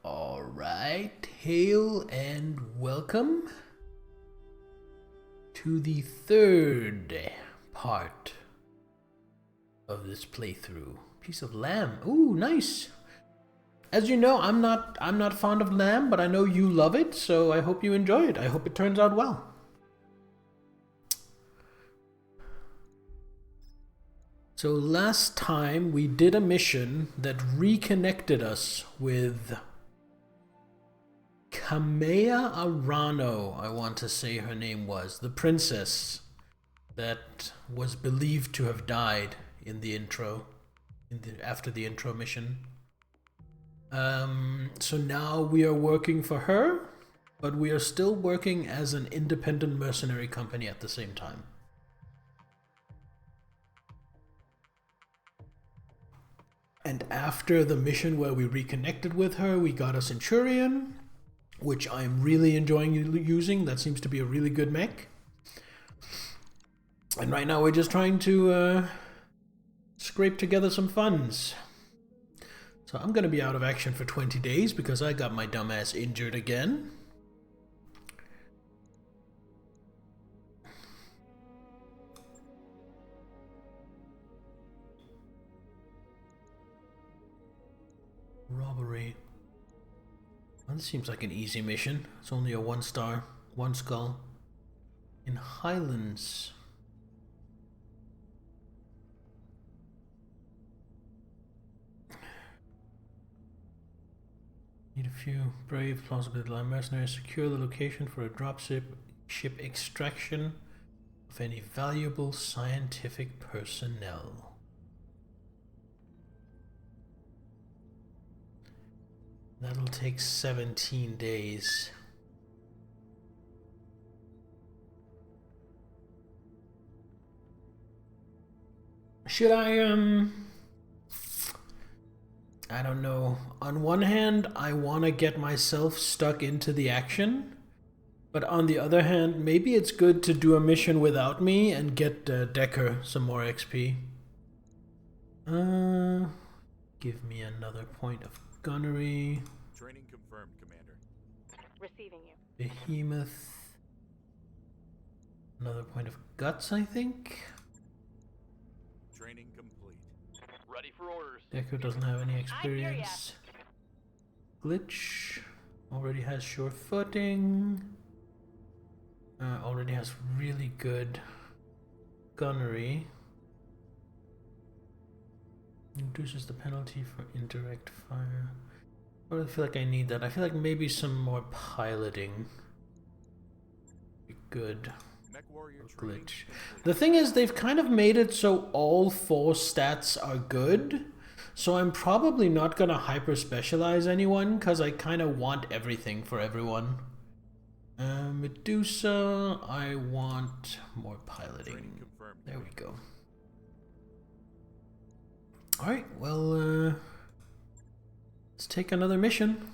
Alright, hail and welcome to the third part of this playthrough. Piece of lamb. Ooh, nice. As you know, I'm not fond of lamb, but I know you love it, so I hope you enjoy it. I hope it turns out well. So last time we did a mission that reconnected us with Kamea Arano, I want to say her name was, the princess that was believed to have died in the intro, after the intro mission. So now we are working for her, but we are still working as an independent mercenary company at the same time. And after the mission where we reconnected with her, we got a Centurion, which I'm really enjoying using. That seems to be a really good mech. And right now we're just trying to scrape together some funds. So I'm going to be out of action for 20 days because I got my dumbass injured again. Robbery. Well, this seems like an easy mission. It's only a 1 star, 1 skull. In Highlands. Need a few brave, plausible line mercenaries. Secure the location for a dropship extraction of any valuable scientific personnel. That'll take 17 days. Should I don't know. On one hand, I want to get myself stuck into the action. But on the other hand, maybe it's good to do a mission without me and get Decker some more XP. Give me another point of gunnery. Training confirmed, Commander. Receiving you. Behemoth. Another point of guts, I think. Training complete. Ready for orders. Decker doesn't have any experience. Glitch already has sure footing. Already has really good gunnery. Reduces the penalty for indirect fire. I don't feel like I need that. I feel like maybe some more piloting would be good. Mech warrior Glitch. The thing is, they've kind of made it so all 4 stats are good. So I'm probably not gonna hyper specialize anyone because I kind of want everything for everyone. Medusa, I want more piloting. There we go. Alright, well, let's take another mission.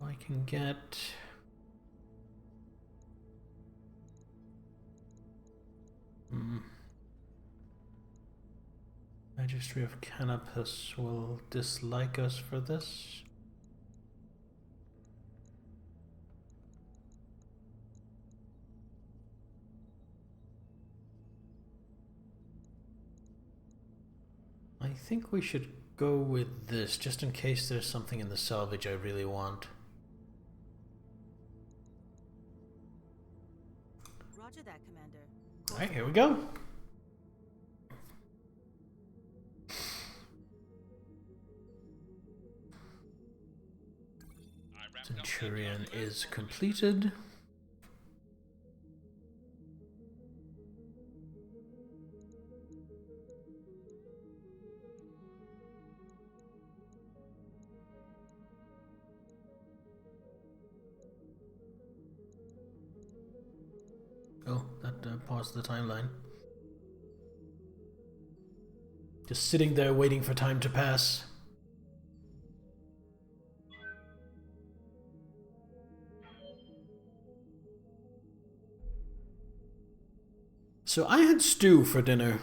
I can get... Registry of Canopus will dislike us for this. I think we should go with this, just in case there's something in the salvage I really want. Roger that, Commander. Alright, here we go. Centurion is completed. Oh, that paused the timeline. Just sitting there waiting for time to pass. So I had stew for dinner.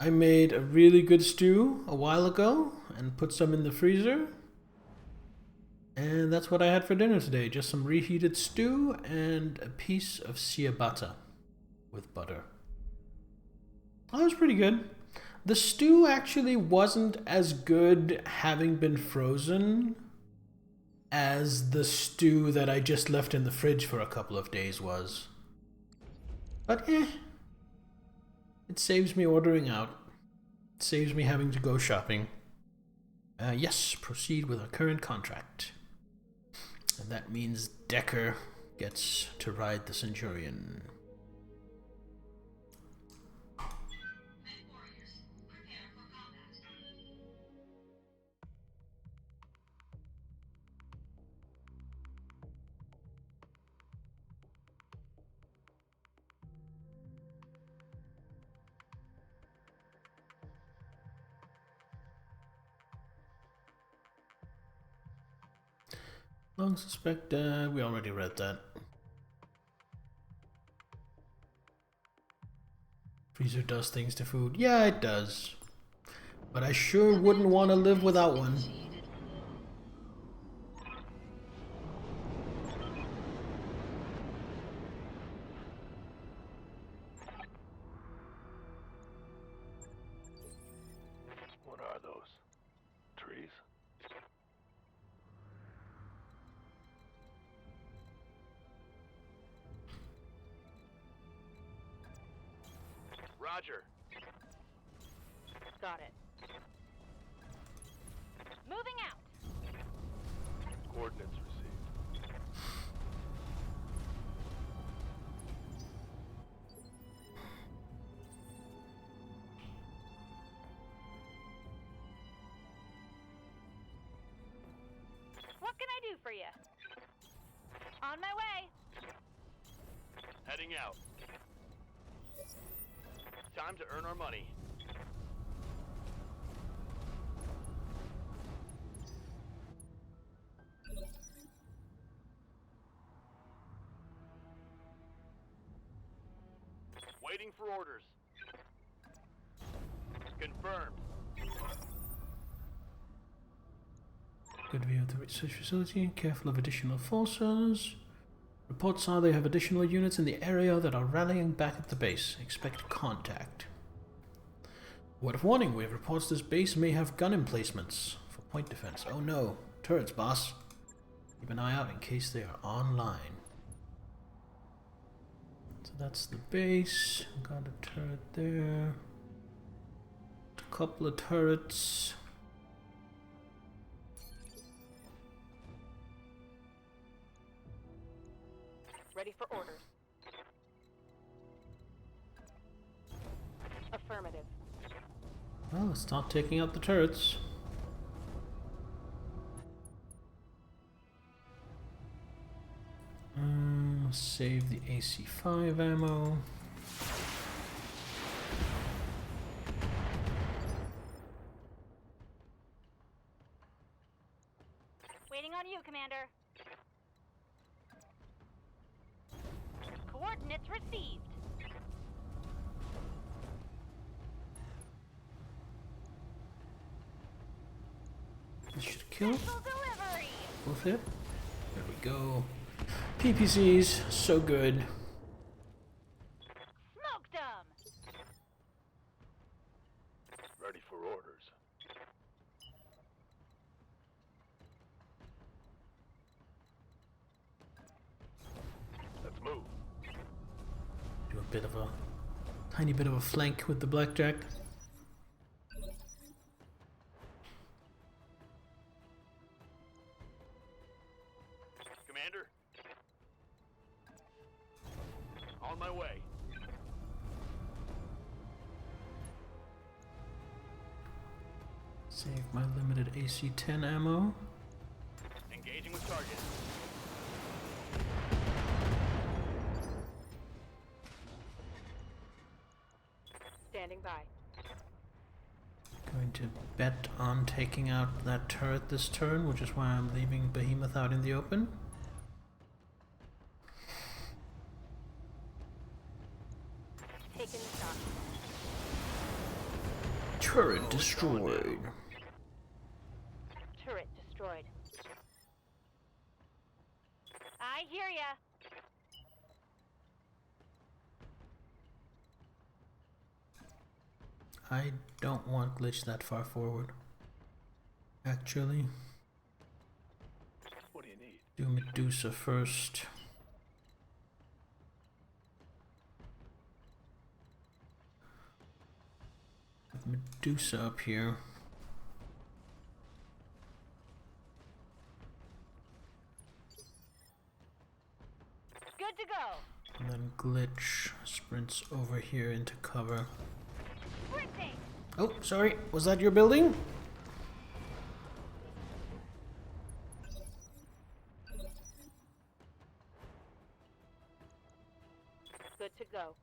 I made a really good stew a while ago and put some in the freezer. And that's what I had for dinner today. Just some reheated stew and a piece of ciabatta with butter. That was pretty good. The stew actually wasn't as good having been frozen as the stew that I just left in the fridge for a couple of days was. But it saves me ordering out. It saves me having to go shopping. Yes, proceed with our current contract. And that means Decker gets to ride the Centurion. Long suspect, we already read that. Freezer does things to food. Yeah, it does. But I sure wouldn't want to live without one. What are those? Trees? Roger. Got it. Moving out. Coordinates received. What can I do for you? On my way. Heading out. Time to earn our money. Waiting for orders. Confirmed. Good view of the research facility. Careful of additional forces. Reports are they have additional units in the area that are rallying back at the base. Expect contact. Word of warning, we have reports this base may have gun emplacements for point defense. Oh no, turrets, boss. Keep an eye out in case they are online. So that's the base. Got a turret there. A couple of turrets. Ready for orders. Affirmative. Well, let's start taking out the turrets. Save the AC-5 ammo. Waiting on you, Commander. Coordinates received. This should kill. Special delivery. Both hit. There we go. PPCs, so good. Smoked 'em. Ready for orders. Let's move. Do a bit of a tiny bit of a flank with the blackjack. Commander. On my way. Save my limited AC-10 ammo. Engaging with target. Standing by. Going to bet on taking out that turret this turn, which is why I'm leaving Behemoth out in the open. Taking the shot. Turret destroyed. Turret destroyed. I hear ya. I don't want glitch that far forward. Actually, What do you need? do Medusa first. With Medusa up here. Good to go. And then glitch sprints over here into cover. Sprinting. Oh, sorry. Was that your building? Good to go.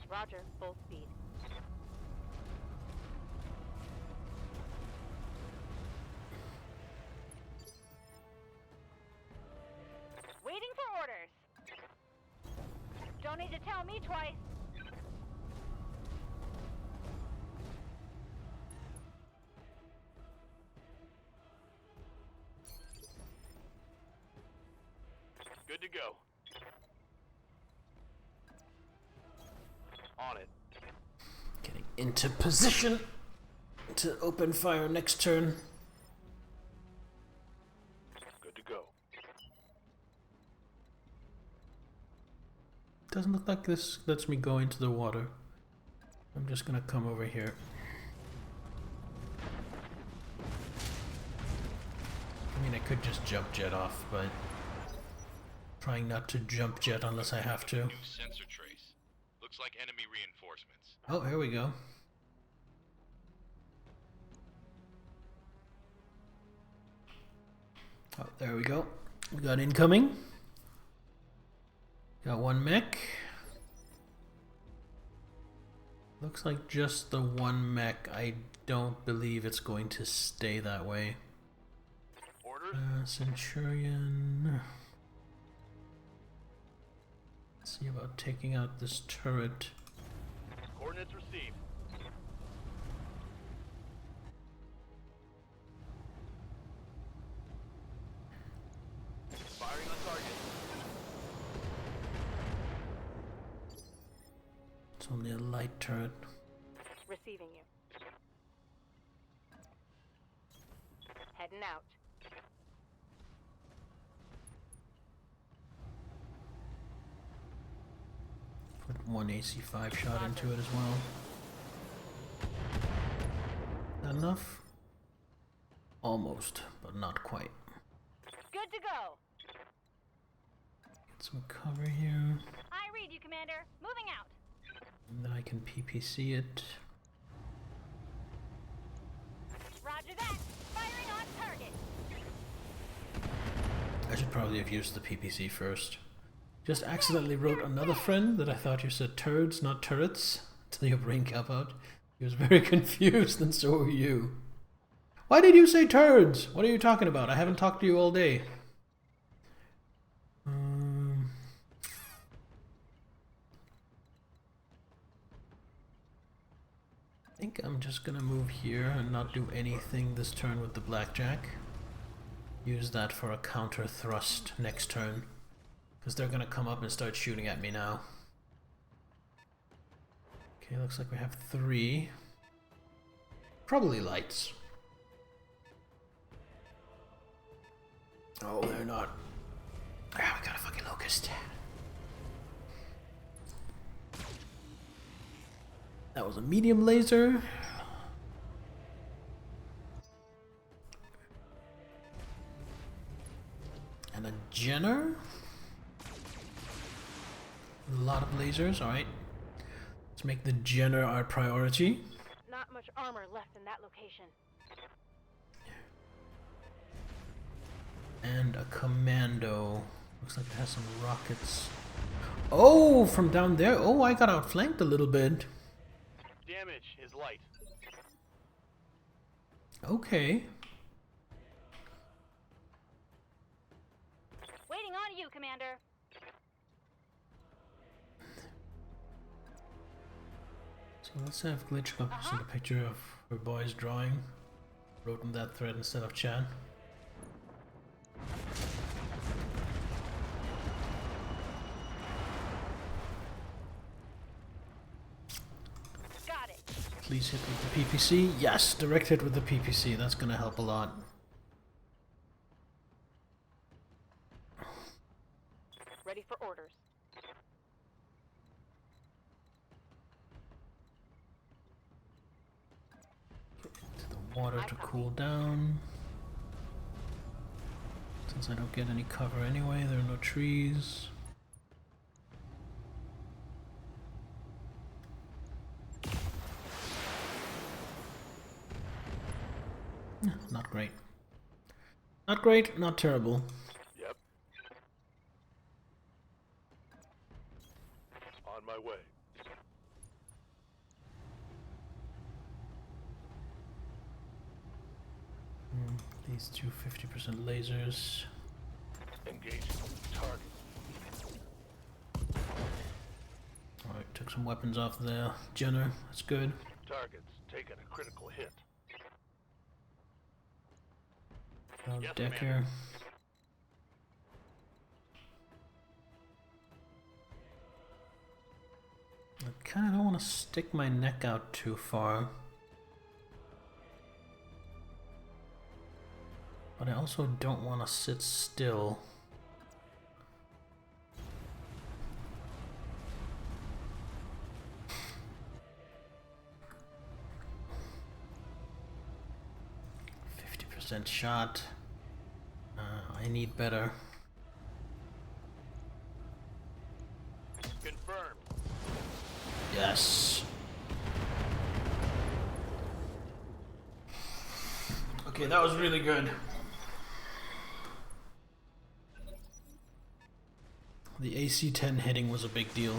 Roger, full speed. Waiting for orders. Don't need to tell me twice. Good to go. On it. Getting into position to open fire next turn. Good to go. Doesn't look like this lets me go into the water. I'm just gonna come over here. I mean, I could just jump jet off, but trying not to jump jet unless I have to. New sensor trace. Looks like enemy reinforcements. Oh, here we go. Oh, there we go. We got incoming. Got one mech. Looks like just the one mech. I don't believe it's going to stay that way. Orders? Centurion. Let's see about taking out this turret. Coordinates received. Firing on target. It's only a light turret. Receiving you. Heading out. Put one AC5 shot into it as well. Not enough? Almost, but not quite. Good to go. Get some cover here. I read you, Commander. Moving out. And then I can PPC it. Roger that. Firing on target. I should probably have used the PPC first. Just accidentally wrote another friend that I thought you said turds, not turrets, until your brain gave out. He was very confused, and so were you. Why did you say turds? What are you talking about? I haven't talked to you all day. I think I'm just gonna move here and not do anything this turn with the blackjack. Use that for a counter thrust next turn. Because they're gonna come up and start shooting at me now. Okay, looks like we have 3. Probably lights. Oh, they're not. Ah, we got a fucking locust. That was a medium laser. And a Jenner. A lot of lasers, alright. Let's make the Jenner our priority. Not much armor left in that location. And a commando. Looks like it has some rockets. Oh, from down there. Oh, I got outflanked a little bit. Damage is light. Waiting Okay. on you, Commander. So let's have Glitch up send a picture of her boy's drawing. Wrote in that thread instead of chat. Got it. Please hit with the PPC. Yes, direct hit with the PPC. That's gonna help a lot. Ready for orders. To the water to cool down. Since I don't get any cover anyway, there are no trees. Not great. Not great, not terrible. Yep. On my way. These two 50% lasers. Engaging target. Alright, took some weapons off there. Jenner, that's good. Target's taking a critical hit. Yes, Decker. Commander. I kinda don't want to stick my neck out too far. But I also don't want to sit still. %50 shot. I need better. Confirmed. Yes. Okay, that was really good. The AC-10 hitting was a big deal.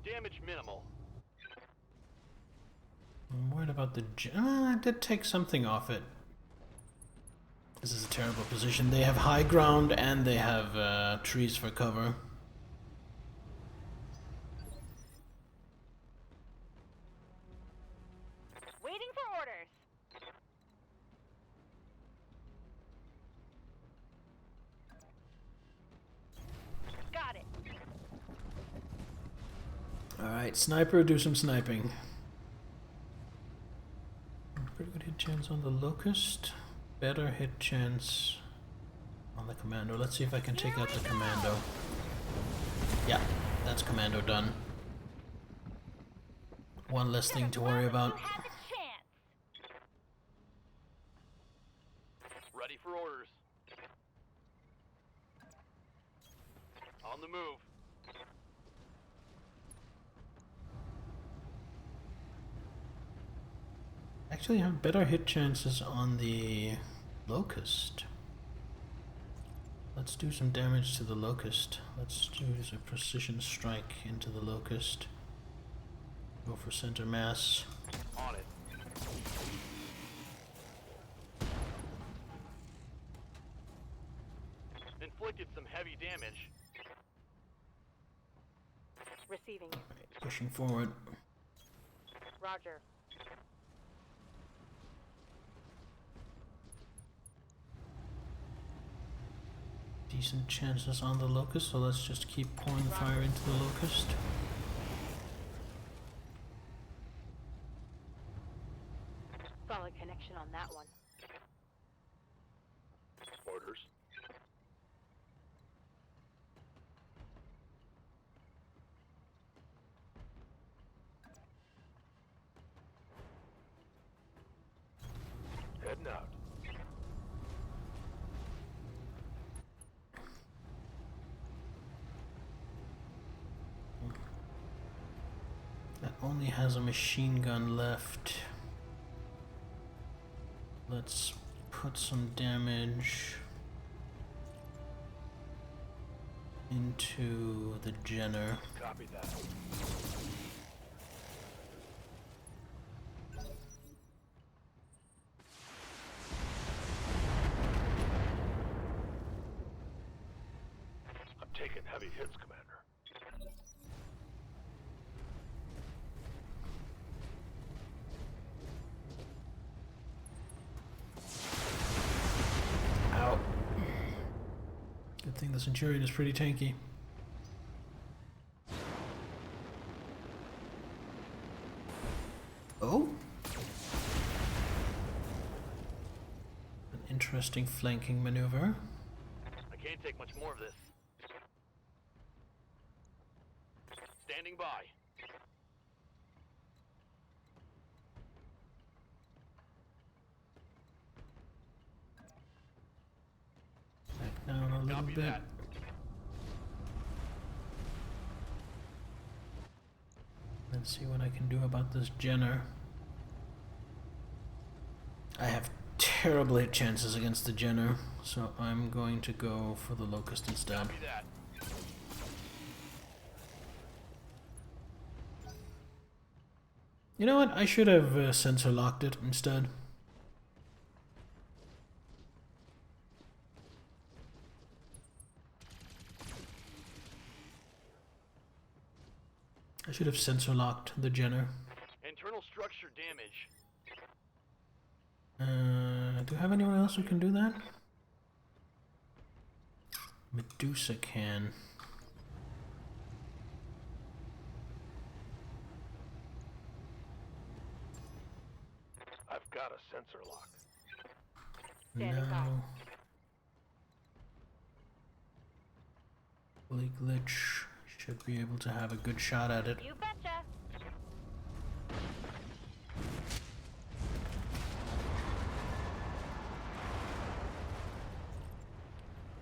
Damage minimal. I'm worried about the... I did take something off it. This is a terrible position. They have high ground and they have trees for cover. Waiting for orders. Got it. Alright, sniper, do some sniping. Pretty good hit chance on the Locust. Better hit chance on the Commando. Let's see if I can take out the Commando. Yeah, that's Commando done. One less thing to worry about. You had the chance. Ready for orders. On the move. Actually, I have better hit chances on the Locust. Let's do some damage to the Locust. Let's do a precision strike into the Locust. Go for center mass. On it. Inflicted some heavy damage. Receiving. Right, pushing forward. Roger. Decent chances on the Locust, so let's just keep pouring fire into the Locust. Solid connection on that one. Orders. Heading out. That only has a machine gun left. Let's put some damage into the Jenner. Copy that. I'm taking heavy hits, Commander. Ow. Good thing the Centurion is pretty tanky. Oh? An interesting flanking maneuver. I can't take much more of this. Standing by. Back down a little Copy bit. that. Let's see what I can do about this Jenner. I have terrible hit chances against the Jenner, so I'm going to go for the Locust instead. Copy that. You know what? I should have sensor locked it instead. I should have sensor locked the Jenner. Internal structure damage. Do I have anyone else who can do that? Medusa can. I've got a sensor lock. Standing by. No. Fully glitch. Should be able to have a good shot at it. You betcha.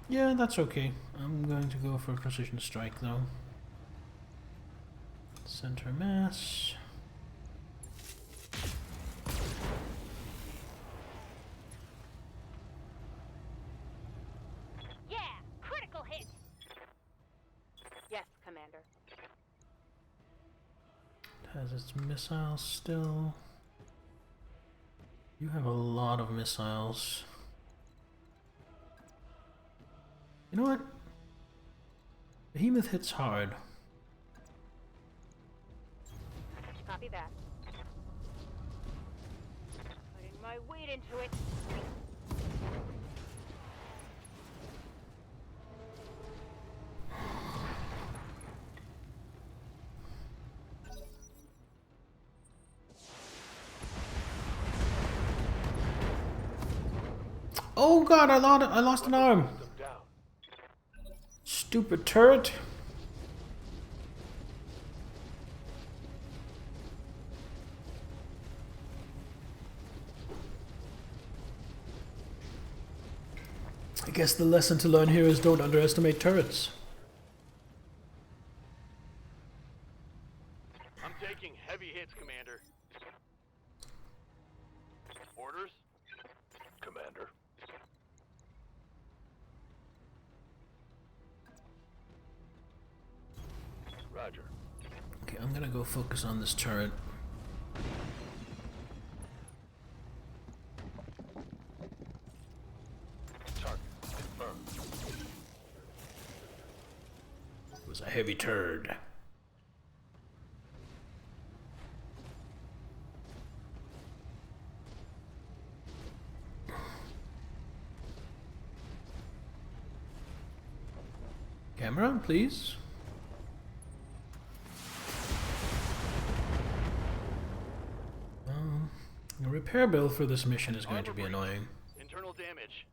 Yeah, that's okay. I'm going to go for precision strike though. Center mass. Yeah, critical hit. Yes, Commander. It has its missiles still. You have a lot of missiles. You know what? Behemoth hits hard. Copy that. Putting my weight into it. Oh god, I lost an arm. Them down. Stupid turret. I guess the lesson to learn here is don't underestimate turrets. I'm taking heavy hits, Commander. Orders? Commander. Roger. Okay, I'm gonna go focus on this turret. Target confirmed. It was a heavy turd. Camera, please. The repair bill for this mission is going to be annoying. Internal damage.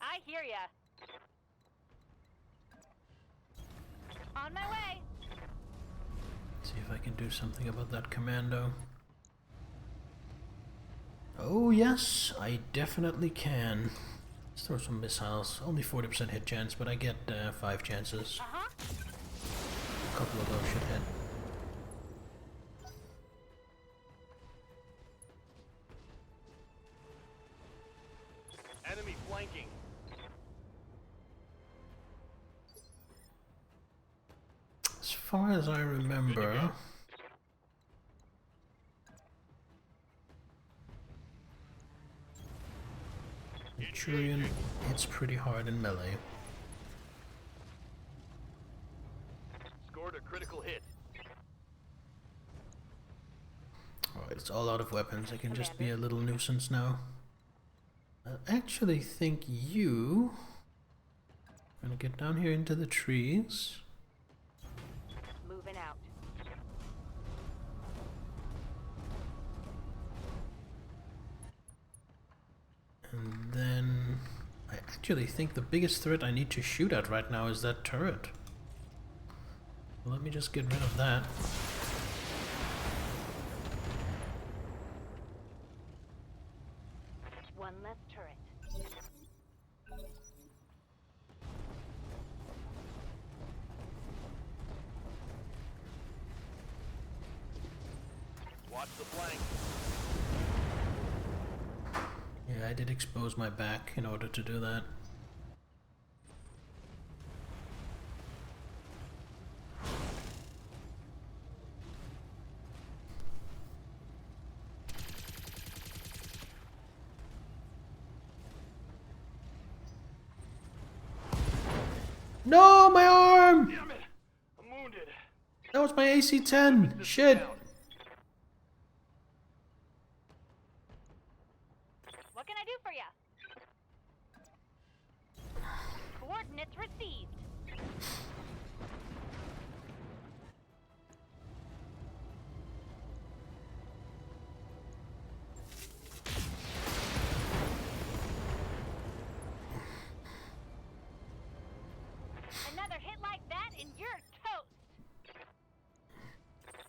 I hear ya. On my way. See if I can do something about that commando. Oh yes, I definitely can. Let's throw some missiles. Only 40% hit chance, but I get 5 chances. Uh-huh. A couple of those should hit. flanking. As far as I remember, Centurion hits pretty hard in melee. Scored a critical hit. Alright, it's all out of weapons. I can just be a little nuisance now. I actually think you... I'm gonna get down here into the trees. Moving out. And then... I actually think the biggest threat I need to shoot at right now is that turret. Well, let me just get rid of that. One left turret. Watch the flank. Yeah, I did expose my back in order to do that. No, my arm! Damn it! I'm wounded. That was my AC-10. Shit. What can I do for ya? Coordinates received. Another hit like that and you're toast.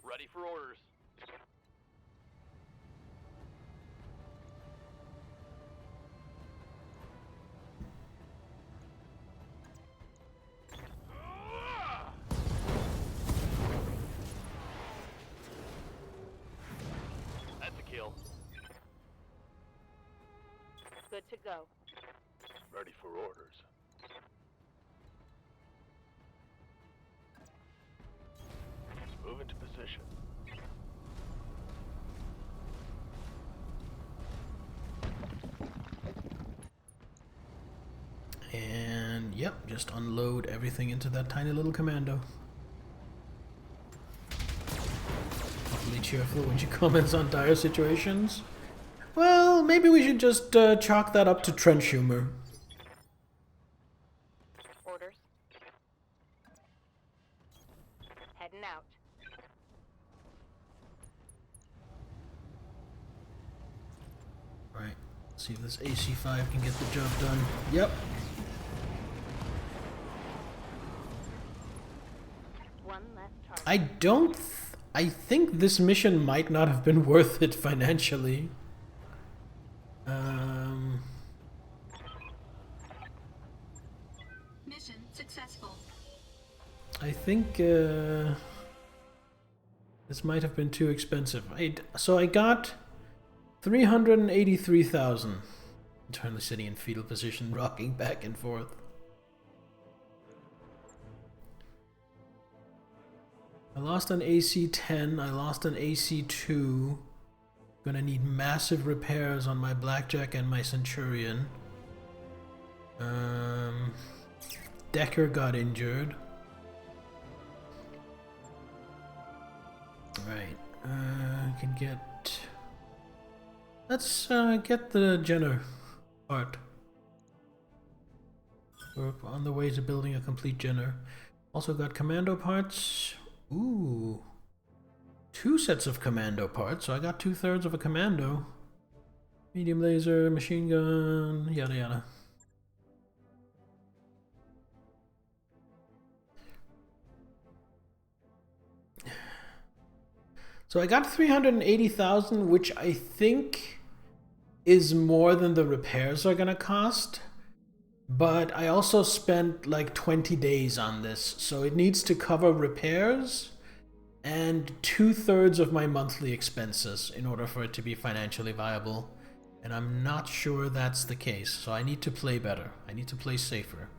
Ready for orders. That's a kill. Good to go. Ready for orders. Move into position. And yep, just unload everything into that tiny little commando. Awfully cheerful when she comments on dire situations. Well, maybe we should just chalk that up to trench humor. Orders. Heading out. Right, see if this AC-5 can get the job done. Yep. One left target. I think this mission might not have been worth it financially. Mission successful. I think this might have been too expensive. So I got 383,000. Internally sitting in fetal position, rocking back and forth. I lost an AC-10, I lost an AC-2. Gonna need massive repairs on my Blackjack and my Centurion. Decker got injured. Right, can get... Let's get the Jenner part. We're on the way to building a complete Jenner. Also got commando parts. Ooh. 2 sets of commando parts, so I got 2/3 of a commando. Medium laser, machine gun, yada yada. So I got 380,000, which I think is more than the repairs are gonna cost. But I also spent like 20 days on this, so it needs to cover repairs and 2/3 of my monthly expenses in order for it to be financially viable. And I'm not sure that's the case, so I need to play better. I need to play safer.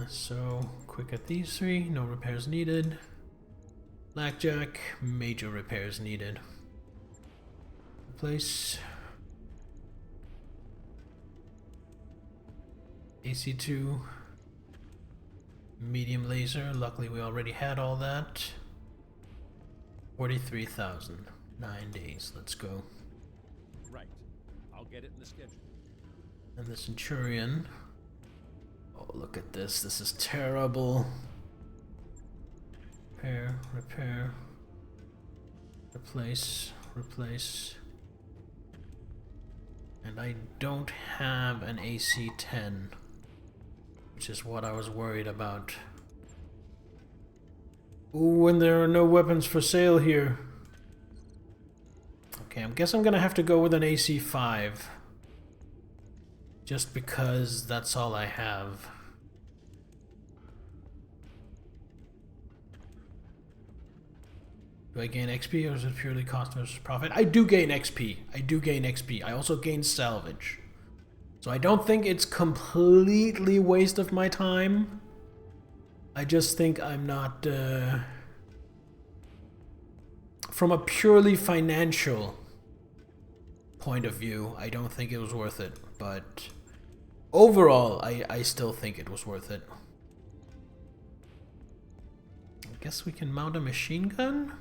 So, quick at these three, no repairs needed. Blackjack, major repairs needed. Replace. AC2. Medium laser, luckily we already had all that. 43,000. 9 days, let's go. Right. I'll get it in the schedule. And the Centurion. Oh, look at this. This is terrible. Repair, repair. Replace, replace. And I don't have an AC-10, which is what I was worried about. Ooh, and there are no weapons for sale here. Okay, I guess I'm gonna have to go with an AC-5. Just because that's all I have. Do I gain XP or is it purely cost versus profit? I do gain XP. I do gain XP. I also gain salvage. So I don't think it's completely waste of my time. I just think I'm not... From a purely financial point of view, I don't think it was worth it. But overall, I still think it was worth it. I guess we can mount a machine gun?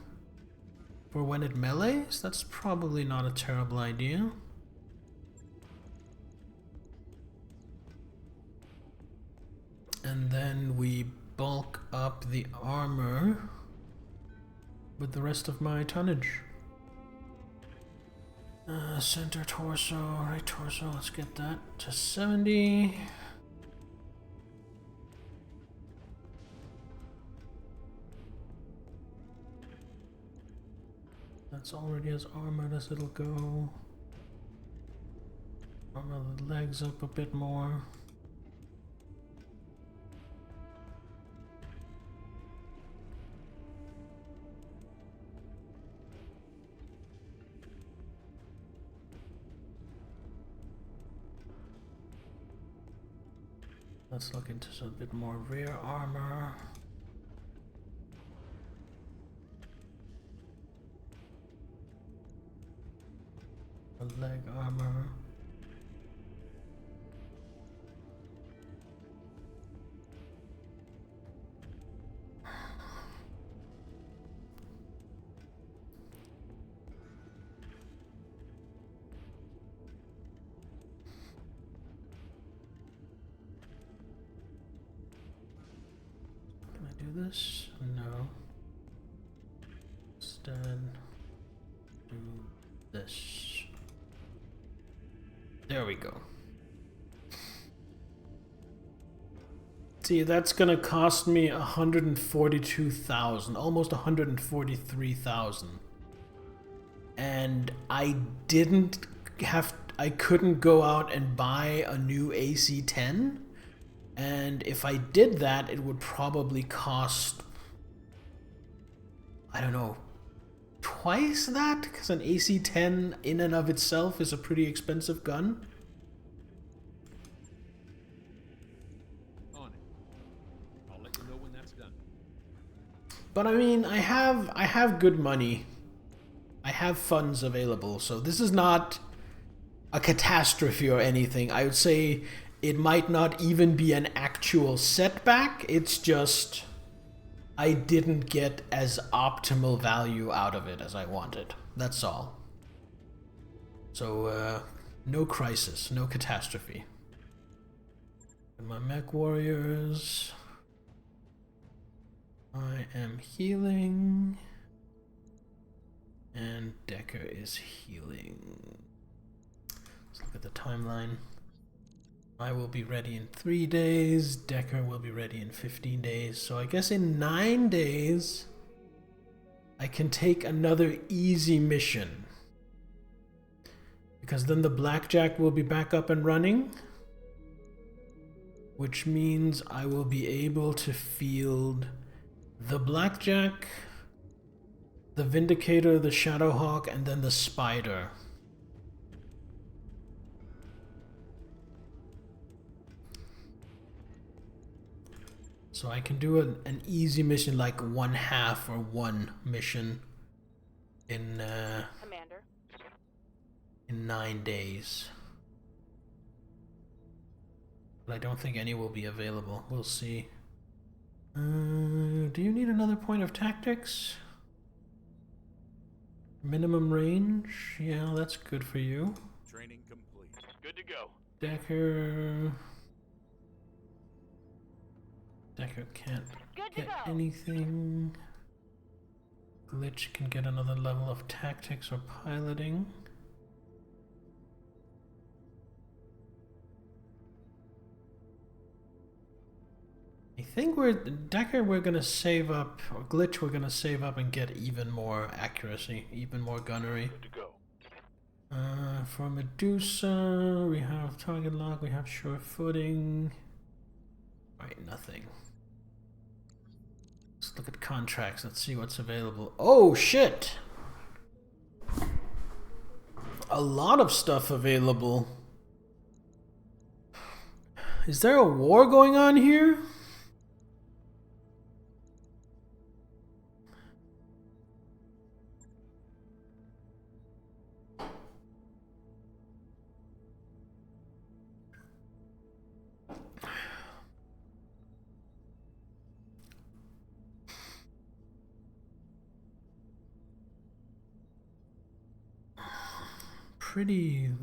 For when it melees? That's probably not a terrible idea. And then we bulk up the armor with the rest of my tonnage. Center torso, right torso, let's get that to 70. That's already as armored as it'll go. Armor the legs up a bit more. Let's look into a bit more rear armor. Leg armor. Can I do this? No. Instead, do this. There we go. See, that's gonna cost me 142,000, almost 143,000. And I couldn't go out and buy a new AC-10. And if I did that, it would probably cost, I don't know, twice that? Because an AC-10 in and of itself is a pretty expensive gun. On it. I'll let you know when that's done. But I mean, I have good money. I have funds available, so this is not a catastrophe or anything. I would say it might not even be an actual setback. It's just I didn't get as optimal value out of it as I wanted. That's all. So, no crisis, no catastrophe. And my mech warriors. I am healing. And Decker is healing. Let's look at the timeline. I will be ready in 3 days. Decker will be ready in 15 days. So I guess in 9 days, I can take another easy mission. Because then the Blackjack will be back up and running. Which means I will be able to field the Blackjack, the Vindicator, the Shadowhawk, and then the Spider. So I can do an easy mission, like 1/2 or one mission in Commander. in 9 days. But I don't think any will be available. We'll see. Do you need another point of tactics? Minimum range? Yeah, that's good for you. Training complete. Good to go. Decker can't Good to get go. anything. Glitch can get another level of tactics or piloting. I think Decker we're gonna save up, or Glitch we're gonna save up and get even more accuracy, even more gunnery. Good to go. For Medusa, we have target lock, we have sure footing. Right, nothing. Let's look at contracts, let's see what's available. Oh shit! A lot of stuff available. Is there a war going on here?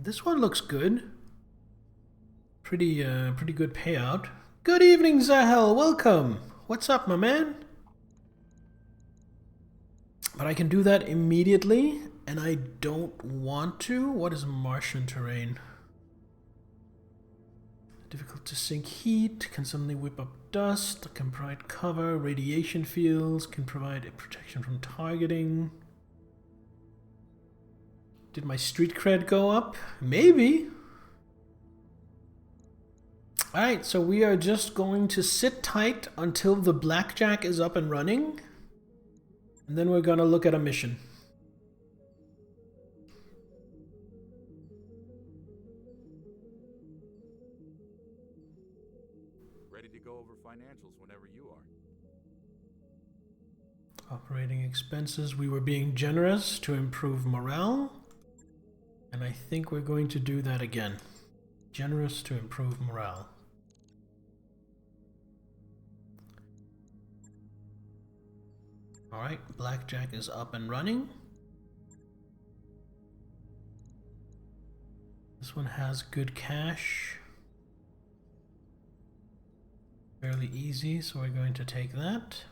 This one looks good. Pretty good payout. Good evening, Zahel. Welcome. What's up, my man? But I can do that immediately, and I don't want to. What is Martian terrain? Difficult to sink heat, can suddenly whip up dust, can provide cover, radiation fields, can provide a protection from targeting. Did my street cred go up? Maybe. Alright, so we are just going to sit tight until the blackjack is up and running. And then we're gonna look at a mission. Ready to go over financials whenever you are. Operating expenses, we were being generous to improve morale. And I think we're going to do that again. Generous to improve morale. Alright, blackjack is up and running. This one has good cash. Fairly easy, so we're going to take that.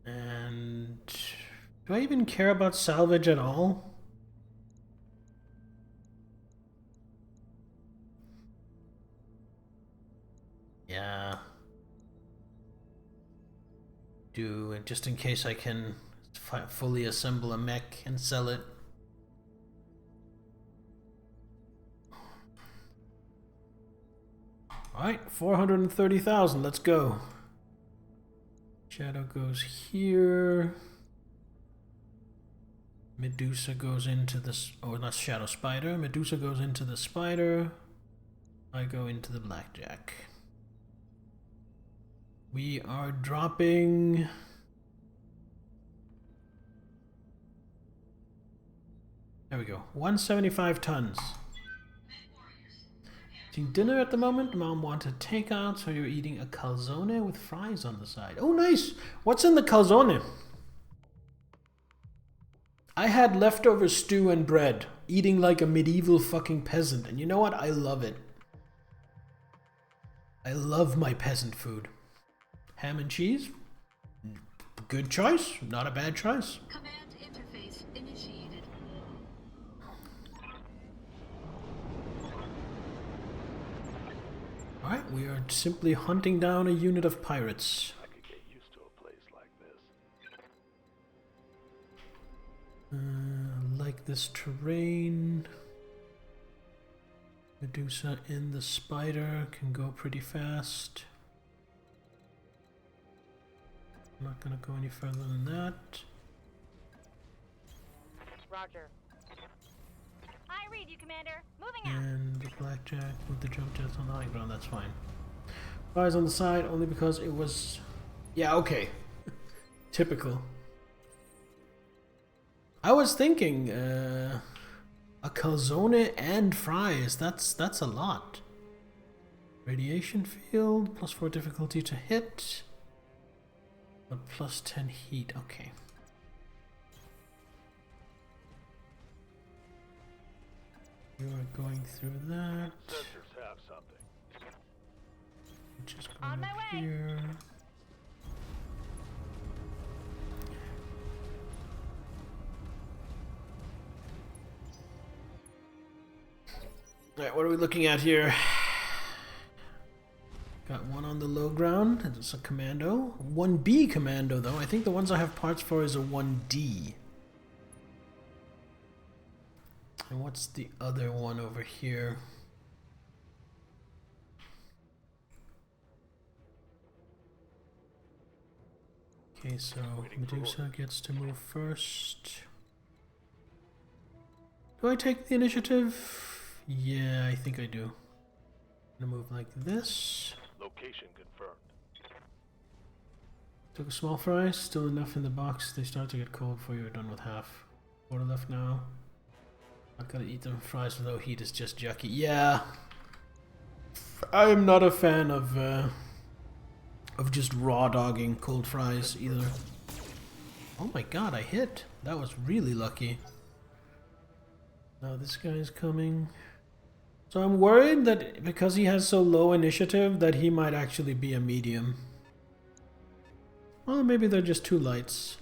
And do I even care about salvage at all? Yeah. Do, just in case I can fully assemble a mech and sell it. Alright, 430,000, let's go. Shadow goes here. Medusa goes into this, oh, not Shadow Spider. Medusa goes into the spider. I go into the blackjack. We are dropping... There we go. 175 tons. Eating dinner at the moment. Mom wanted takeout, so you're eating a calzone with fries on the side. Oh, nice! What's in the calzone? I had leftover stew and bread, eating like a medieval fucking peasant, and you know what? I love it. I love my peasant food. Ham and cheese? Good choice, not a bad choice. Command interface initiated. Alright, we are simply hunting down a unit of pirates. I could get used to a place like this. Like this terrain. Medusa in the spider can go pretty fast. I'm not gonna go any further than that. Roger. I read you, Commander. Moving out. And the blackjack with the jump jets on the high ground, that's fine. Fires on the side only because it was... Yeah, okay. Typical. I was thinking, a calzone and fries, that's a lot. Radiation field, +4 difficulty to hit, but +10 heat, okay. You are going through that. Sensors have something. Just go On my up way. here. Alright, what are we looking at here? Got one on the low ground. It's a commando. 1B commando, though. I think the ones I have parts for is a 1D. And what's the other one over here? Okay, so Medusa gets to move first. Do I take the initiative? Yeah, I think I do. I'm gonna move like this. Location confirmed. Took a small fry, still enough in the box. They start to get cold before you're done with half. Quarter left now. Not gonna eat them. Fries without heat is just yucky. Yeah. I'm not a fan of just raw dogging cold fries either. Oh my god, I hit. That was really lucky. Now this guy's coming. So I'm worried that because he has so low initiative that he might actually be a medium. Well, maybe they're just two lights.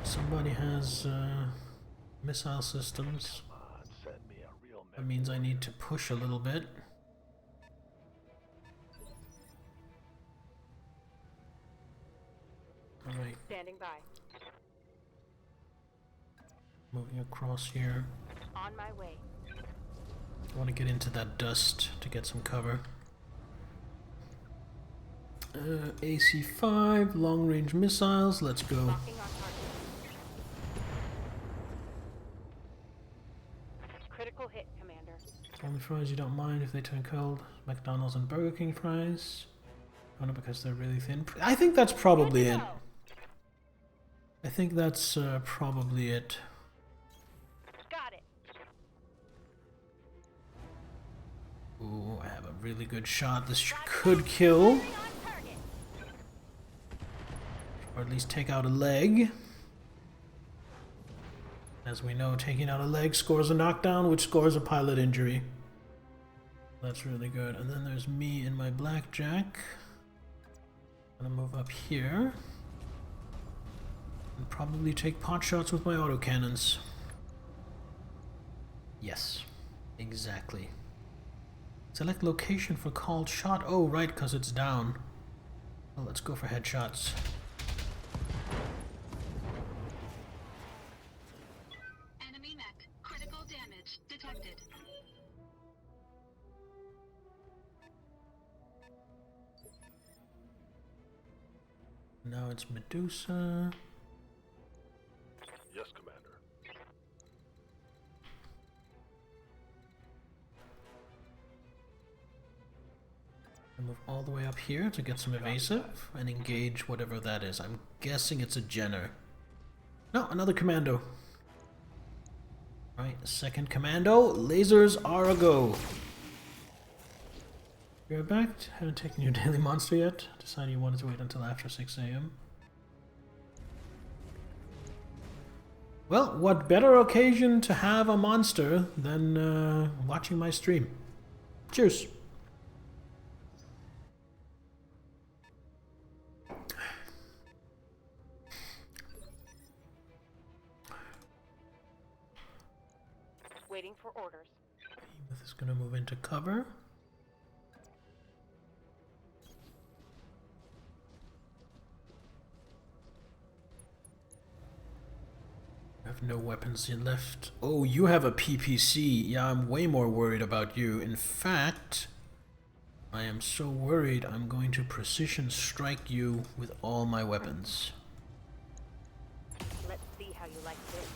Somebody has missile systems. Come on, send me a real That means I need to push a little bit. Alright, Standing by. moving across here. On my way. I want to get into that dust to get some cover. AC-5, long-range missiles, let's go. Locking on target. Critical hit, Commander. Only fries you don't mind if they turn cold. McDonald's and Burger King fries. Oh no, because they're really thin. I think that's probably Good it. to go. I think that's probably it. Got it. Ooh, I have a really good shot. This could kill. On target. Or at least take out a leg. As we know, taking out a leg scores a knockdown, which scores a pilot injury. That's really good. And then there's me in my blackjack. I'm gonna move up here. And probably take pot shots with my autocannons. Yes, exactly. Select location for called shot. Oh, right, because it's down. Well, let's go for headshots. Enemy mech. Critical damage detected. Now it's Medusa. Yes, Commander. I move all the way up here to get some evasive and engage whatever that is. I'm guessing it's a Jenner. No, another commando. Right, second commando. Lasers are a go. You're back. Haven't taken your daily monster yet. Decided you wanted to wait until after 6 AM. Well, what better occasion to have a monster than watching my stream? Cheers. Waiting for orders. This is going to move into cover. I have no weapons left. Oh, you have a PPC. Yeah, I'm way more worried about you. In fact, I am so worried I'm going to precision strike you with all my weapons. how you like this.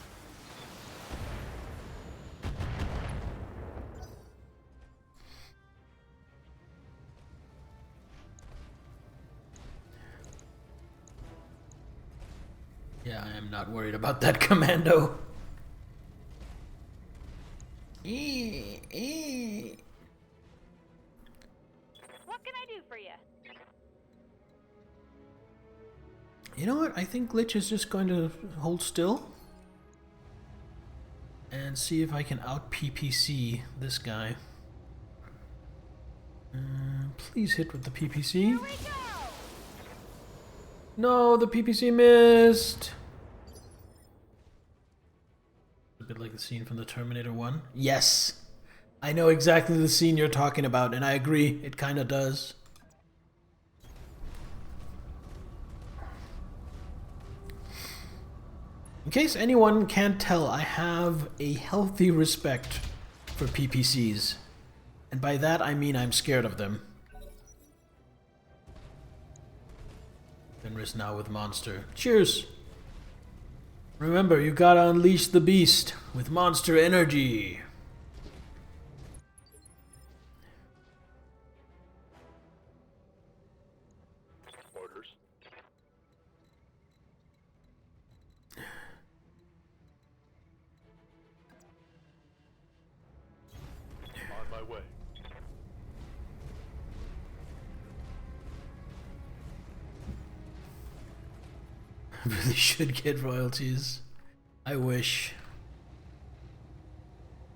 Yeah, I am not worried about that commando. What can I do for you? You know what? I think Glitch is just going to hold still and see if I can out PPC this guy. Please hit with the PPC. Here we go! No, the PPC missed. A bit like the scene from the Terminator 1. Yes, I know exactly the scene you're talking about, and I agree, it kind of does. In case anyone can't tell, I have a healthy respect for PPCs. And by that I mean I'm scared of them. Fenris now with Monster. Cheers! Remember, you gotta unleash the beast with Monster Energy. Orders. On my way. I really should get royalties. I wish.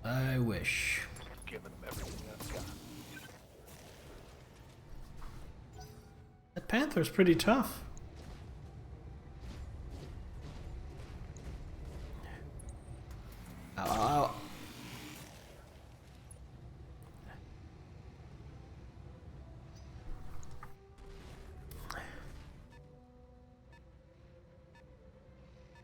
I wish. Giving them everything I've got. That panther's pretty tough. Ow, ow, ow.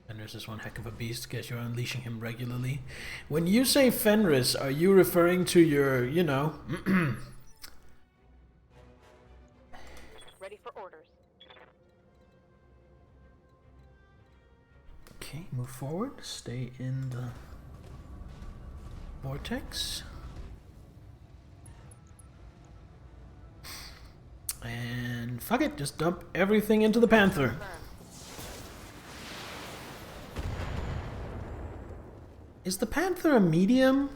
Fenris is one heck of a beast. Guess you're unleashing him regularly. When you say Fenris, are you referring to your, you know... Ready for orders. Okay, move forward. Stay in the vortex. And fuck it, just dump everything into the panther. Is the panther a medium?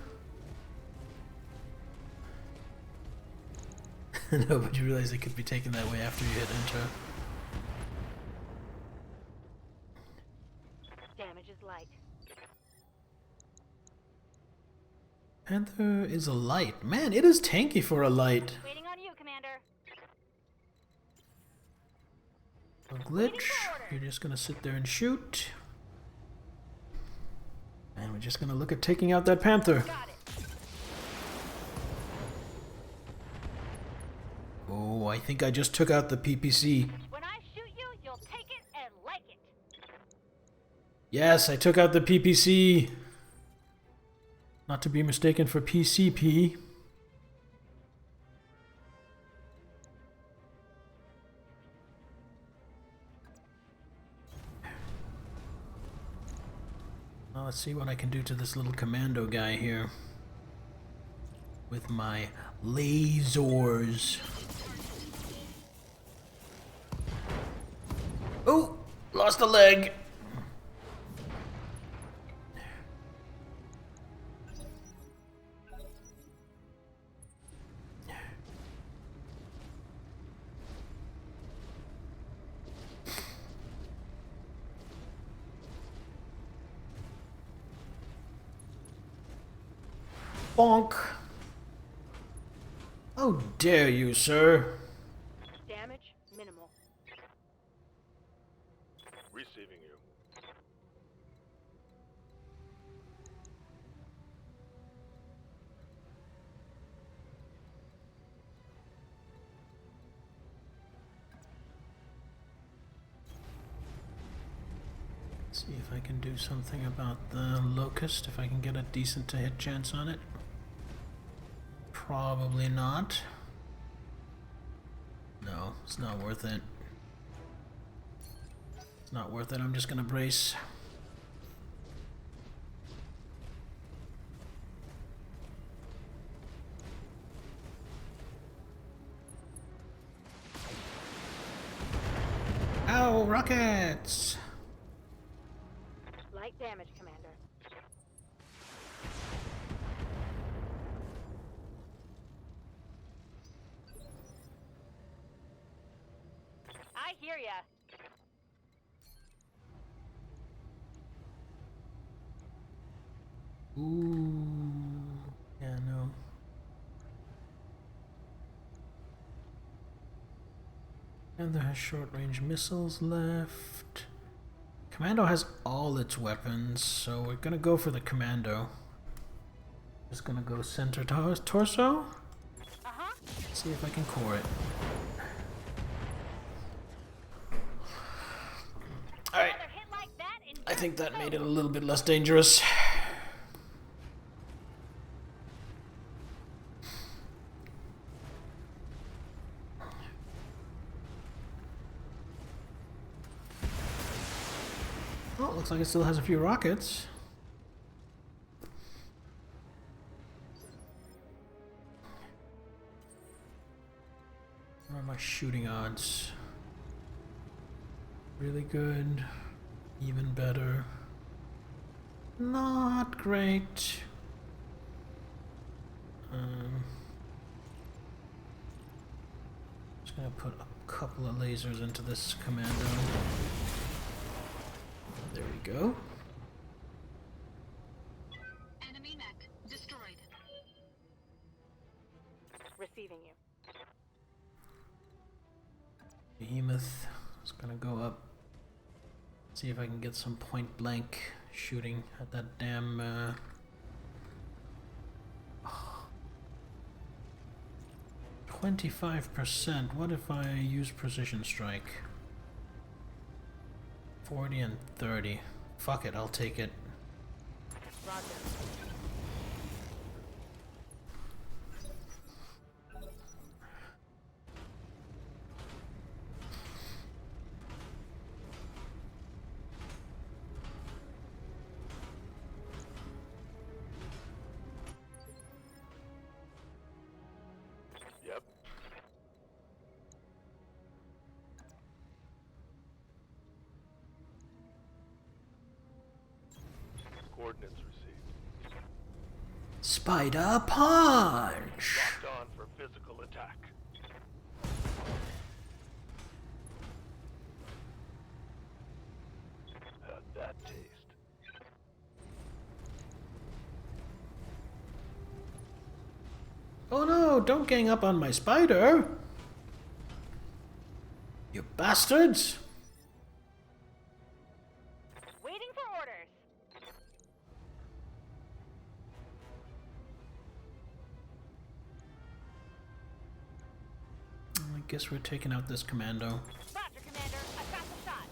No, but you realize it could be taken that way after you hit enter. Damage is light. Panther is a light. Man, it is tanky for a light. Waiting on you, Commander. A glitch. You're just gonna sit there and shoot. And we're just gonna look at taking out that panther. Got it. Oh, I think I just took out the PPC. When I shoot you, you'll take it and like it. Yes, I took out the PPC. Not to be mistaken for PCP. Well, let's see what I can do to this little commando guy here. With my lasers. Oh! Lost a leg! Bonk! How dare you, sir? Damage minimal. Receiving you. Let's see if I can do something about the locust, if I can get a decent to hit chance on it. Probably not. No, it's not worth it. It's not worth it, I'm just gonna brace. Ow, rockets! Light damage, Commander. I hear ya. Ooh, yeah, no. And there has short-range missiles left. Commando has all its weapons, so we're gonna go for the Commando. Just gonna go center torso. Uh-huh. See if I can core it. Alright, Another hit like that and I think that made it a little bit less dangerous. Oh, looks like it still has a few rockets. What are my shooting odds? Really good. Even better. Not great. Just gonna put a couple of lasers into this Commando. There we go. Enemy mech destroyed. receiving you. Behemoth is gonna go up. See if I can get some point blank shooting at that damn 25%. What if I use precision strike? 40 and 30. Fuck it, I'll take it. Roger. Yep. Coordinates received. Spider punch! Locked on for physical attack. How'd that taste? Oh no, don't gang up on my spider! You bastards! Waiting for orders. I guess we're taking out this commando. Roger, Commander. I've got the shot.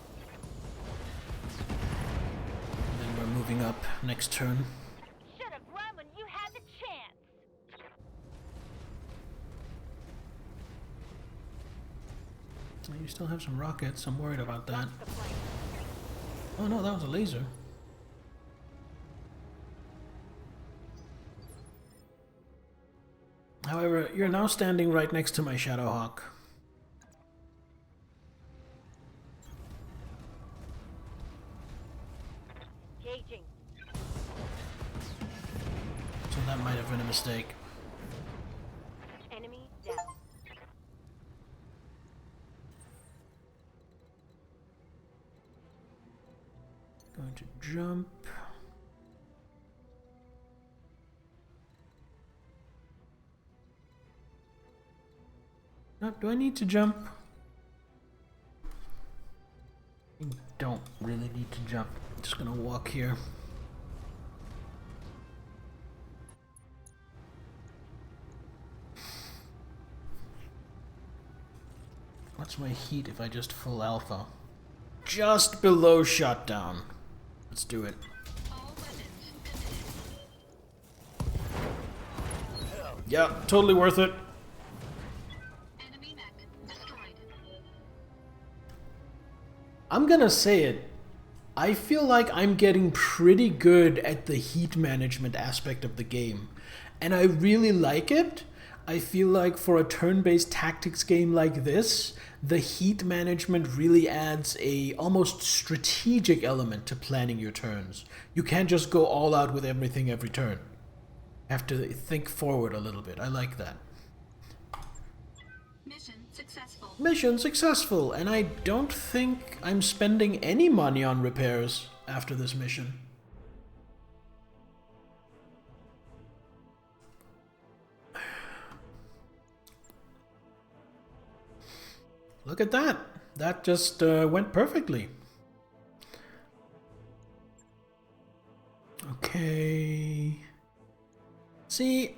And then we're moving up next turn. Should have run when you had the chance. You still have some rockets, I'm worried about that. Launch the plane. Oh no, that was a laser. However, you're now standing right next to my Shadowhawk. Gauging. So that might have been a mistake. Enemy down. Going to jump. No, do I need to jump? I don't really need to jump. I'm just gonna walk here. What's my heat if I just full alpha? Just below shutdown. Let's do it. All weapons committed. Yeah, totally worth it. Enemy mech destroyed. I'm gonna say it. I feel like I'm getting pretty good at the heat management aspect of the game. And I really like it. I feel like for a turn-based tactics game like this, the heat management really adds a almost strategic element to planning your turns. You can't just go all out with everything every turn. You have to think forward a little bit. I like that. Mission successful. Mission successful, and I don't think I'm spending any money on repairs after this mission. Look at that. That just went perfectly. Okay. See,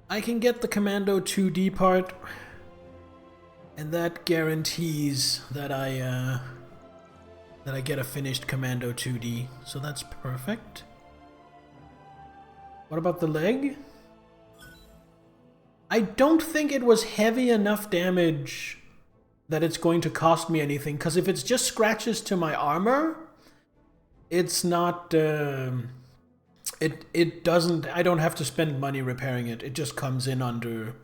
I can get the Commando 2D part, and that guarantees that I get a finished Commando 2D. So that's perfect. What about the leg? I don't think it was heavy enough damage that it's going to cost me anything, because if it's just scratches to my armor, it's not it doesn't, I don't have to spend money repairing it. It just comes in under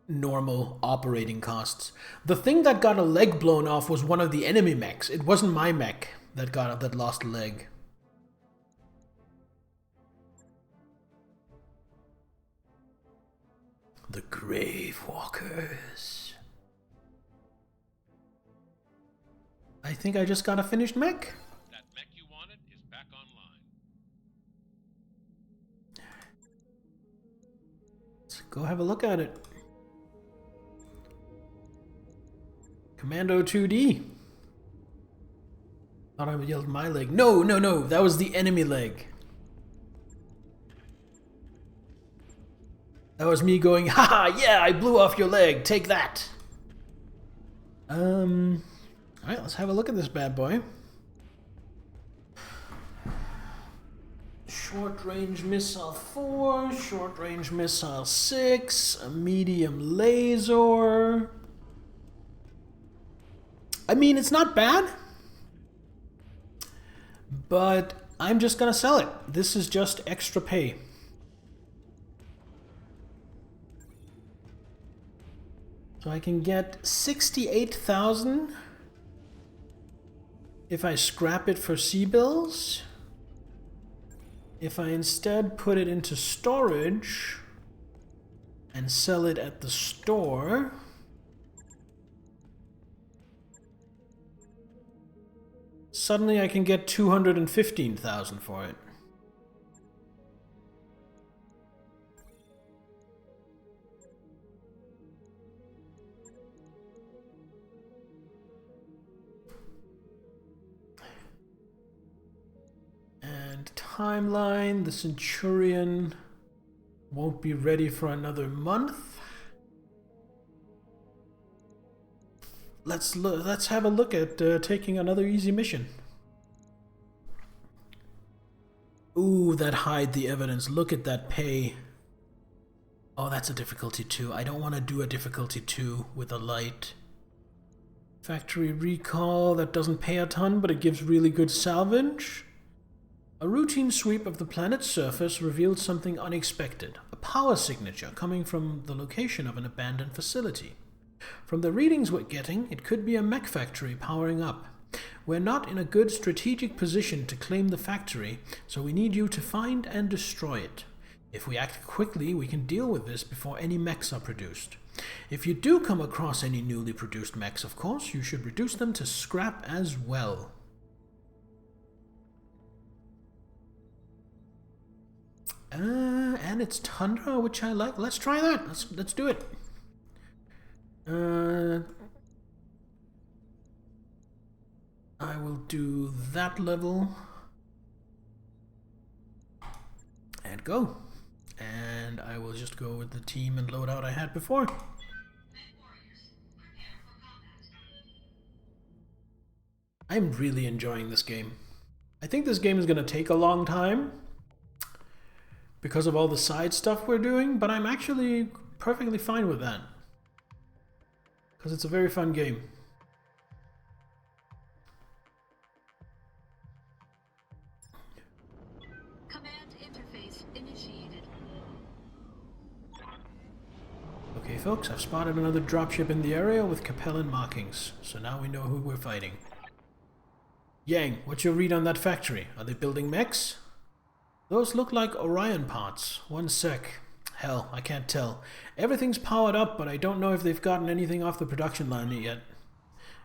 normal operating costs. The thing that got a leg blown off was one of the enemy mechs. It wasn't my mech that lost a leg. The Grave Walkers. I think I just got a finished mech. That mech you wanted is back online. Let's go have a look at it. Commando 2D. Thought I yelled my leg. No, no, no. That was the enemy leg. That was me going, haha, yeah, I blew off your leg. Take that. Alright, let's have a look at this bad boy. Short range missile 4, short range missile 6, a medium laser. I mean, it's not bad, but I'm just gonna sell it. This is just extra pay. So I can get 68,000 if I scrap it for C-bills. If I instead put it into storage and sell it at the store, suddenly I can get 215,000 for it. And timeline, the Centurion won't be ready for another month. Let's have a look at taking another easy mission. Ooh, that hide the evidence. Look at that pay. Oh, that's a difficulty 2. I don't want to do a difficulty 2 with a light. Factory recall, that doesn't pay a ton, but it gives really good salvage. A routine sweep of the planet's surface revealed something unexpected. A power signature coming from the location of an abandoned facility. From the readings we're getting, it could be a mech factory powering up. We're not in a good strategic position to claim the factory, so we need you to find and destroy it. If we act quickly, we can deal with this before any mechs are produced. If you do come across any newly produced mechs, of course, you should reduce them to scrap as well. And it's Tundra, which I like. Let's try that. Let's do it. I will do that level. And go. And I will just go with the team and loadout I had before. I'm really enjoying this game. I think this game is going to take a long time because of all the side stuff we're doing, but I'm actually perfectly fine with that. Because it's a very fun game. Command interface initiated. Okay, folks, I've spotted another dropship in the area with Capellan markings, so now we know who we're fighting. Yang, what's your read on that factory? Are they building mechs? Those look like Orion parts. One sec. Hell, I can't tell. Everything's powered up, but I don't know if they've gotten anything off the production line yet.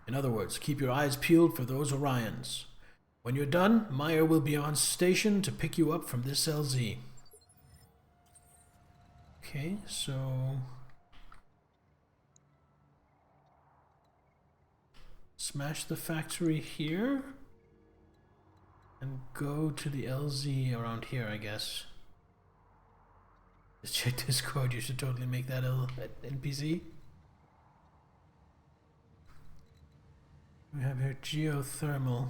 In other words, keep your eyes peeled for those Orions. When you're done, Meyer will be on station to pick you up from this LZ. Okay, so... smash the factory here. And go to the LZ around here, I guess. Just check Discord, you should totally make that NPC. We have here geothermal.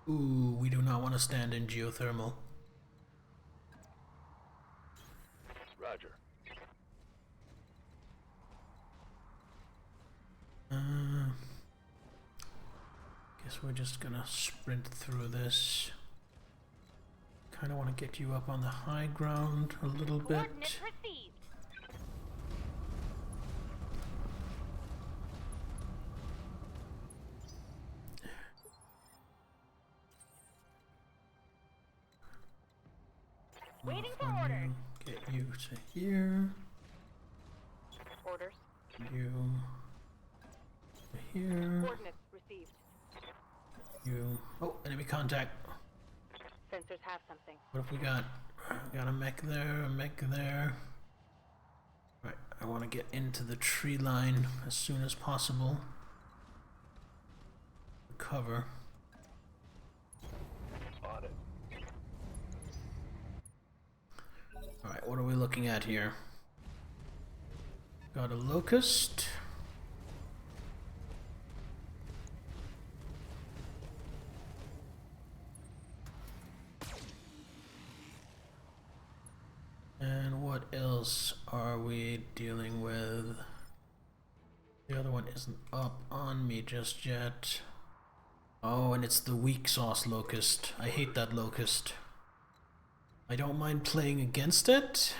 Ooh, we do not want to stand in geothermal. Roger. Guess we're just gonna sprint through this. Kind of want to get you up on the high ground a little bit. Coordinates received. Waiting for orders. Get you to here. Orders. You to here. Coordinates received. You. Oh, enemy contact. Sensors have something. What have we got? We got a mech there, a mech there. Right, I want to get into the tree line as soon as possible. Cover. On it. Alright, what are we looking at here? Got a locust. And what else are we dealing with? The other one isn't up on me just yet. Oh, and it's the weak sauce locust. I hate that locust. I don't mind playing against it,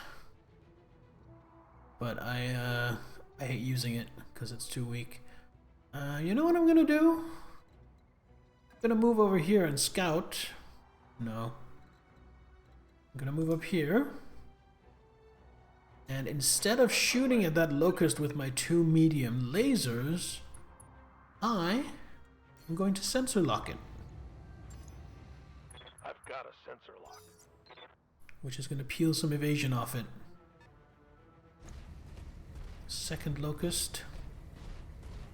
but I hate using it because it's too weak. You know what I'm gonna do? I'm gonna move over here and scout. No. I'm gonna move up here. And instead of shooting at that locust with my 2 medium lasers, I am going to sensor lock it. I've got a sensor lock. Which is going to peel some evasion off it. Second locust.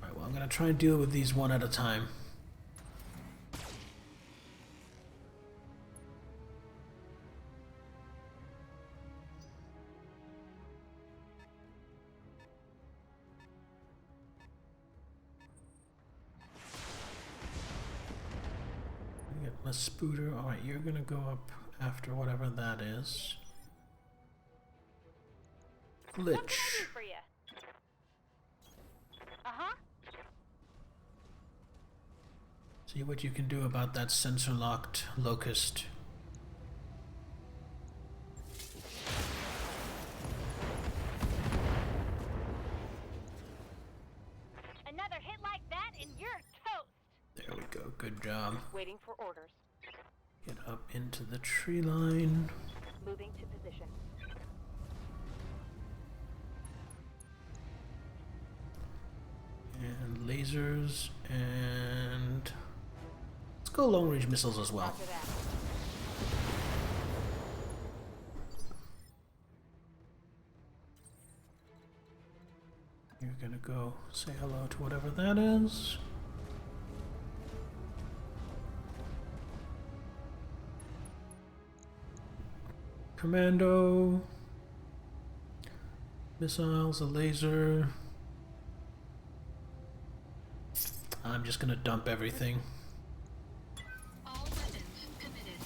Alright, well I'm going to try and deal with these one at a time. Get my spooter. Alright, you're going to go up after whatever that is. What can I Glitch. do for you? Uh-huh. See what you can do about that sensor locked locust. Another hit like that and you're toast. There we go. Good job. Waiting for orders. Get up into the tree line. Moving to position. And lasers, and let's go long range missiles as well. After that. You're gonna go say hello to whatever that is. Commando, missiles, a laser. I'm just gonna dump everything. All weapons committed.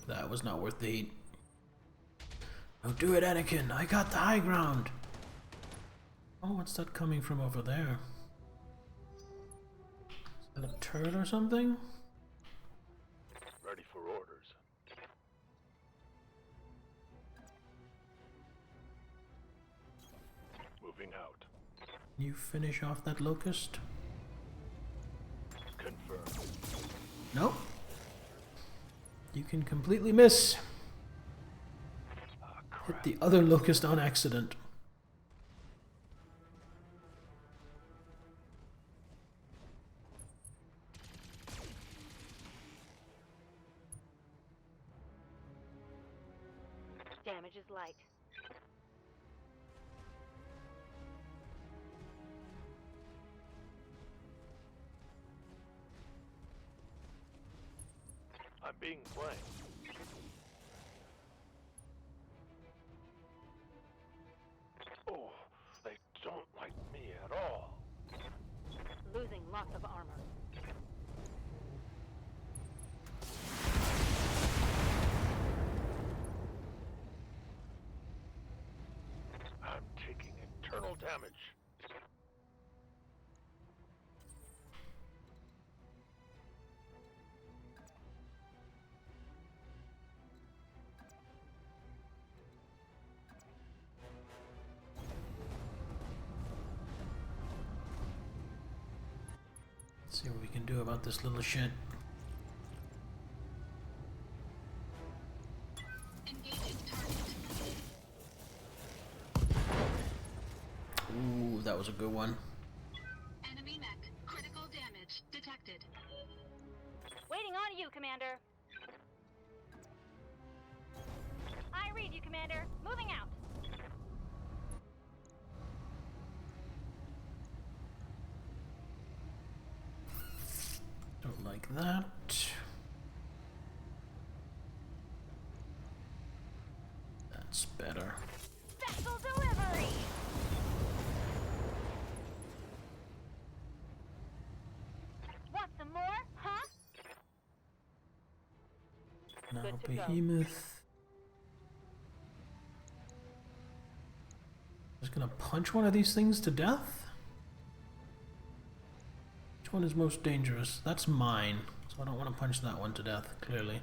That was not worth the heat. Oh, do it, Anakin! I got the high ground! Oh, what's that coming from over there? Is that a turret or something? Ready for orders. finish off that locust? Confirmed. Nope. You can completely miss. Ah, Hit crap. the other locust on accident. Damage is light. I'm being flanked. Oh, they don't like me at all. Losing lots of armor. I'm taking internal damage. Let's see what we can do about this little shit. Engaging target. Ooh, that was a good one. Enemy mech. Critical damage detected. Waiting on you, Commander. I read you, Commander. Moving out. Don't like that. That's better. Special delivery. Want some more? Huh? Now Good to go. Behemoth. Just gonna punch one of these things to death? Which one is most dangerous? That's mine, so I don't want to punch that one to death, clearly.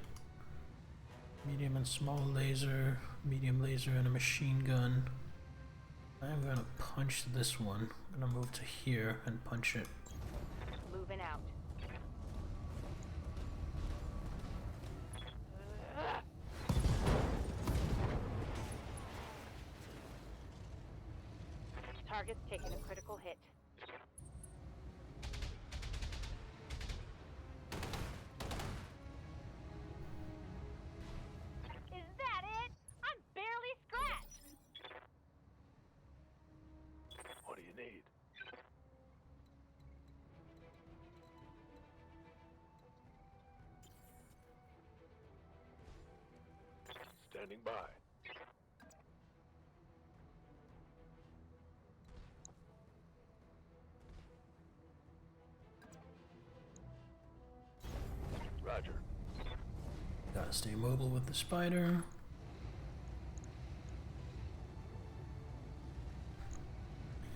Medium and small laser, medium laser and a machine gun. I'm gonna punch this one. I'm gonna move to here and punch it. Moving out. Target's taking a critical hit. Is that it? I'm barely scratched. What do you need? Standing by. Roger. Gotta stay mobile with the spider.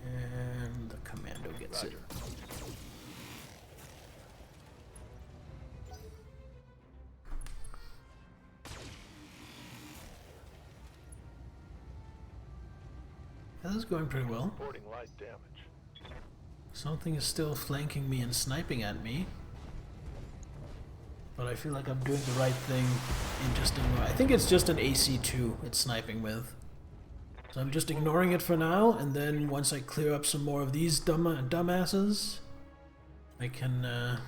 And the commando gets it. Roger. Yeah, this is going pretty well. Reporting light damage. Something is still flanking me and sniping at me. But I feel like I'm doing the right thing in just ignoring. I think it's just an AC2 it's sniping with. So I'm just ignoring it for now, and then once I clear up some more of these dumbasses, I can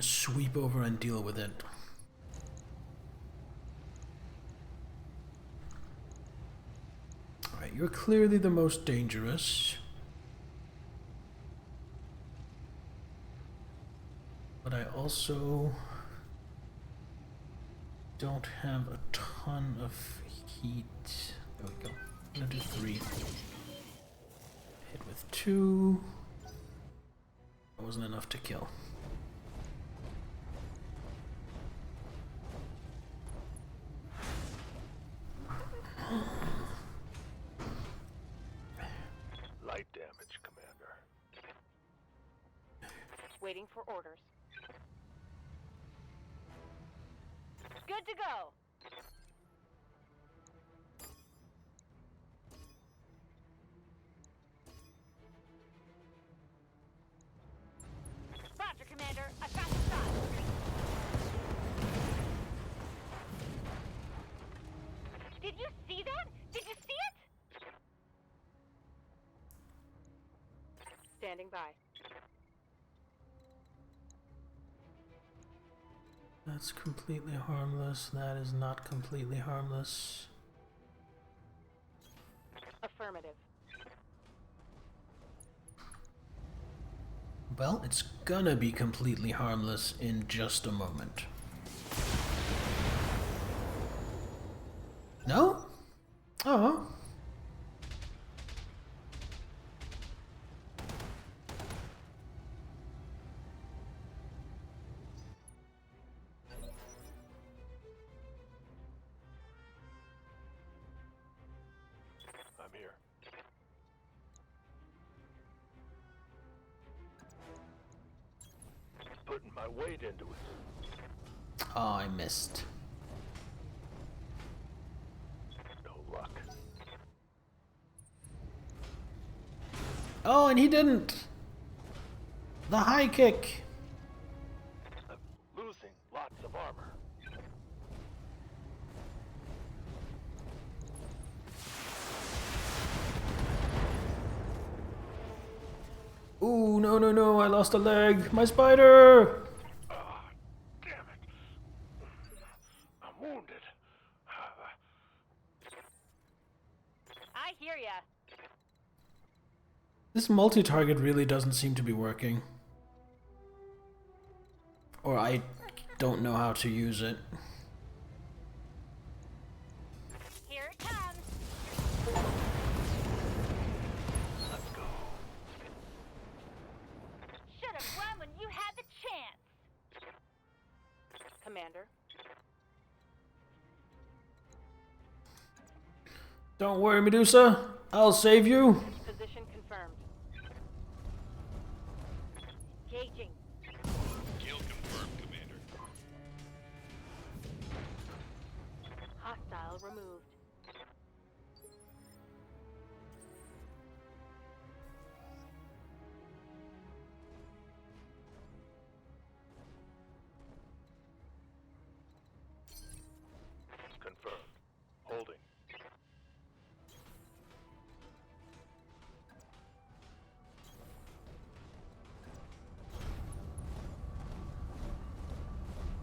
sweep over and deal with it. Alright, you're clearly the most dangerous. But I also don't have a ton of heat. There we go. I'm gonna do 3. Hit with 2. That wasn't enough to kill. Light damage, Commander. Waiting for orders. Good to go. Standing by. That's completely harmless. That is not completely harmless. Affirmative. Well, it's gonna be completely harmless in just a moment. No? Oh. I'm here. Putting my weight into it. Oh, I missed. No luck. Oh, and he didn't. The high kick. I'm losing lots of armor. Ooh, no, no, no, I lost a leg. My spider! Ah, damn it. I'm wounded. I hear ya. This multi-target really doesn't seem to be working. Or I don't know how to use it. Here it comes. Let's go. Should have run when you had the chance. Commander. Don't worry, Medusa. I'll save you. Position confirmed. Engaging. Kill confirmed, Commander. Hostile removed. Confirmed. Holding.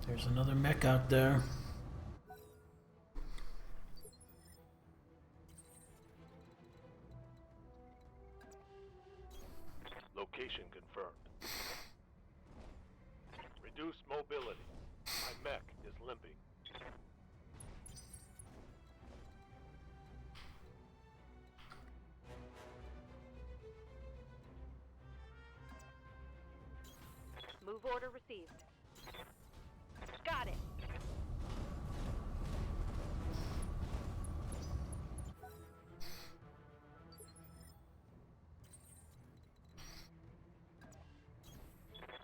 There's another mech out there. Location confirmed. Reduced mobility. My mech is limping. Move order received. Got it.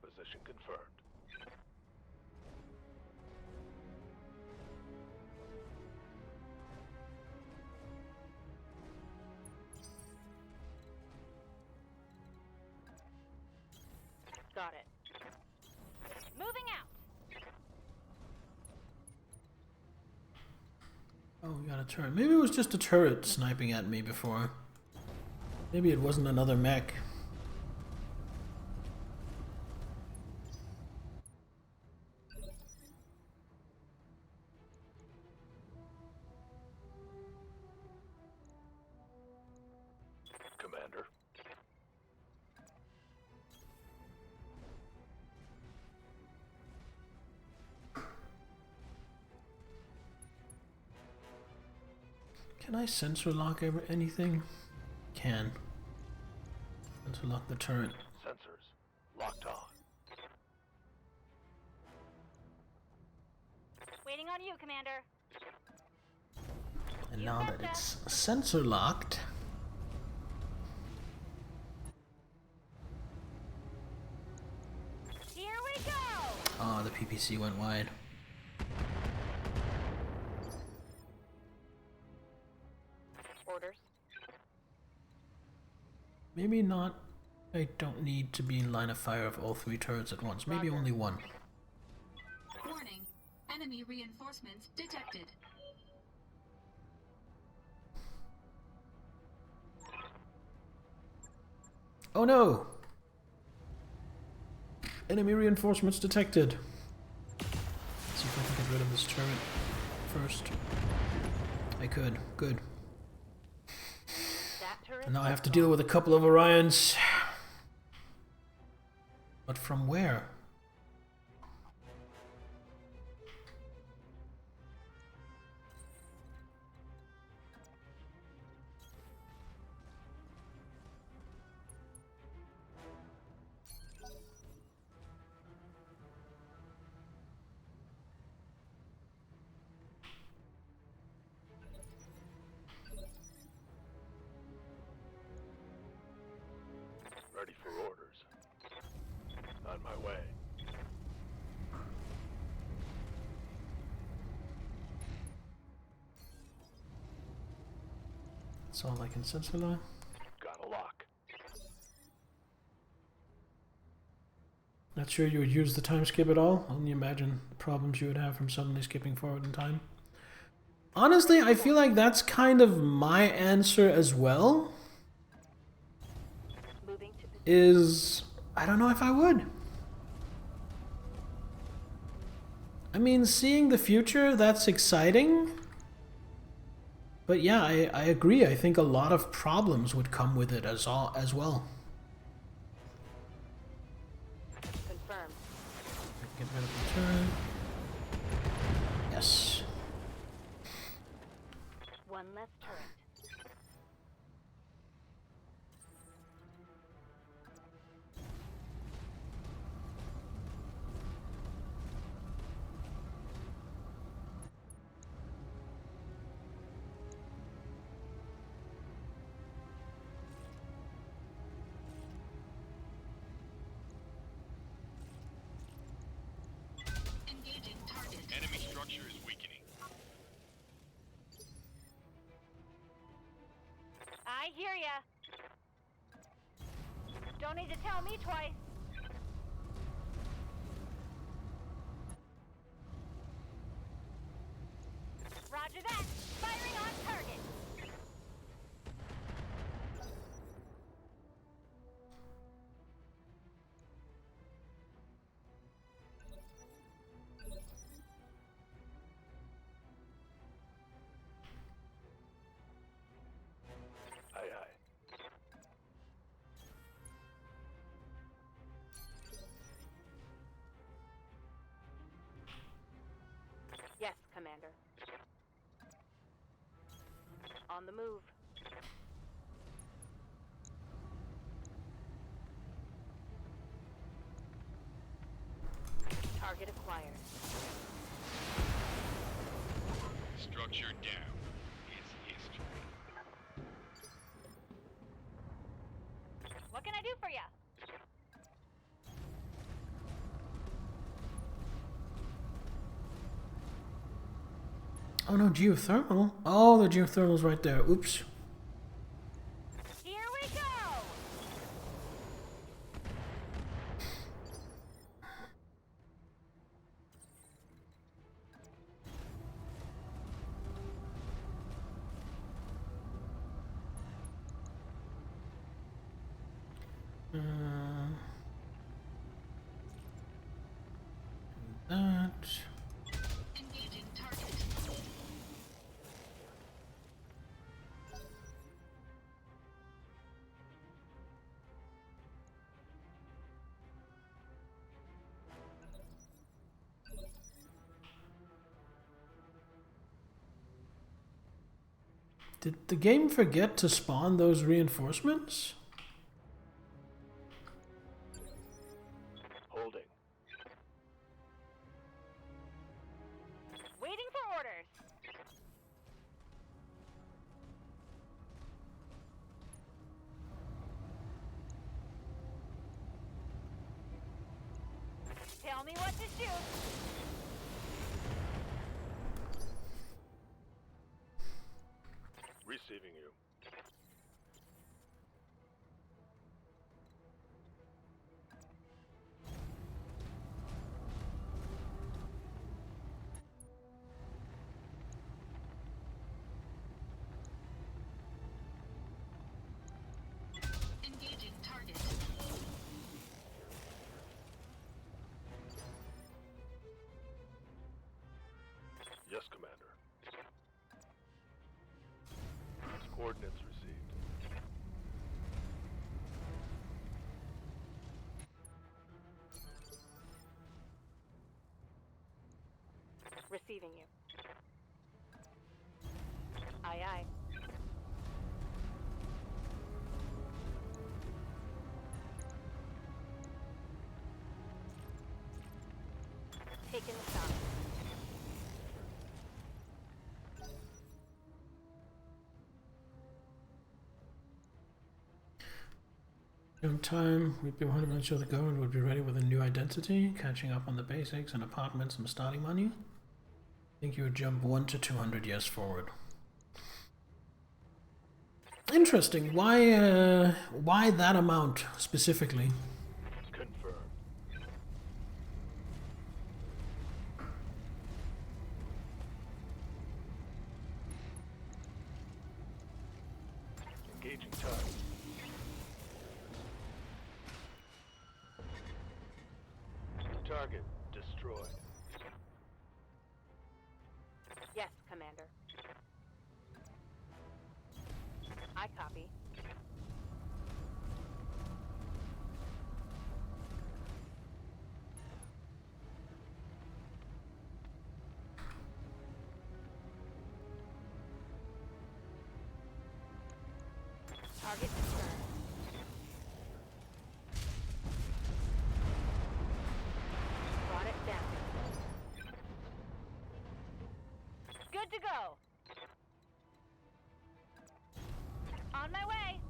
Position confirmed. Got it. Moving out. Oh, we got a turret. Maybe it was just a turret sniping at me before. Maybe it wasn't another mech. Commander. Can I sensor lock anything? Can. Sensor lock the turret. Sensors locked on. Waiting on you, Commander. And You now that betcha. it's sensor locked, Here we go. oh, the PPC went wide. Orders. Maybe not. I don't need to be in line of fire of all three turrets at once. Maybe Roger. only one. Warning. Enemy reinforcements detected. Oh no! Enemy reinforcements detected. Let's see if I can get rid of this turret first. I could. Good. That turret. And now I have to deal with a couple of Orions. But from where? Ready for orders. On my way. That's all I can sense for now. Got a lock. Not sure you would use the time skip at all. Only imagine the problems you would have from suddenly skipping forward in time. Honestly, I feel like that's kind of my answer as well. Moving to position. Is I don't know if I would. I mean, seeing the future, that's exciting. But yeah, I agree. I think a lot of problems would come with it as well. Confirmed. Get rid of the turn. Yes. One less turret. Engaging target. Enemy structure is weakening. I hear ya. Don't need to tell me twice. Roger that. Firing on target. Aye, aye. Yes, Commander. On the move. Target acquired. Structure down is history. What can I do for ya? Oh no, geothermal. Oh, the geothermal's right there. Oops. Here we go! That. Engaging target. Did the game forget to spawn those reinforcements? Holding. Waiting for orders. Tell me what to shoot. Receiving you. Engaging target. Receiving you. Aye, aye. Taking the shot. In time, we'd be 100% sure the government would be ready with a new identity, catching up on the basics and apartments and starting money. I think you would jump 1 to 200 years forward. Interesting. Why that amount specifically? Confirmed. Engaging target. Target destroyed. Yes, Commander. I copy. Target confirmed. Brought it down. Good to go. On my way.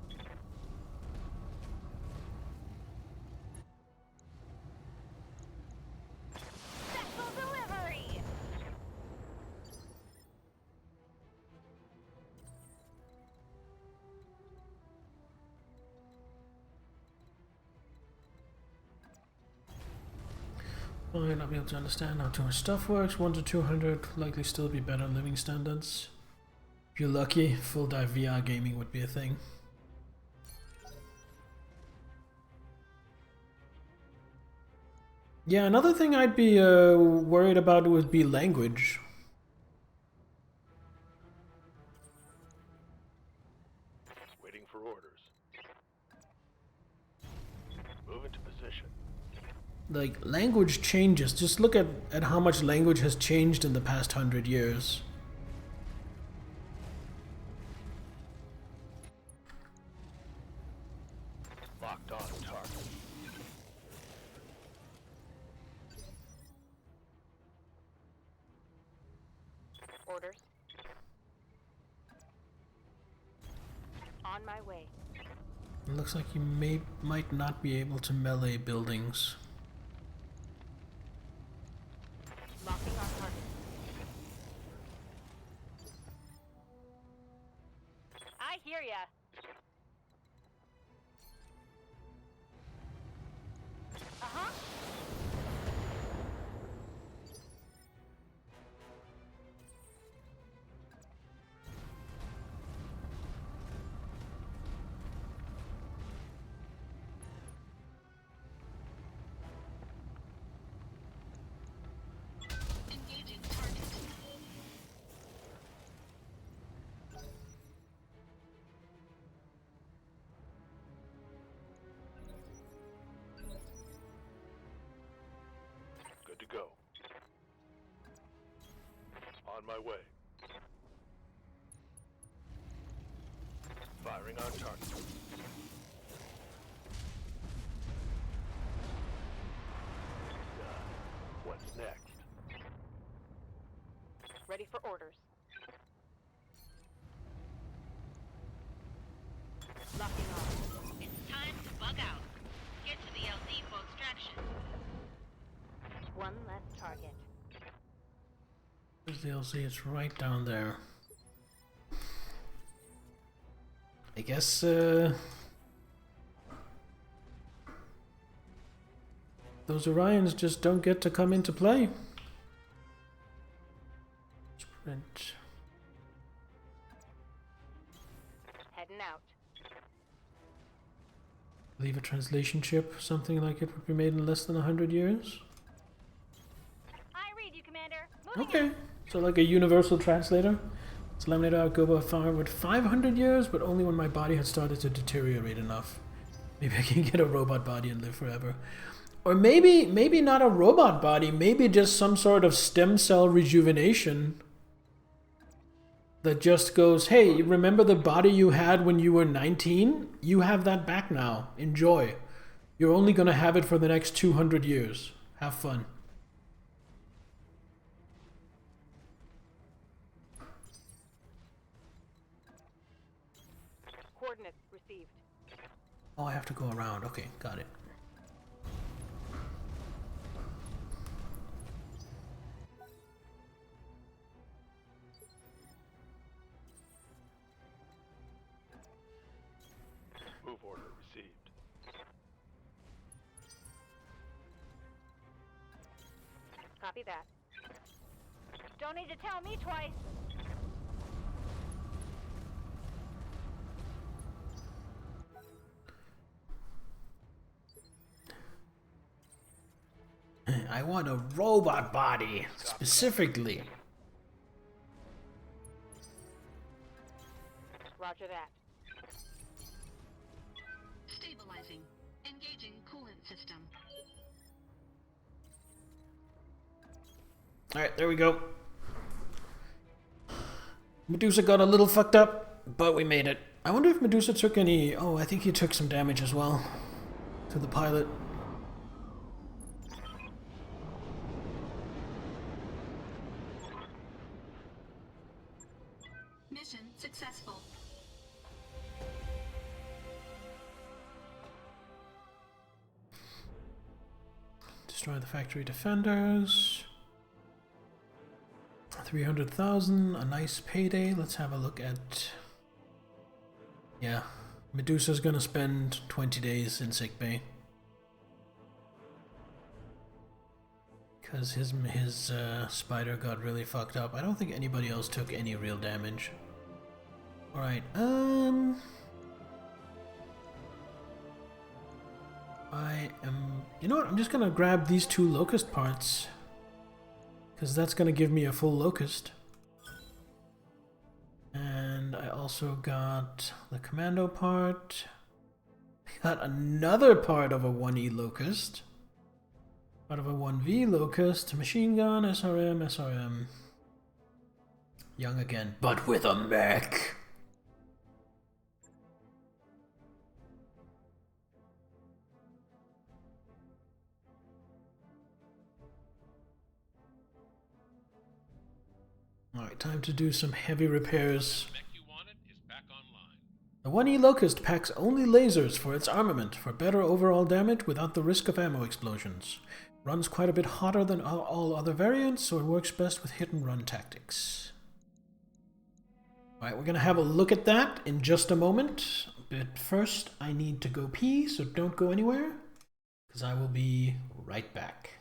Vessel delivery. Fine, I'll be able to understand how too much stuff works. 1 to 200 likely still be better living standards. If you're lucky, full dive VR gaming would be a thing. Yeah, another thing I'd be worried about would be language. Waiting for orders. Move into position. Like, language changes. Just look at how much language has changed in the past 100 years. Locked on target. Orders. On my way. It looks like you might not be able to melee buildings. Locking on target. I hear ya. Uh-huh. Engaging target. Good to go. On my way. Firing on target. What's next? Ready for orders. Locking on. It's time to bug out. Get to the LZ for extraction. One less target. Where's the LZ? It's right down there. I guess, those Orions just don't get to come into play. Sprint. Heading out. Leave a translation chip, something like it would be made in less than 100 years. I read you, Commander. Moving Okay, so like a universal translator. It's laminated out, go by far with 500 years, but only when my body had started to deteriorate enough. Maybe I can get a robot body and live forever. Or maybe not a robot body, maybe just some sort of stem cell rejuvenation that just goes, hey, you remember the body you had when you were 19? You have that back now. Enjoy. You're only gonna have it for the next 200 years. Have fun. Coordinates received. Oh, I have to go around. Okay, got it. Move order received. Copy that. Don't need to tell me twice. I want a robot body, specifically. Roger that. Stabilizing. Engaging coolant system. Alright, there we go. Medusa got a little fucked up, but we made it. I wonder if Medusa took any... Oh, I think he took some damage as well. To the pilot. Mission successful. Destroy the factory defenders. 300,000, a nice payday. Let's have a look at... Yeah, Medusa's gonna spend 20 days in sickbay. Because his spider got really fucked up. I don't think anybody else took any real damage. Alright, I am... You know what, I'm just gonna grab these 2 locust parts. Because that's gonna give me a full locust. And I also got the commando part. Got another part of a 1E locust. Part of a 1V locust. Machine gun, SRM, SRM. Young again, but with a mech. Alright, time to do some heavy repairs. The mech you wanted is back online. The 1E Locust packs only lasers for its armament, for better overall damage without the risk of ammo explosions. Runs quite a bit hotter than all other variants, so it works best with hit-and-run tactics. Alright, we're gonna have a look at that in just a moment, but first I need to go pee, so don't go anywhere, because I will be right back.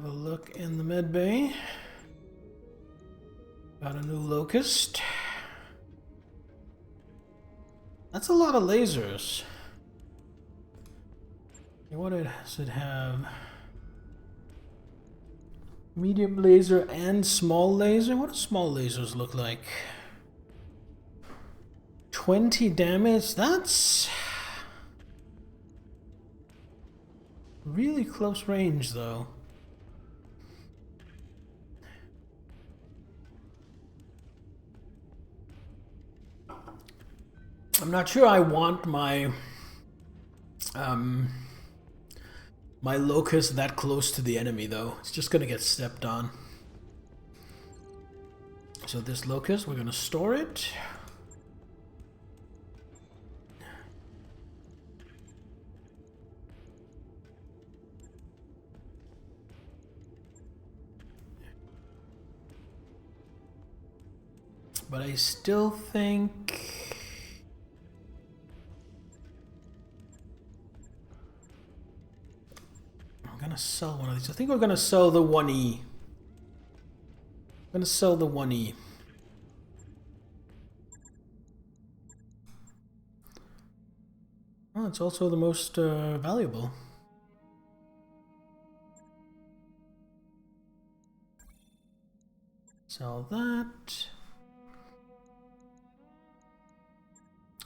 have a look in the med bay. Got a new locust. That's a lot of lasers. What does it have? Medium laser and small laser? What do small lasers look like? 20 damage? That's really close range though. I'm not sure I want my my locust that close to the enemy though. It's just gonna get stepped on. So this locust, we're gonna store it. But I still think I'm gonna sell one of these. I think we're gonna sell the 1E. I'm gonna sell the 1E. Oh, it's also the most valuable. Sell that.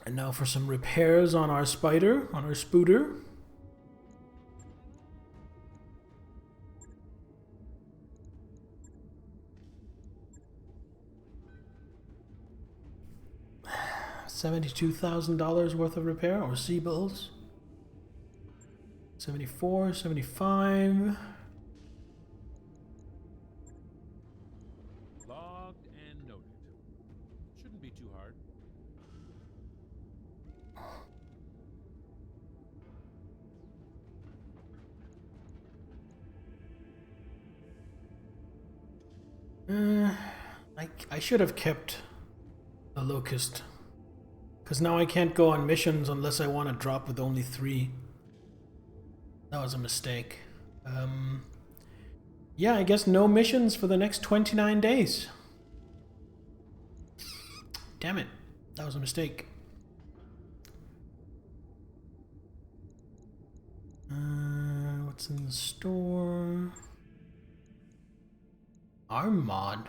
And now for some repairs on our spider, on our spooter. $72,000 worth of repair or C-bills. 74, 75. Logged and noted. Shouldn't be too hard. I should have kept the locust. Because now I can't go on missions unless I want to drop with only 3. That was a mistake. Yeah, I guess no missions for the next 29 days. Damn it. That was a mistake. What's in the store? Arm mod.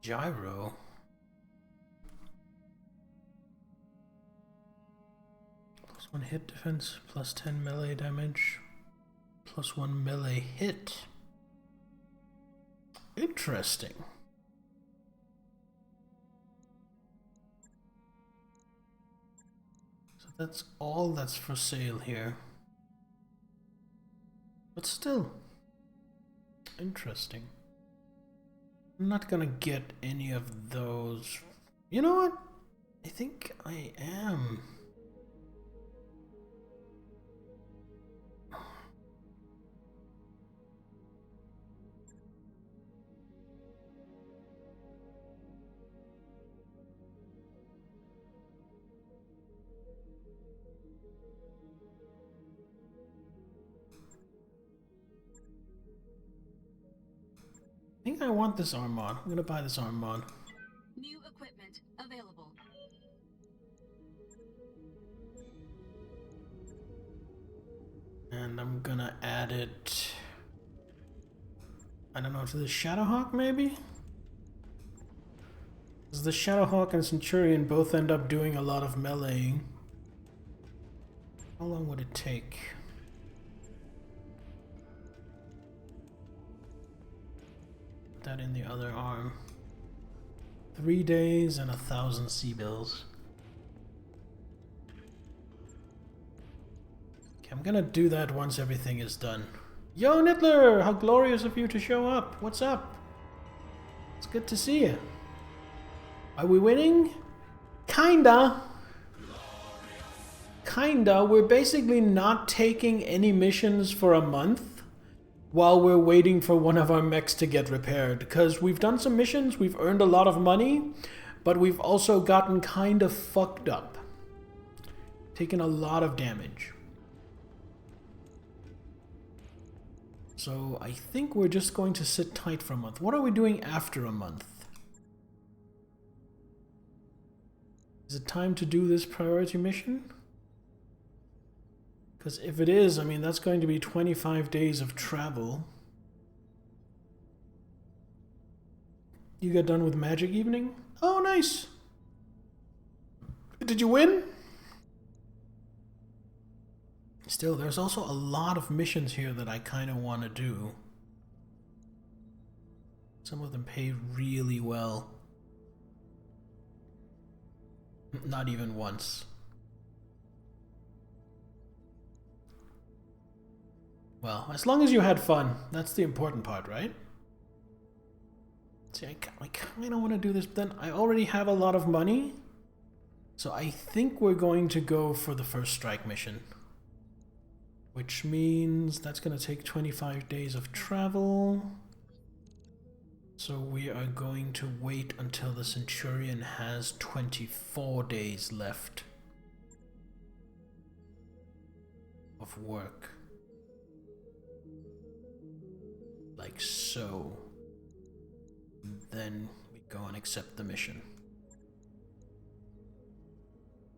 Gyro. +1 hit defense, +10 melee damage, +1 melee hit. Interesting. So that's all that's for sale here. But still, interesting. I'm not gonna get any of those. You know what? I think I am. I think I want this arm mod. I'm gonna buy this arm mod. New equipment available. And I'm gonna add it, I don't know, to the Shadowhawk maybe? Because the Shadowhawk and Centurion both end up doing a lot of meleeing. How long would it take? Put that in the other arm. 3 days and 1,000 C-bills. I'm gonna do that once everything is done. Yo, Nittler! How glorious of you to show up! What's up? It's good to see you. Are we winning? Kinda. Kinda. We're basically not taking any missions for a month. while we're waiting for one of our mechs to get repaired. Because we've done some missions, we've earned a lot of money, but we've also gotten kind of fucked up. Taken a lot of damage. So I think we're just going to sit tight for a month. What are we doing after a month? Is it time to do this priority mission? Because if it is, I mean, that's going to be 25 days of travel. You got done with Magic Evening? Oh, nice! Did you win? Still, there's also a lot of missions here that I kind of want to do. Some of them pay really well. Not even once. Well, as long as you had fun, that's the important part, right? See, I kind of want to do this, but then I already have a lot of money. So I think we're going to go for the first strike mission. Which means that's going to take 25 days of travel. So we are going to wait until the Centurion has 24 days left of work. Like so. Then we go and accept the mission.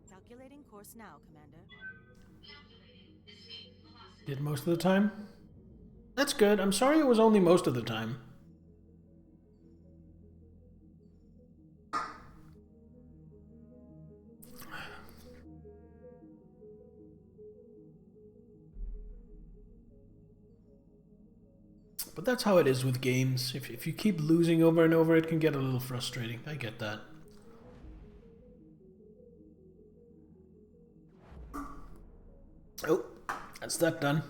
Calculating course now, Commander. Did most of the time? That's good. I'm sorry it was only most of the time. But that's how it is with games. If you keep losing over and over, it can get a little frustrating. I get that. Oh, that's that done.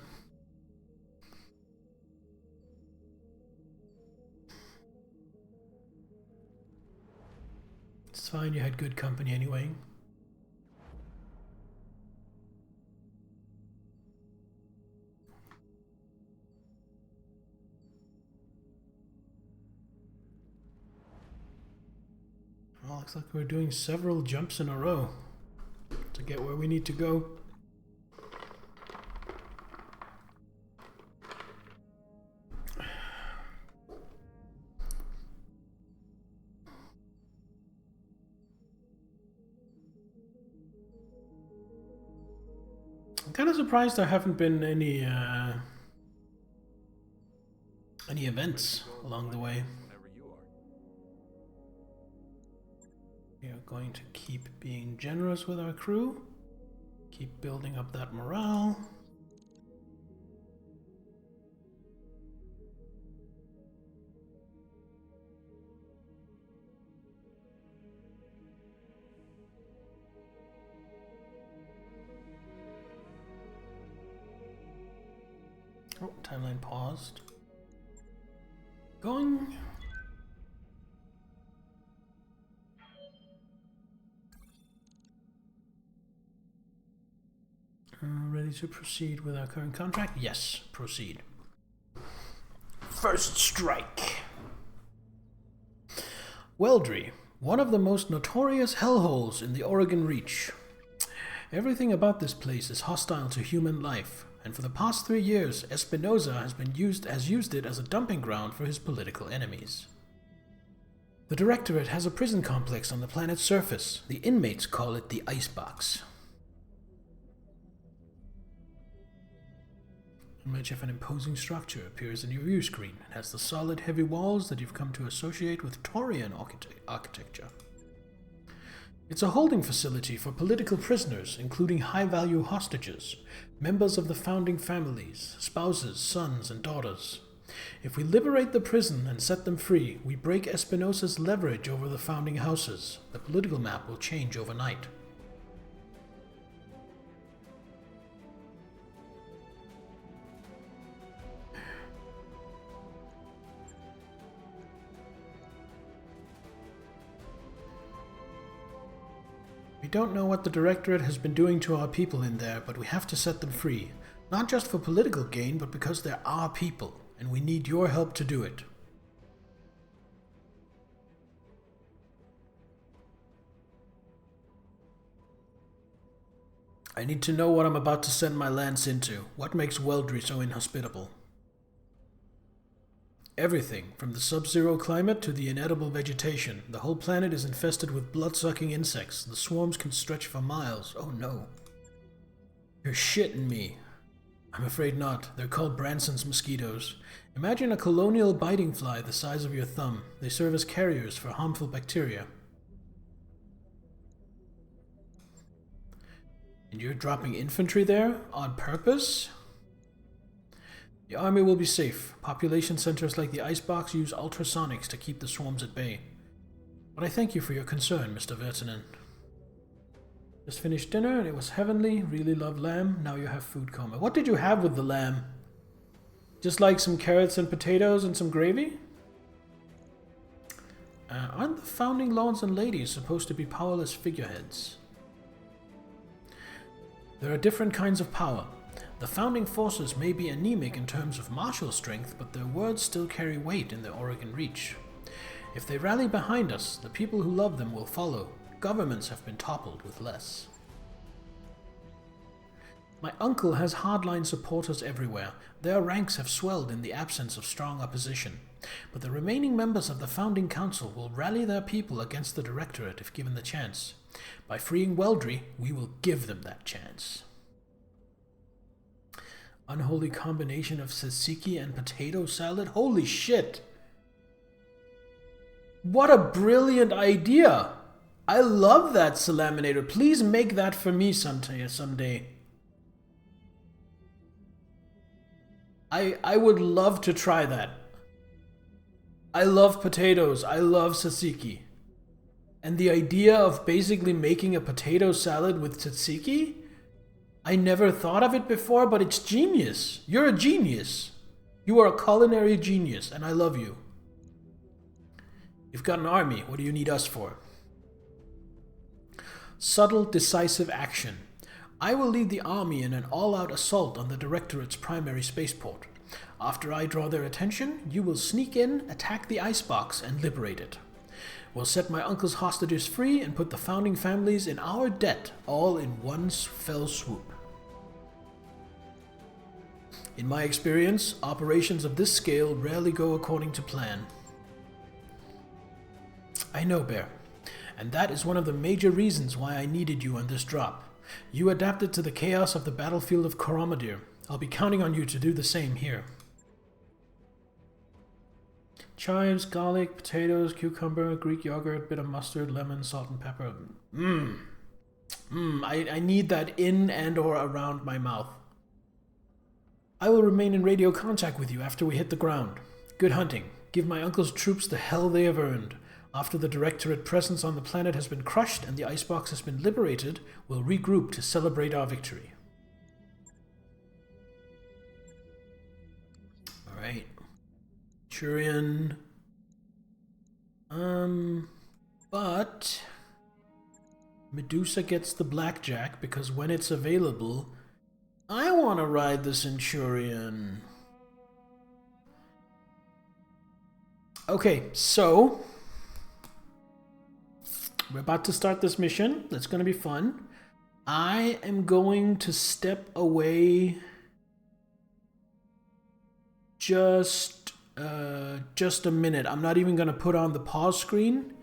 It's fine, you had good company anyway. Well, looks like we're doing several jumps in a row to get where we need to go. I'm kind of surprised there haven't been any events along the way. Whenever you are. We are going to keep being generous with our crew. Keep building up that morale. Oh, timeline paused. Going. Ready to proceed with our current contract? Yes, proceed. First strike. Weldry, one of the most notorious hellholes in the Oregon Reach. Everything about this place is hostile to human life, and for the past 3 years, Espinosa has used it as a dumping ground for his political enemies. The Directorate has a prison complex on the planet's surface. The inmates call it the Icebox. Image of an imposing structure appears in your view screen. It has the solid, heavy walls that you've come to associate with Taurian architecture. It's a holding facility for political prisoners, including high-value hostages, members of the founding families, spouses, sons, and daughters. If we liberate the prison and set them free, we break Espinosa's leverage over the founding houses. The political map will change overnight. We don't know what the Directorate has been doing to our people in there, but we have to set them free. Not just for political gain, but because they're our people. and we need your help to do it. I need to know what I'm about to send my lance into. What makes Weldry so inhospitable? Everything, from the sub-zero climate to the inedible vegetation. The whole planet is infested with blood-sucking insects. The swarms can stretch for miles. Oh no. You're shitting me. I'm afraid not. They're called Branson's mosquitoes. Imagine a colonial biting fly the size of your thumb. They serve as carriers for harmful bacteria. And you're dropping infantry there? On purpose? The army will be safe. Population centers like the Icebox use ultrasonics to keep the swarms at bay. But I thank you for your concern, Mr. Vertinen. Just finished dinner and it was heavenly. Really love lamb. Now you have food coma. What did you have with the lamb? Just like some carrots and potatoes and some gravy? Aren't the founding lords and ladies supposed to be powerless figureheads? There are different kinds of power. The founding forces may be anemic in terms of martial strength, but their words still carry weight in the Oregon Reach. If they rally behind us, the people who love them will follow. Governments have been toppled with less. My uncle has hardline supporters everywhere. Their ranks have swelled in the absence of strong opposition. But the remaining members of the founding council will rally their people against the Directorate if given the chance. By freeing Weldry, we will give them that chance. Unholy combination of tzatziki and potato salad? Holy shit! What a brilliant idea! I love that, Salaminator. Please make that for me someday. I would love to try that. I love potatoes. I love tzatziki. And the idea of basically making a potato salad with tzatziki? I never thought of it before, but it's genius. You're a genius. You are a culinary genius, and I love you. You've got an army. What do you need us for? Subtle, decisive action. I will lead the army in an all-out assault on the Directorate's primary spaceport. After I draw their attention, you will sneak in, attack the icebox, and liberate it. We'll set my uncle's hostages free and put the founding families in our debt, all in one fell swoop. In my experience, operations of this scale rarely go according to plan. I know, Bear, and that is one of the major reasons why I needed you on this drop. You adapted to the chaos of the battlefield of Coromadir. I'll be counting on you to do the same here. Chives, garlic, potatoes, cucumber, Greek yogurt, bit of mustard, lemon, salt and pepper. I need that in and or around my mouth. I will remain in radio contact with you after we hit the ground. Good hunting. Give my uncle's troops the hell they have earned. After the Directorate presence on the planet has been crushed and the icebox has been liberated, we'll regroup to celebrate our victory. Alright. Turian. But Medusa gets the blackjack because when it's available, I want to ride the Centurion. Okay, so we're about to start this mission. That's going to be fun. I am going to step away just a minute. I'm not even going to put on the pause screen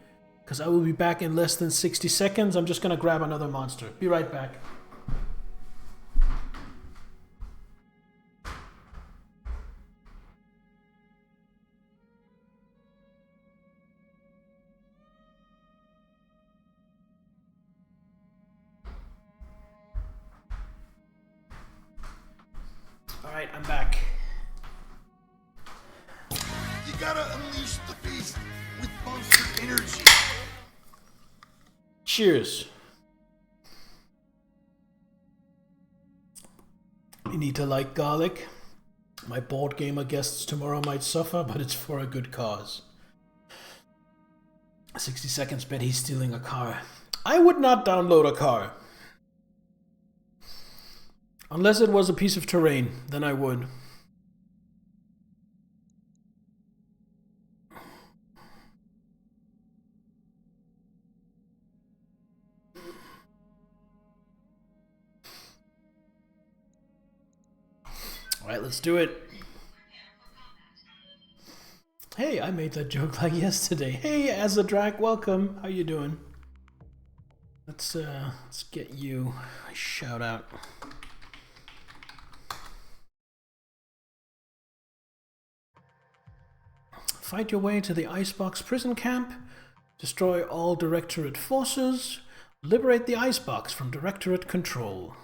because I will be back in less than 60 seconds. I'm just going to grab another monster. Be right back. Alright, I'm back. You gotta unleash the beast with monster energy. Cheers. You need to like garlic. My board gamer guests tomorrow might suffer, but it's for a good cause. 60 seconds bet he's stealing a car. I would not download a car. Unless it was a piece of terrain, then I would. Alright, let's do it. Hey, I made that joke like yesterday. Hey, Azadrak, welcome. How you doing? Let's get you a shout out. Fight your way to the Icebox prison camp. Destroy all Directorate forces. Liberate the Icebox from Directorate control.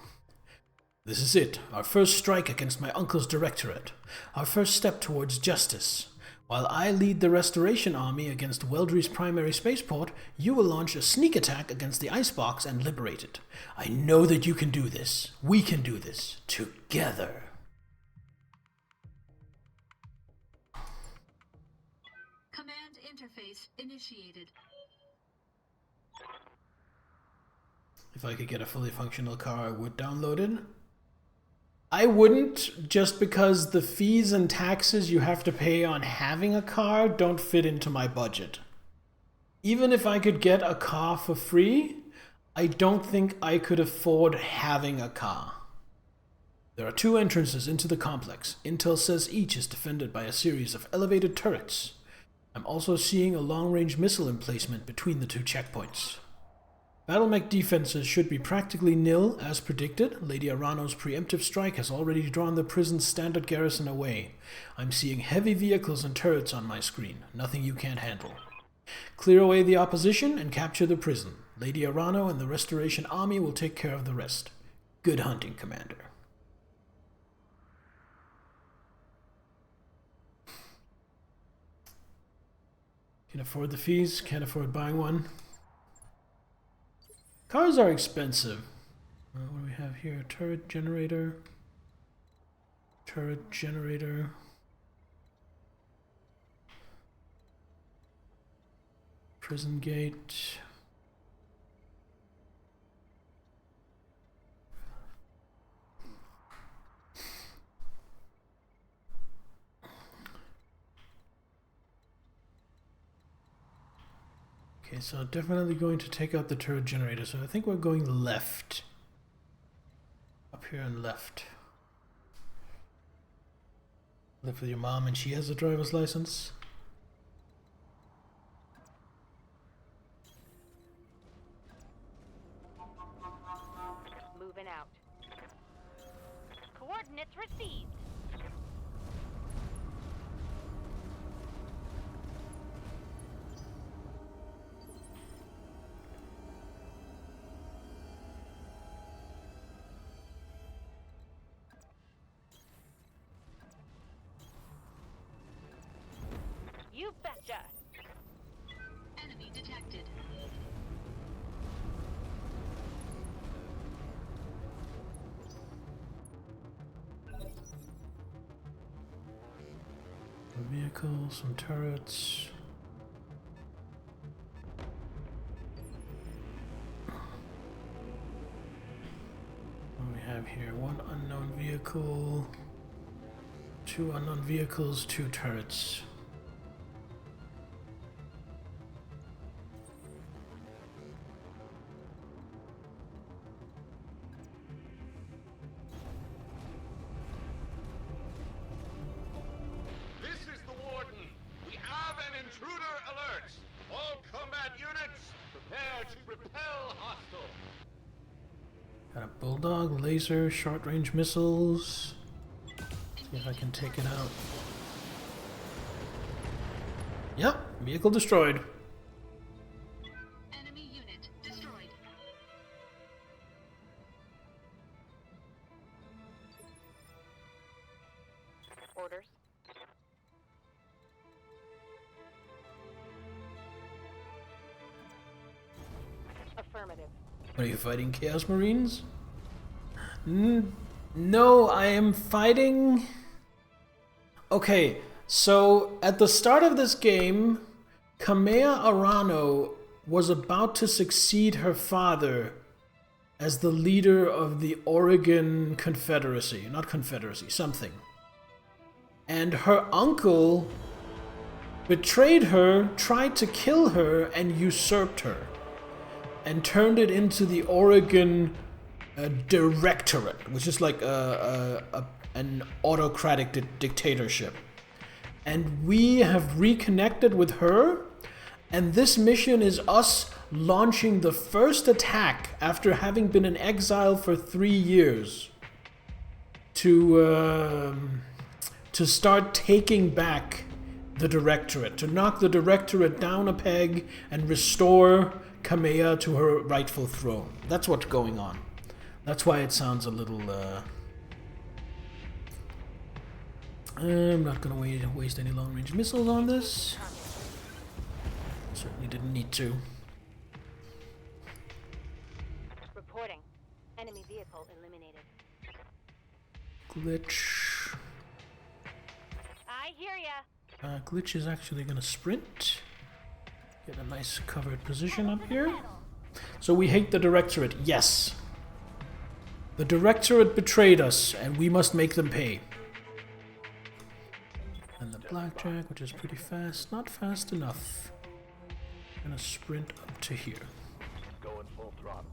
This is it, our first strike against my uncle's Directorate. Our first step towards justice. While I lead the Restoration Army against Weldry's primary spaceport, you will launch a sneak attack against the Icebox and liberate it. I know that you can do this. We can do this. Together. Command interface initiated. If I could get a fully functional car, I would download it. I wouldn't, just because the fees and taxes you have to pay on having a car don't fit into my budget. Even if I could get a car for free, I don't think I could afford having a car. There are 2 entrances into the complex. Intel says each is defended by a series of elevated turrets. I'm also seeing a long-range missile emplacement between the 2 checkpoints. Battletech defenses should be practically nil, as predicted. Lady Arano's preemptive strike has already drawn the prison's standard garrison away. I'm seeing heavy vehicles and turrets on my screen, nothing you can't handle. Clear away the opposition and capture the prison. Lady Arano and the Restoration Army will take care of the rest. Good hunting, Commander. Can afford the fees, can't afford buying one. Cars are expensive. What do we have here? Turret generator. Turret generator. Prison gate. Okay, so definitely going to take out the turret generator, so I think we're going left. Up here and left. Live with your mom and she has a driver's license. Moving out. Coordinates received. You betcha. Enemy detected. A vehicle, some turrets. What do we have here? 1 unknown vehicle, 2 unknown vehicles, 2 turrets. Got a bulldog, laser, short-range missiles. See if I can take it out. Yep, vehicle destroyed. Enemy unit destroyed. Orders. Affirmative. Are you fighting Chaos Marines? No, I am fighting... Okay, so at the start of this game, Kamea Arano was about to succeed her father as the leader of the Oregon Confederacy. Not Confederacy, something. And her uncle betrayed her, tried to kill her, and usurped her. And turned it into the Oregon Directorate, which is like a an autocratic dictatorship. And we have reconnected with her, and this mission is us launching the first attack after having been in exile for 3 years to start taking back the Directorate, to knock the Directorate down a peg and restore Kamea to her rightful throne. That's what's going on. That's why it sounds a little... I'm not gonna waste any long-range missiles on this. Certainly didn't need to. Reporting. Enemy vehicle eliminated. Glitch. I hear ya. Glitch is actually gonna sprint. Get a nice covered position up here. So we hate the Directorate. Yes. The Directorate betrayed us, and we must make them pay. And the Blackjack, which is pretty fast. Not fast enough. Gonna sprint up to here. Going full throttle.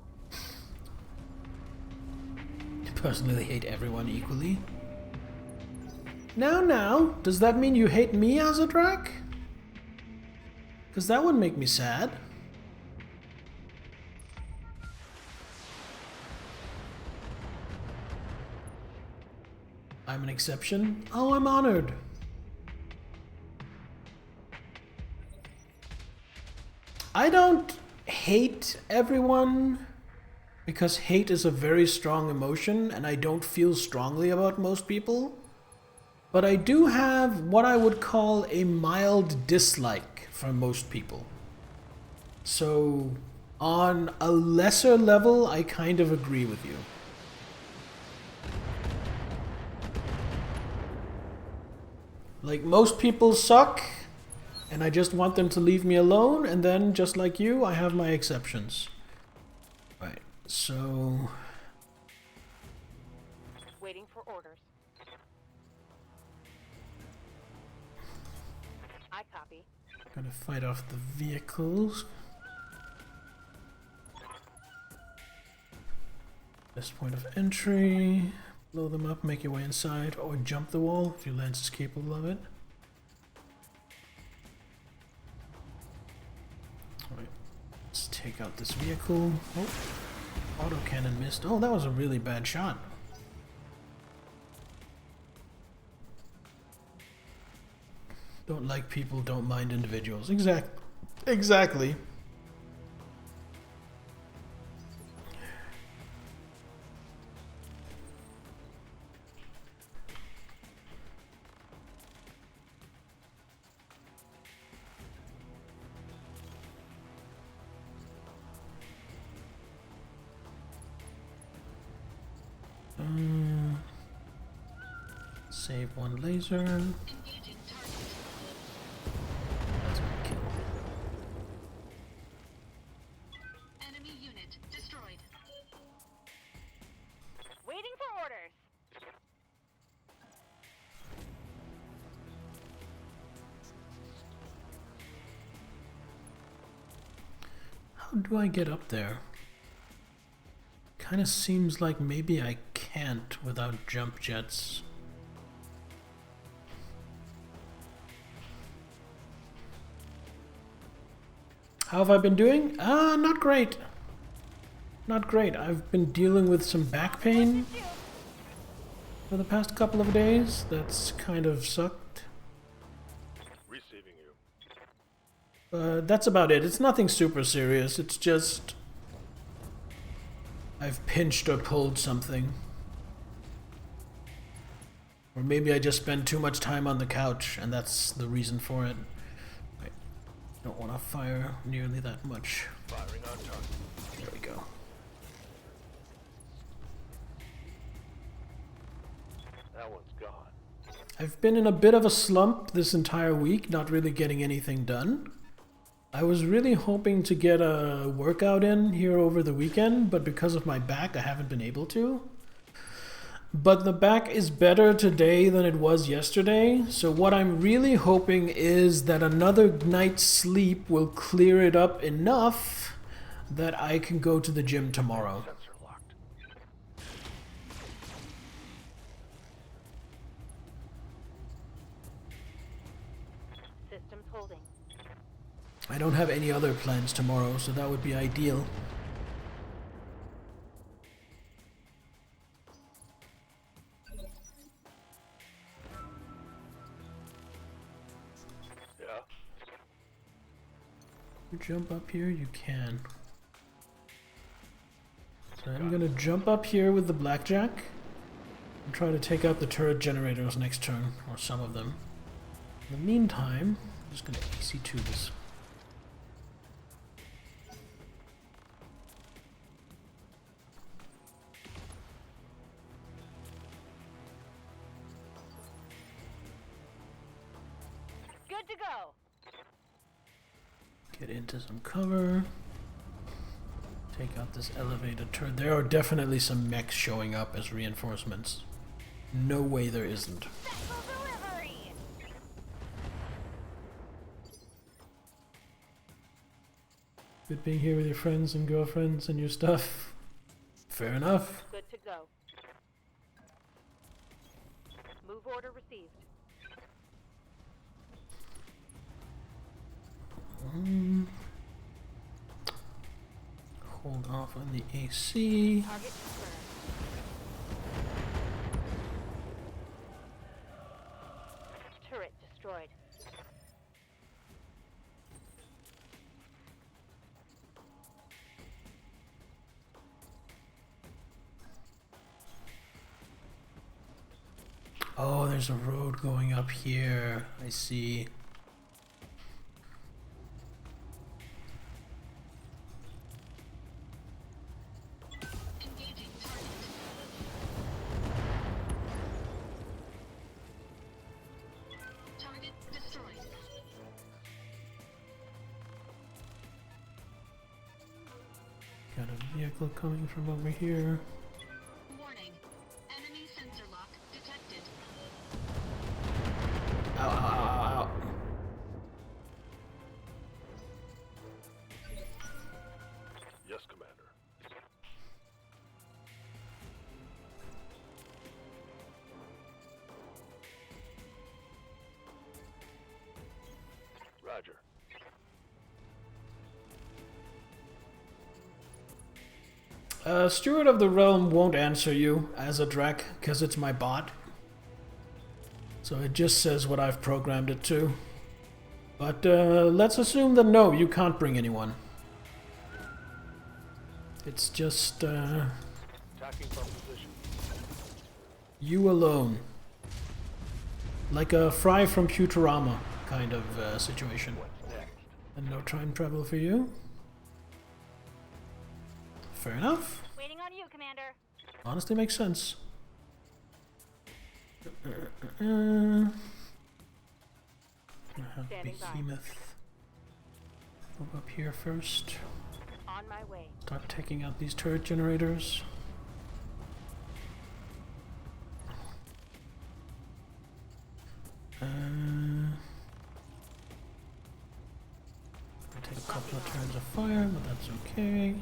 Personally hate everyone equally. Now, does that mean you hate me, Azatrak? Because that would make me sad. I'm an exception. Oh, I'm honored. I don't hate everyone because hate is a very strong emotion and I don't feel strongly about most people. But I do have what I would call a mild dislike for most people. So on a lesser level, I kind of agree with you. Like, most people suck, and I just want them to leave me alone, and then, just like you, I have my exceptions. Right, so... Waiting for orders. I copy. Gonna fight off the vehicles. This point of entry. Blow them up, make your way inside, or jump the wall if your lance is capable of it. Alright, let's take out this vehicle. Oh, autocannon missed. Oh, that was a really bad shot. Don't like people, don't mind individuals. Exactly. Save one laser. That's gonna kill. Enemy unit destroyed. Waiting for orders. How do I get up there? Kind of seems like maybe I can't without jump jets. How have I been doing? Not great. Not great. I've been dealing with some back pain for the past couple of days. That's kind of sucked. Receiving you. That's about it. It's nothing super serious. It's just... I've pinched or pulled something. Or maybe I just spend too much time on the couch and that's the reason for it. I don't want to fire nearly that much. Firing on target. There we go. That one's gone. I've been in a bit of a slump this entire week, not really getting anything done. I was really hoping to get a workout in here over the weekend, but because of my back, I haven't been able to. But the back is better today than it was yesterday, so what I'm really hoping is that another night's sleep will clear it up enough that I can go to the gym tomorrow. Sensor locked. I don't have any other plans tomorrow, so that would be ideal. Yeah. You jump up here, you can. So I'm gonna jump up here with the blackjack and try to take out the turret generators next turn, or some of them. In the meantime, I'm just gonna AC2 this. Good to go. Get into some cover. Take out this elevated turret. There are definitely some mechs showing up as reinforcements. No way there isn't. Special delivery. Good being here with your friends and girlfriends and your stuff. Fair enough. Good to go. Move order received. Hold off on the AC. Target confirmed. Turret destroyed. Oh, there's a road going up here. I see. Engaging target. Target destroyed. Got a vehicle coming from over here. Warning. Enemy sensor lock detected. Ow, ow, ow, ow. Yes, Commander. Roger. Steward of the Realm won't answer you as a Drek, because it's my bot. So it just says what I've programmed it to. But let's assume that no, you can't bring anyone. It's just Attacking from position. you alone. Like a Fry from Futurama kind of situation. What's next? And no time travel for you. Fair enough. Waiting on you, Commander. Honestly makes sense. I have Standing by. Behemoth. Move up here first. On my way. Start taking out these turret generators. I take a couple of turns of fire, but that's okay.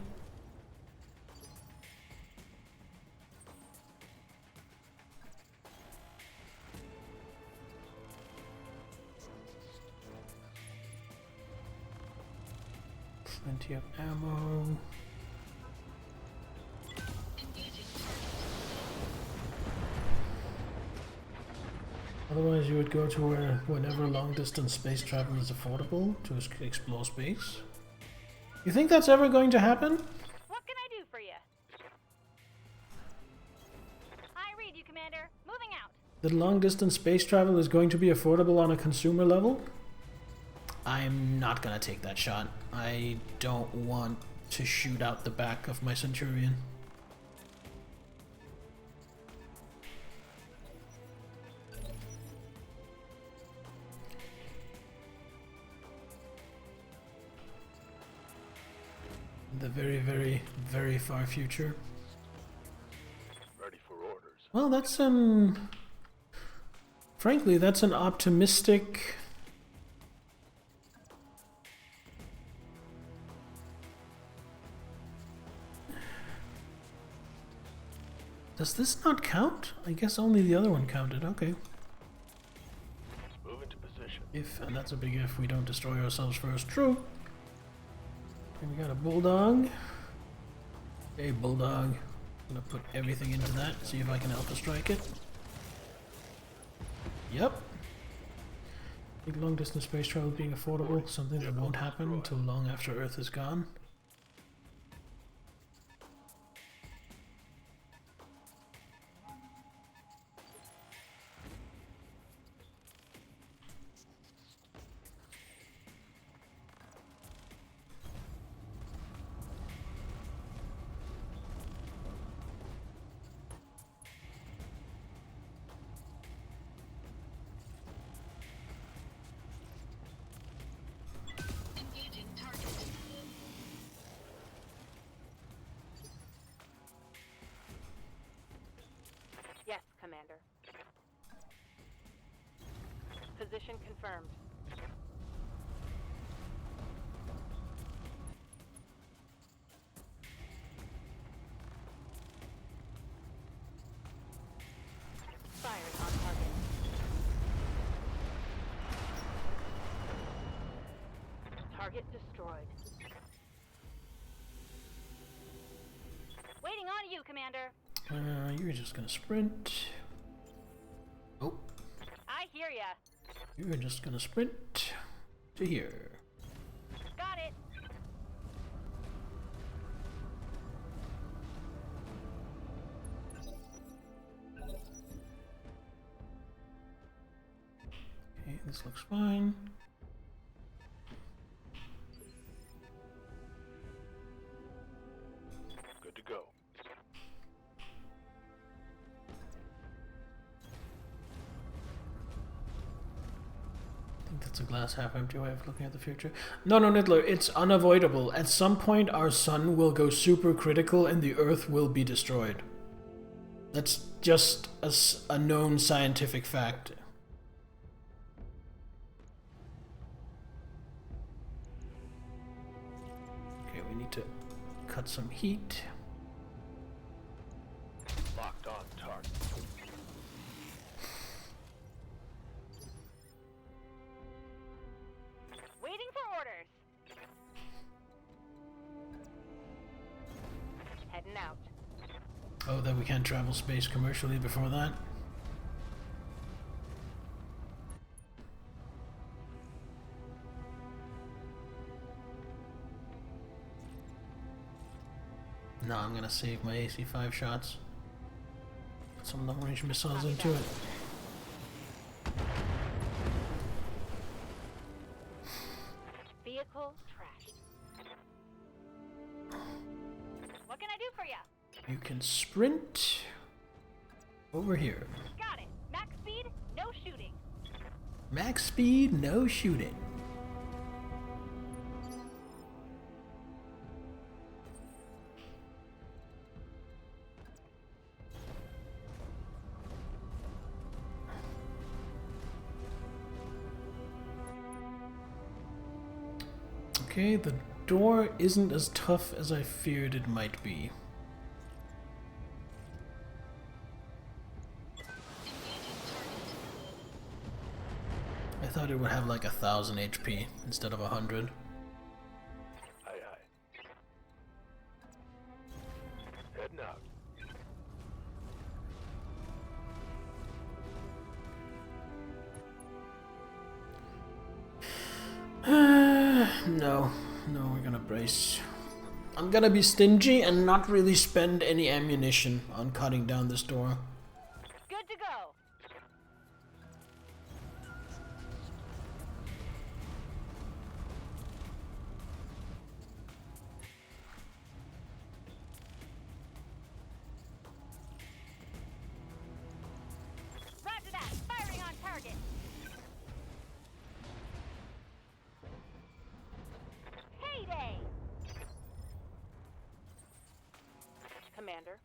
Plenty of ammo. Engaging Otherwise, you would go to whenever long-distance space travel is affordable to explore space. You think that's ever going to happen? What can I do for you? I read you, Commander. Moving out. That long-distance space travel is going to be affordable on a consumer level? I'm not gonna take that shot. I don't want to shoot out the back of my Centurion. The very, very, very far future. Ready for orders. Well, that's an... Frankly, that's an optimistic... Does this not count? I guess only the other one counted. Okay. Move into position. If, and that's a big if, we don't destroy ourselves first. True. And we got a bulldog. Hey, bulldog. I'm gonna put everything into that, see if I can alpha strike it. Yep. Big long distance space travel being affordable, something that won't happen until long after Earth is gone. Engaging target. Yes, Commander. Position confirmed. Firing on target. Target destroyed. Waiting on you, Commander. You're just gonna sprint. Oh, I hear ya. you're just gonna sprint to here. Got it. Okay, this looks fine. Good to go. I think that's a glass half empty way of looking at the future. No, Niddler, it's unavoidable. At some point, our sun will go super critical and the Earth will be destroyed. That's just a known scientific fact. Okay, we need to cut some heat. Locked on target. Waiting for orders. Heading out. Oh, that we can't travel space commercially before that? No, I'm gonna save my AC-5 shots. Put some long-range missiles into it. Vehicle trashed. What can I do for ya? You can sprint over here. Got it. Max speed, no shooting. Max speed, no shooting. Okay, the door isn't as tough as I feared it might be. I thought it would have like 1,000 HP instead of 100. Aye, aye. Heading out. No, we're gonna brace. I'm gonna be stingy and not really spend any ammunition on cutting down this door. Good to go. Roger that. Firing on target. Heyday. Commander.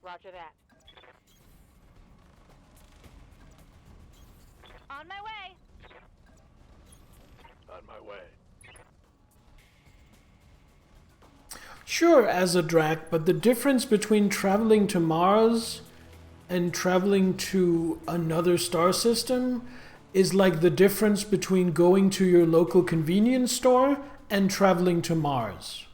Roger that. On my way. On my way. Sure, as a Drac, but the difference between traveling to Mars and traveling to another star system is like the difference between going to your local convenience store and traveling to Mars.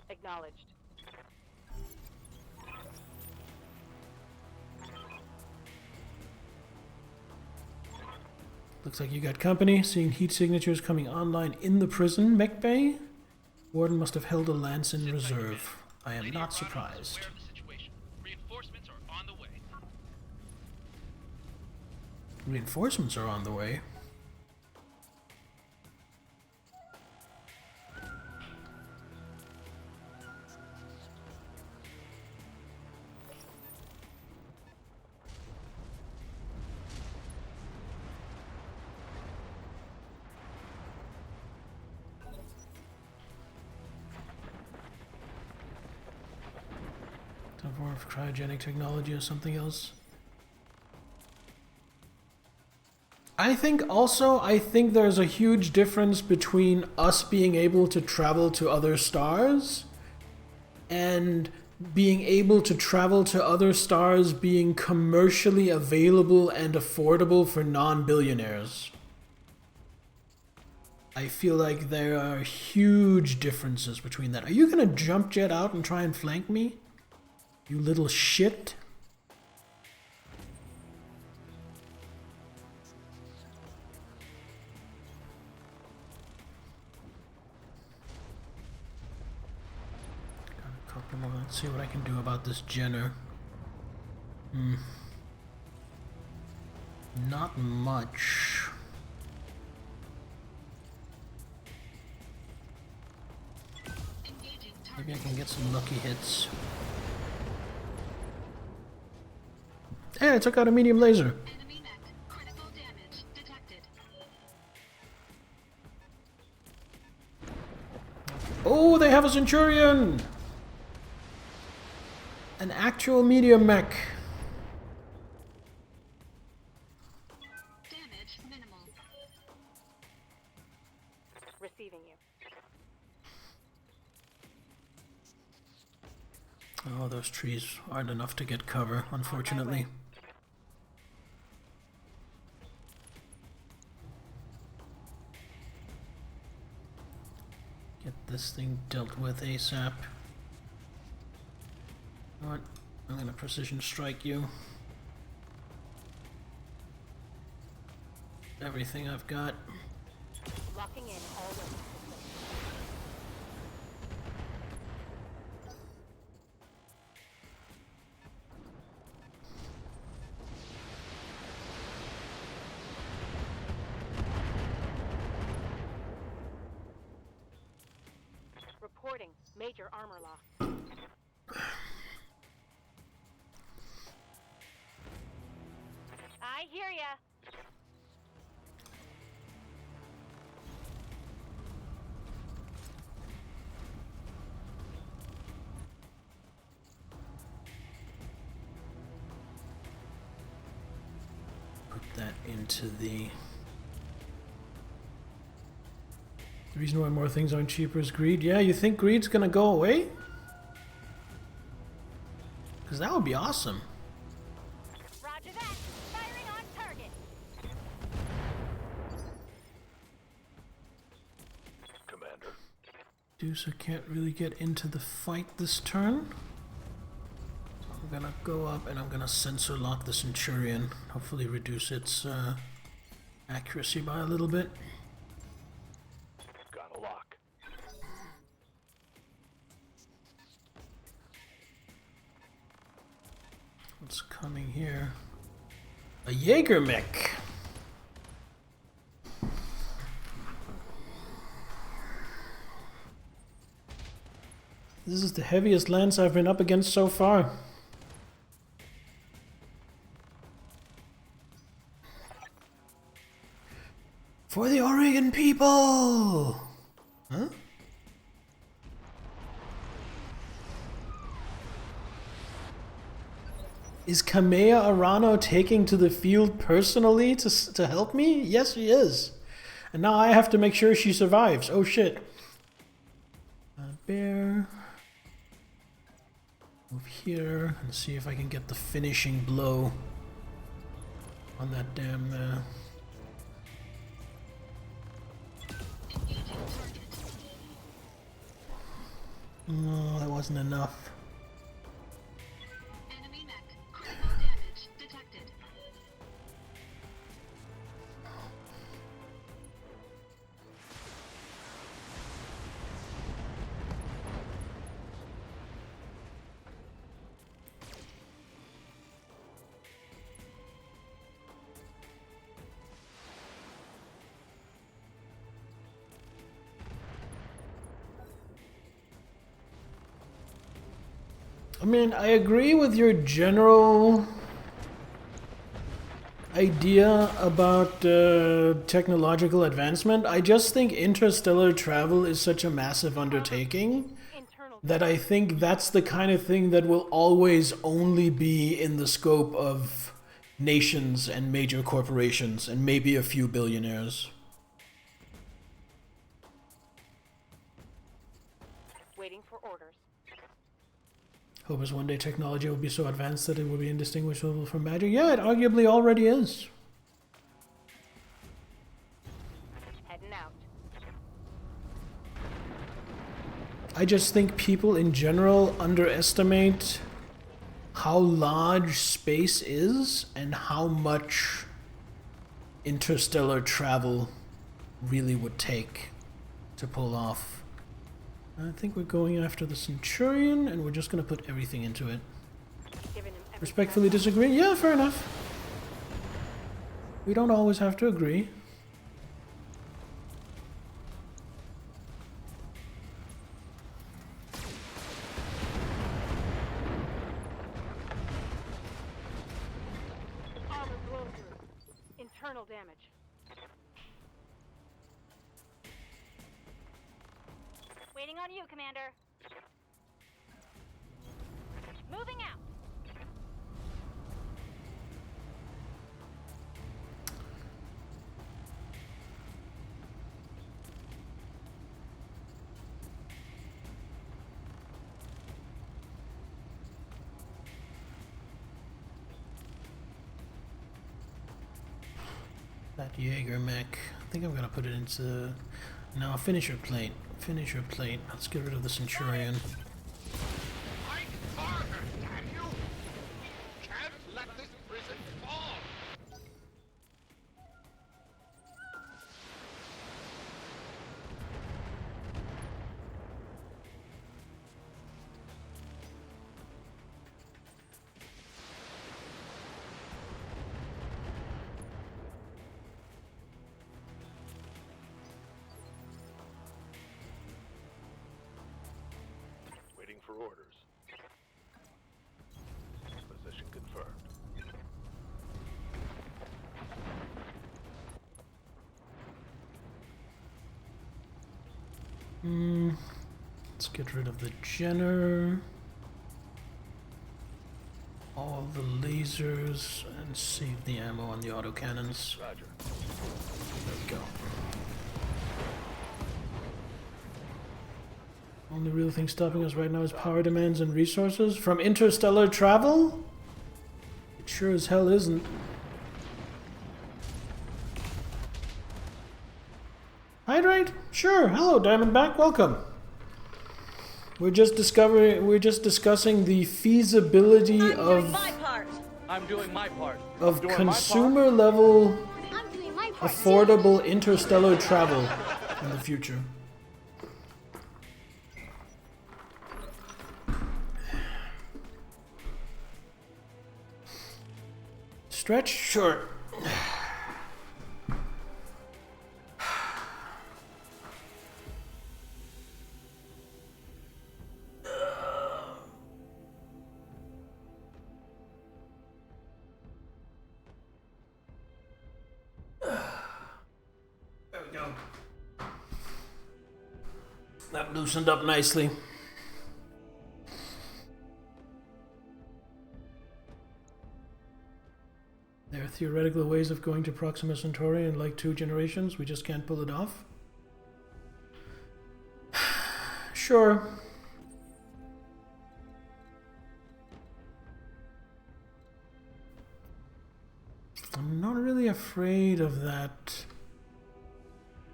Acknowledged. Looks like you got company. Seeing heat signatures coming online in the prison mech bay. Warden must have held a lance in reserve. I am not surprised. Reinforcements are on the way. Reinforcements are on the way. Some form of cryogenic technology or something else. I think there's a huge difference between us being able to travel to other stars and being able to travel to other stars being commercially available and affordable for non-billionaires. I feel like there are huge differences between that. Are you gonna jump jet out and try and flank me? You little shit. Got a couple more. Let's see what I can do about this Jenner. Not much. Maybe I can get some lucky hits. Hey, I took out a medium laser. Enemy mech. Critical damage detected. Oh, they have a Centurion! An actual medium mech. Damage minimal. Receiving you. Oh, those trees aren't enough to get cover, unfortunately. Get this thing dealt with ASAP. You know what? I'm gonna precision strike you. Everything I've got. Locking in all weapons. Reporting major armor loss. I hear ya. Put that into the... The reason why more things aren't cheaper is greed. Yeah, you think greed's gonna go away? Because that would be awesome. Roger that. Firing on target. Commander. Deuce, I can't really get into the fight this turn. So I'm gonna go up and I'm gonna sensor lock the Centurion. Hopefully reduce its accuracy by a little bit. Got a lock. What's coming here? A Jaeger mech. This is the heaviest lance I've been up against so far. For the Oregon people! Huh? Is Kamea Arano taking to the field personally to help me? Yes, she is. And now I have to make sure she survives. Oh shit. Bear. Move here and see if I can get the finishing blow on that damn... No, that wasn't enough. Enemy mech. Critical damage detected. I mean, I agree with your general idea about technological advancement. I just think interstellar travel is such a massive undertaking Internal. that I think that's the kind of thing that will always only be in the scope of nations and major corporations and maybe a few billionaires. Waiting for orders. Hope as one day technology will be so advanced that it will be indistinguishable from magic. Yeah, it arguably already is. Heading out. I just think people in general underestimate how large space is and how much interstellar travel really would take to pull off. I think we're going after the Centurion, and we're just going to put everything into it. Giving him every Respectfully disagree? Yeah, fair enough. We don't always have to agree. armor blown through. Internal damage. Waiting on you, Commander. Moving out. That Jaeger mech. I think I'm gonna put it into... No, finisher plate. Finisher plate. Let's get rid of the Centurion. Fight harder, damn you! We can't let this prison fall! Waiting for orders. Position confirmed. Let's get rid of the Jenner. All the lasers and save the ammo on the autocannons. Roger. There we go. Only real thing stopping us right now is power demands and resources. From interstellar travel? It sure as hell isn't. Hydrate? Sure. Hello, Diamondback. Welcome. We're just discussing the feasibility of I'm doing my part. consumer level I'm doing my part. affordable interstellar travel in the future. Stretch? Sure. There we go. That loosened up nicely. theoretical ways of going to Proxima Centauri in like 2 generations. We just can't pull it off. Sure. I'm not really afraid of that.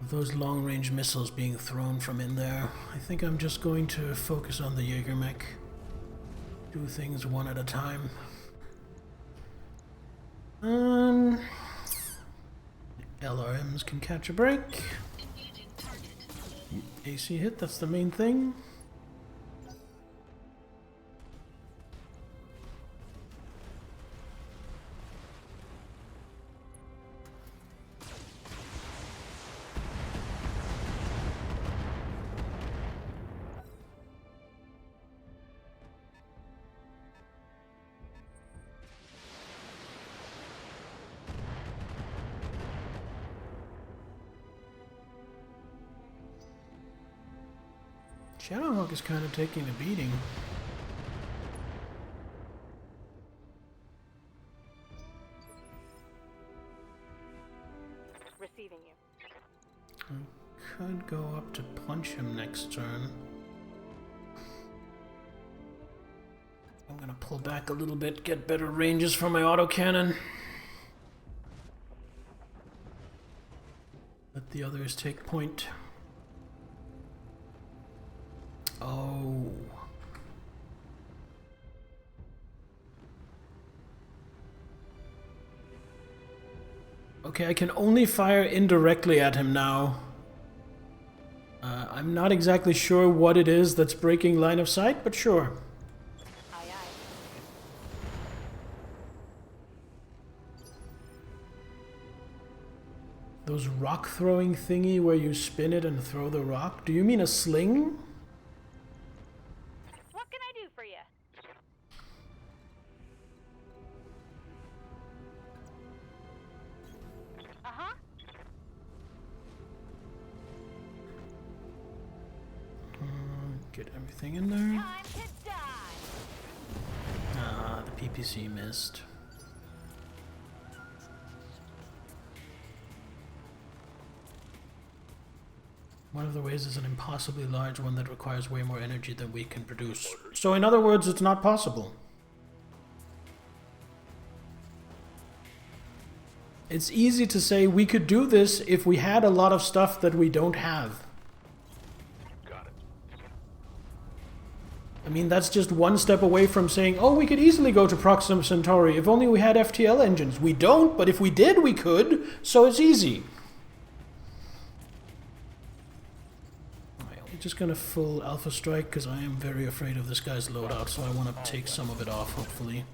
Of those long-range missiles being thrown from in there. I think I'm just going to focus on the Jägermech. Do things one at a time. LRMs can catch a break. AC hit, that's the main thing. Shadowhawk is kind of taking a beating. Receiving you. I could go up to punch him next turn. I'm gonna pull back a little bit, get better ranges for my autocannon. Let the others take point. Oh. Okay, I can only fire indirectly at him now. I'm not exactly sure what it is that's breaking line of sight, but sure. Aye, aye. Those rock throwing thingy where you spin it and throw the rock? Do you mean a sling? What can I do for you? Uh-huh. Get everything in there. Time to die. Ah, the PPC missed. One of the ways is an impossibly large one that requires way more energy than we can produce. So in other words, it's not possible. It's easy to say we could do this if we had a lot of stuff that we don't have. Got it. I mean, that's just one step away from saying, oh, we could easily go to Proxima Centauri if only we had FTL engines. We don't, but if we did, we could, so it's easy. Alright, we're just gonna full Alpha Strike, because I am very afraid of this guy's loadout, so I want to take some of it off, hopefully.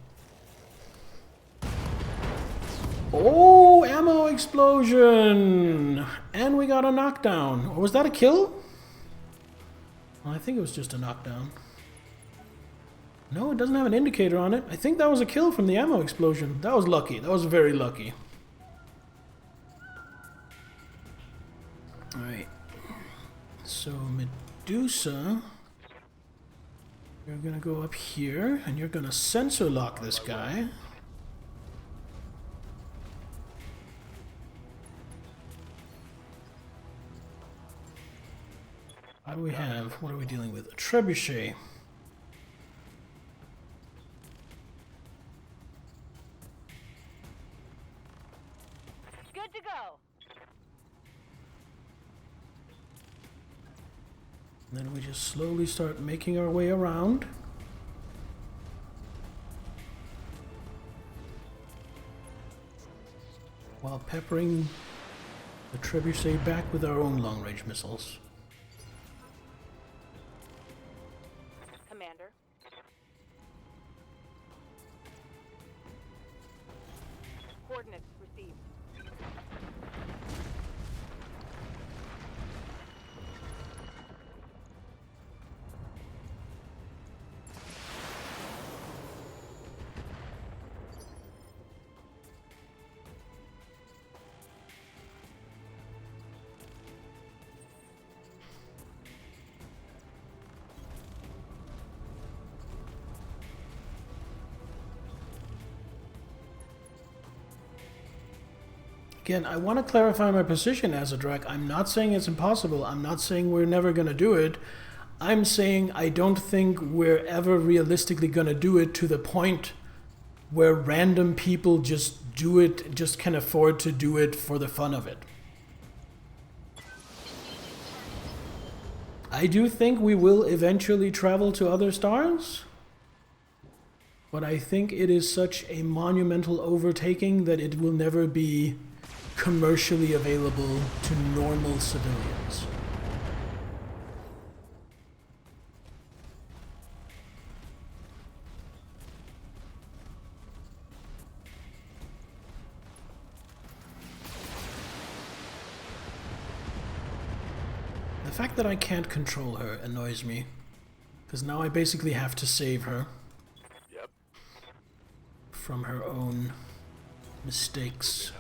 Oh, ammo explosion! And we got a knockdown. Or was that a kill? Well, I think it was just a knockdown. No, it doesn't have an indicator on it. I think that was a kill from the ammo explosion. That was lucky. That was very lucky. Alright. So, Medusa, you're gonna go up here, and you're gonna sensor lock this guy. What do we have? What are we dealing with? A trebuchet. Good to go. Then we just slowly start making our way around. While peppering the trebuchet back with our own long-range missiles. Commander. Coordinates received. Again, I want to clarify my position as a drag. I'm not saying it's impossible. I'm not saying we're never going to do it. I'm saying I don't think we're ever realistically going to do it to the point where random people just do it, just can afford to do it for the fun of it. I do think we will eventually travel to other stars, but I think it is such a monumental overtaking that it will never be commercially available to normal civilians. The fact that I can't control her annoys me, because now I basically have to save her from her own mistakes.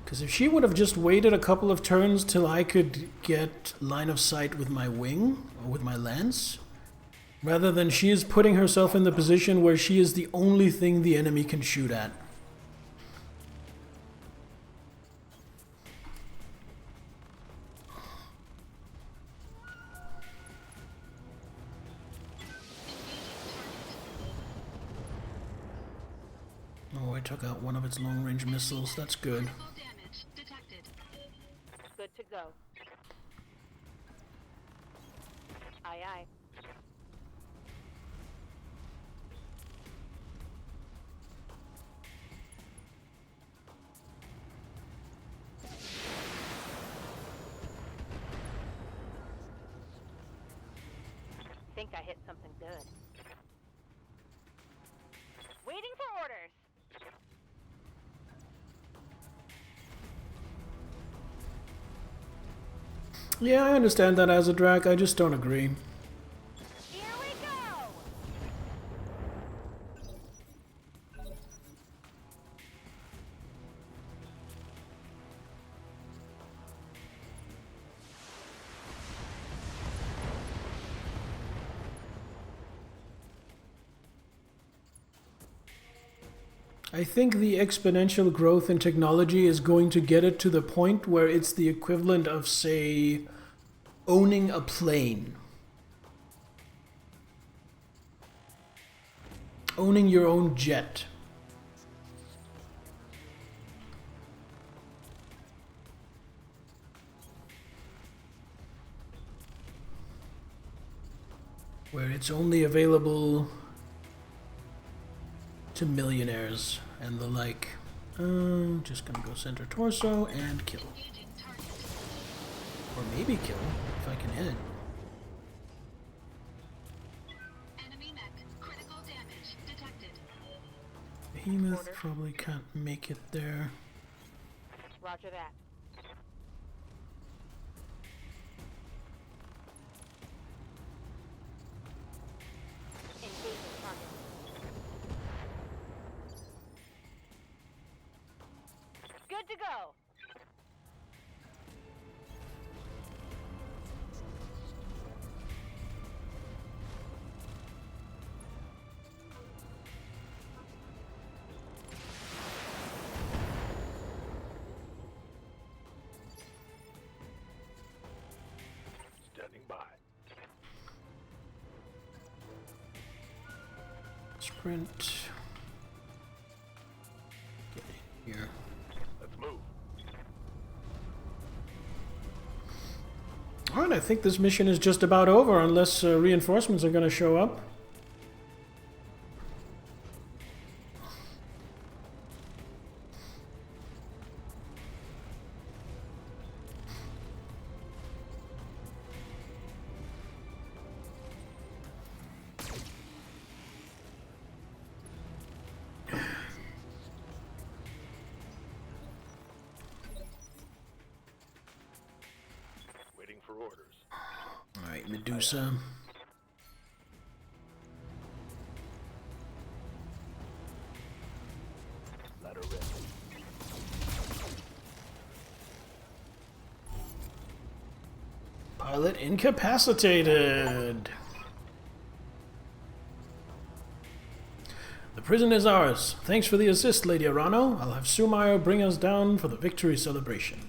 Because if she would have just waited a couple of turns till I could get line of sight with my wing, or with my lance, rather than she is putting herself in the position where she is the only thing the enemy can shoot at. Oh, I took out one of its long-range missiles. That's good. Good to go. Aye, aye. Think I hit something good. Waiting for orders. Yeah, I understand that as a drag, I just don't agree. Here we go. I think the exponential growth in technology is going to get it to the point where it's the equivalent of, say, owning a plane. Owning your own jet. Where it's only available to millionaires and the like. Just gonna go center torso and kill. Or maybe kill, if I can hit it. Enemy mech. Critical damage detected. Behemoth probably can't make it there. Roger that. Engaging target. Good to go. Standing by. Sprint. Get in here. Let's move. Alright, I think this mission is just about over unless reinforcements are going to show up. Waiting for orders. Alright, Medusa. Ladder ready. Pilot incapacitated. The prison is ours. Thanks for the assist, Lady Arano. I'll have Sumayo bring us down for the victory celebration.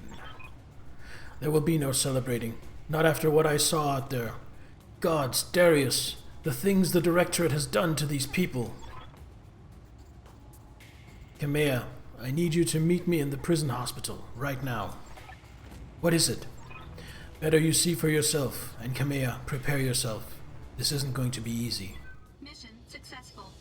There will be no celebrating. Not after what I saw out there. Gods, Darius, the things the Directorate has done to these people. Kamea, I need you to meet me in the prison hospital, right now. What is it? Better you see for yourself, and Kamea, prepare yourself. This isn't going to be easy. Mission successful.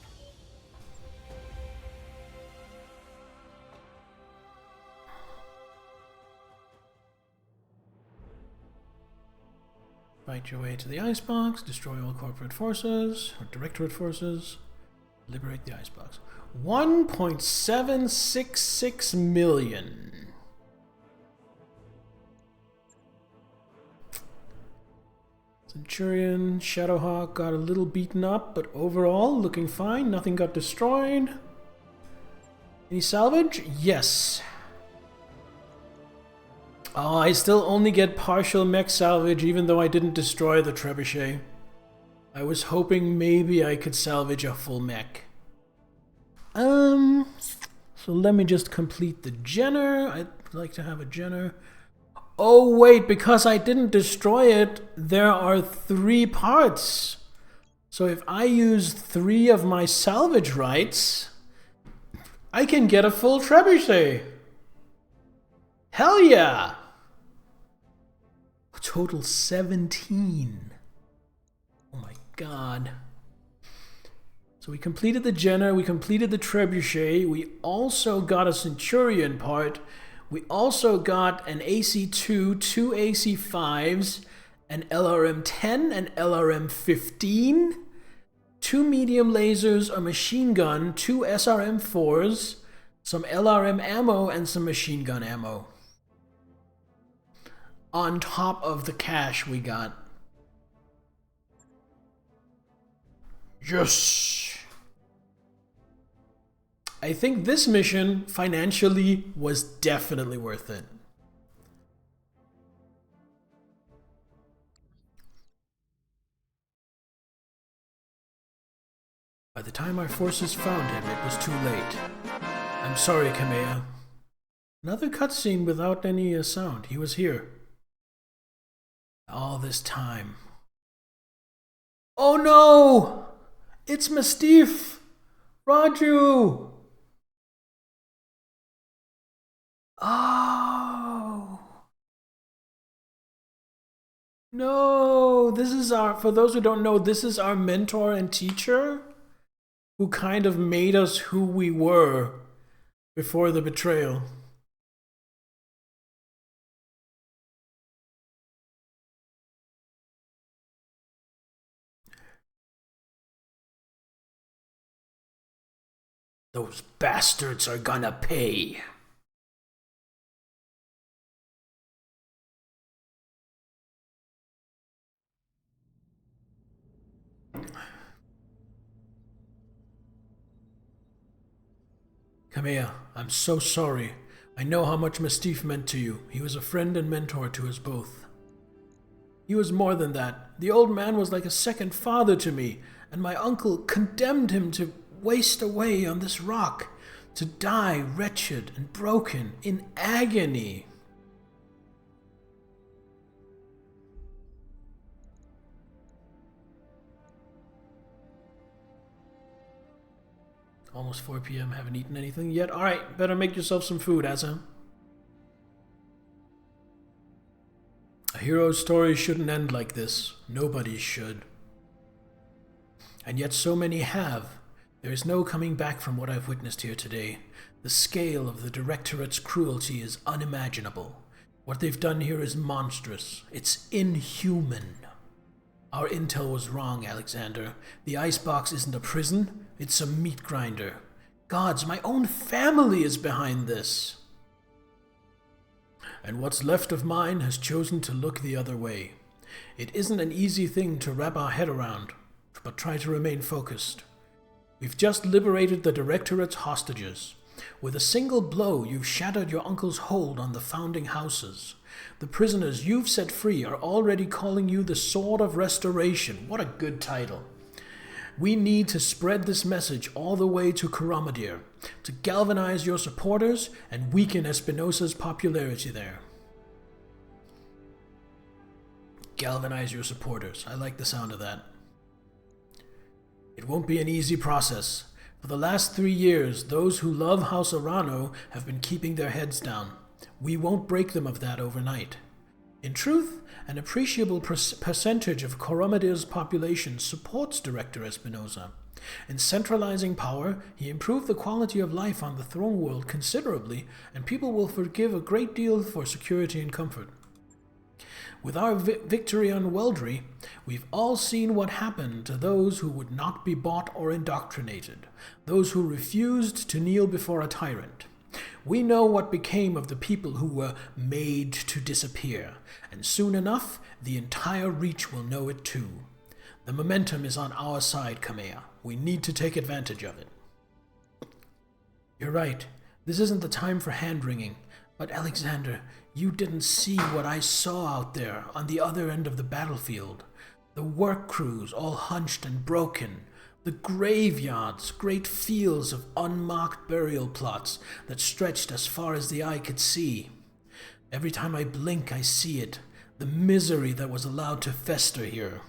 Fight your way to the icebox, destroy all corporate forces, or Directorate forces, liberate the icebox. 1.766 million. Centurion, Shadowhawk got a little beaten up, but overall looking fine. Nothing got destroyed. Any salvage? Yes. Oh, I still only get partial mech salvage even though I didn't destroy the trebuchet. I was hoping maybe I could salvage a full mech. So let me just complete the Jenner. I'd like to have a Jenner. Oh wait, because I didn't destroy it, there are 3 parts. So if I use 3 of my salvage rights, I can get a full trebuchet. Hell yeah! Total 17. Oh my god. So we completed the Jenner, we completed the trebuchet, we also got a Centurion part, we also got an AC-2, 2 AC-5s, an LRM-10, an LRM-15, 2 medium lasers, a machine gun, 2 SRM-4s, some LRM ammo, and some machine gun ammo. On top of the cash we got. Yes! I think this mission, financially, was definitely worth it. By the time our forces found him, it was too late. I'm sorry, Kamea. Another cutscene without any sound. He was here. All this time. Oh no! It's Mystique! Raju! Oh! No! This is our, for those who don't know, this is our mentor and teacher who kind of made us who we were before the betrayal. Those bastards are gonna pay. Kamea, I'm so sorry. I know how much Mystique meant to you. He was a friend and mentor to us both. He was more than that. The old man was like a second father to me, and my uncle condemned him to waste away on this rock, to die wretched and broken, in agony. Almost 4 p.m. Haven't eaten anything yet. Alright, better make yourself some food, Asa. A hero's story shouldn't end like this. Nobody should. And yet so many have. There is no coming back from what I've witnessed here today. The scale of the Directorate's cruelty is unimaginable. What they've done here is monstrous. It's inhuman. Our intel was wrong, Alexander. The icebox isn't a prison, it's a meat grinder. Gods, my own family is behind this. And what's left of mine has chosen to look the other way. It isn't an easy thing to wrap our head around, but try to remain focused. We've just liberated the Directorate's hostages. With a single blow, you've shattered your uncle's hold on the founding houses. The prisoners you've set free are already calling you the Sword of Restoration. What a good title. We need to spread this message all the way to Coromidere, to galvanize your supporters and weaken Espinosa's popularity there. Galvanize your supporters. I like the sound of that. It won't be an easy process. For the last 3 years, those who love House Arano have been keeping their heads down. We won't break them of that overnight. In truth, an appreciable percentage of Coromidere's population supports Director Espinosa. In centralizing power, he improved the quality of life on the throne world considerably, and people will forgive a great deal for security and comfort. With our victory on Weldry, we've all seen what happened to those who would not be bought or indoctrinated, those who refused to kneel before a tyrant. We know what became of the people who were made to disappear, and soon enough, the entire Reach will know it too. The momentum is on our side, Kamea. We need to take advantage of it. You're right. This isn't the time for hand-wringing. But Alexander, you didn't see what I saw out there on the other end of the battlefield. The work crews all hunched and broken. The graveyards, great fields of unmarked burial plots that stretched as far as the eye could see. Every time I blink, I see it. The misery that was allowed to fester here.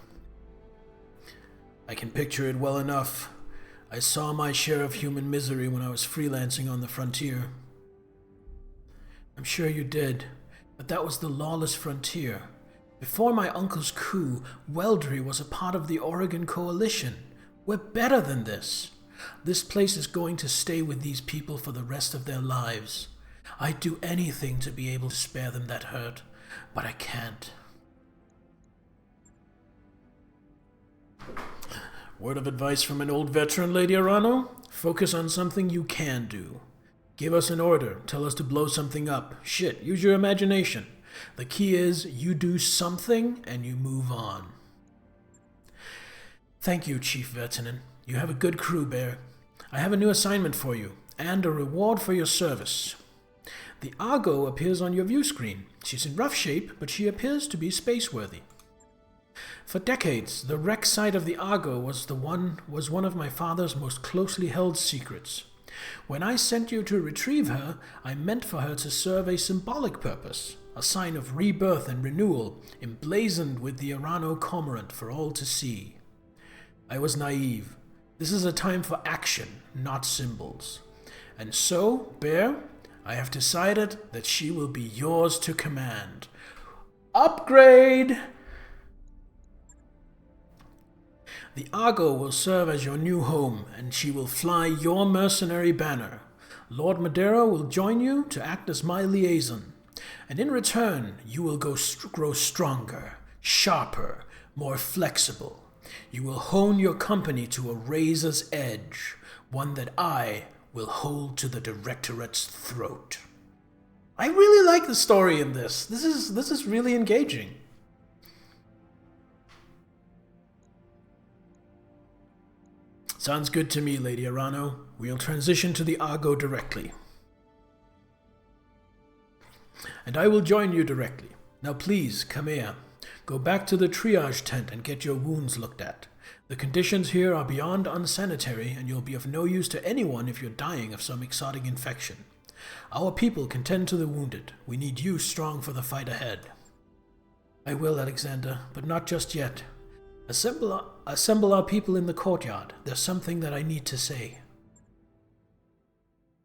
I can picture it well enough. I saw my share of human misery when I was freelancing on the frontier. I'm sure you did, but that was the lawless frontier. Before my uncle's coup, Weldry was a part of the Oregon Coalition. We're better than this. This place is going to stay with these people for the rest of their lives. I'd do anything to be able to spare them that hurt, but I can't. Word of advice from an old veteran, Lady Arano? Focus on something you can do. Give us an order. Tell us to blow something up. Shit, use your imagination. The key is you do something and you move on. Thank you, Chief Vertinen. You have a good crew, Bear. I have a new assignment for you, and a reward for your service. The Argo appears on your view screen. She's in rough shape, but she appears to be space-worthy. For decades, the wreck site of the Argo was one of my father's most closely held secrets. When I sent you to retrieve her, I meant for her to serve a symbolic purpose, a sign of rebirth and renewal, emblazoned with the Arano cormorant for all to see. I was naive. This is a time for action, not symbols. And so, Bear, I have decided that she will be yours to command. Upgrade! The Argo will serve as your new home, and she will fly your mercenary banner. Lord Madera will join you to act as my liaison, and in return you will grow stronger, sharper, more flexible. You will hone your company to a razor's edge, one that I will hold to the Directorate's throat. I really like the story in this. This is really engaging. Sounds good to me, Lady Arano. We'll transition to the Argo directly. And I will join you directly. Now please, Kamea, go back to the triage tent and get your wounds looked at. The conditions here are beyond unsanitary, and you'll be of no use to anyone if you're dying of some exotic infection. Our people can tend to the wounded. We need you strong for the fight ahead. I will, Alexander, but not just yet. Assemble our people in the courtyard. There's something that I need to say.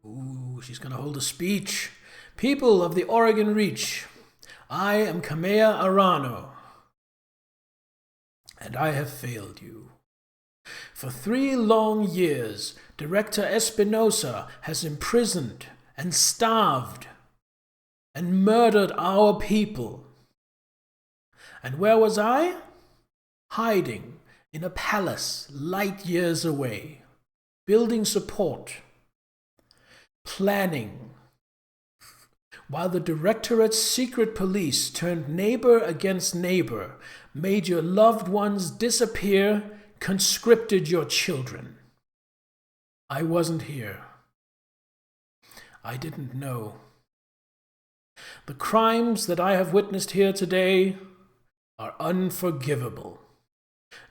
Ooh, she's gonna hold a speech. People of the Oregon Reach, I am Kamea Arano, and I have failed you. For 3 long years, Director Espinosa has imprisoned and starved and murdered our people. And where was I? Hiding in a palace light years away, building support, planning, while the Directorate's secret police turned neighbor against neighbor, made your loved ones disappear, conscripted your children. I wasn't here. I didn't know. The crimes that I have witnessed here today are unforgivable.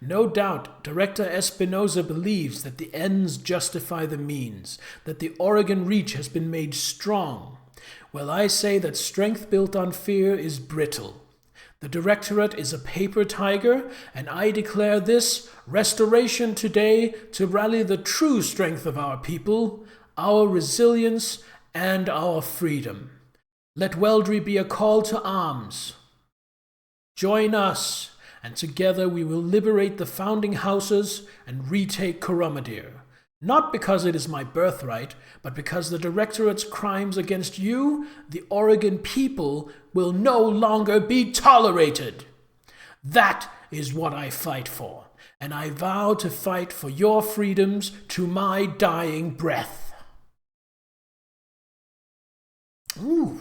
No doubt, Director Espinosa believes that the ends justify the means, that the Oregon Reach has been made strong. Well, I say that strength built on fear is brittle. The Directorate is a paper tiger, and I declare this restoration today to rally the true strength of our people, our resilience, and our freedom. Let Weldry be a call to arms. Join us, and together we will liberate the founding houses and retake Coromidere. Not because it is my birthright, but because the Directorate's crimes against you, the Oregon people, will no longer be tolerated. That is what I fight for, and I vow to fight for your freedoms to my dying breath. Ooh,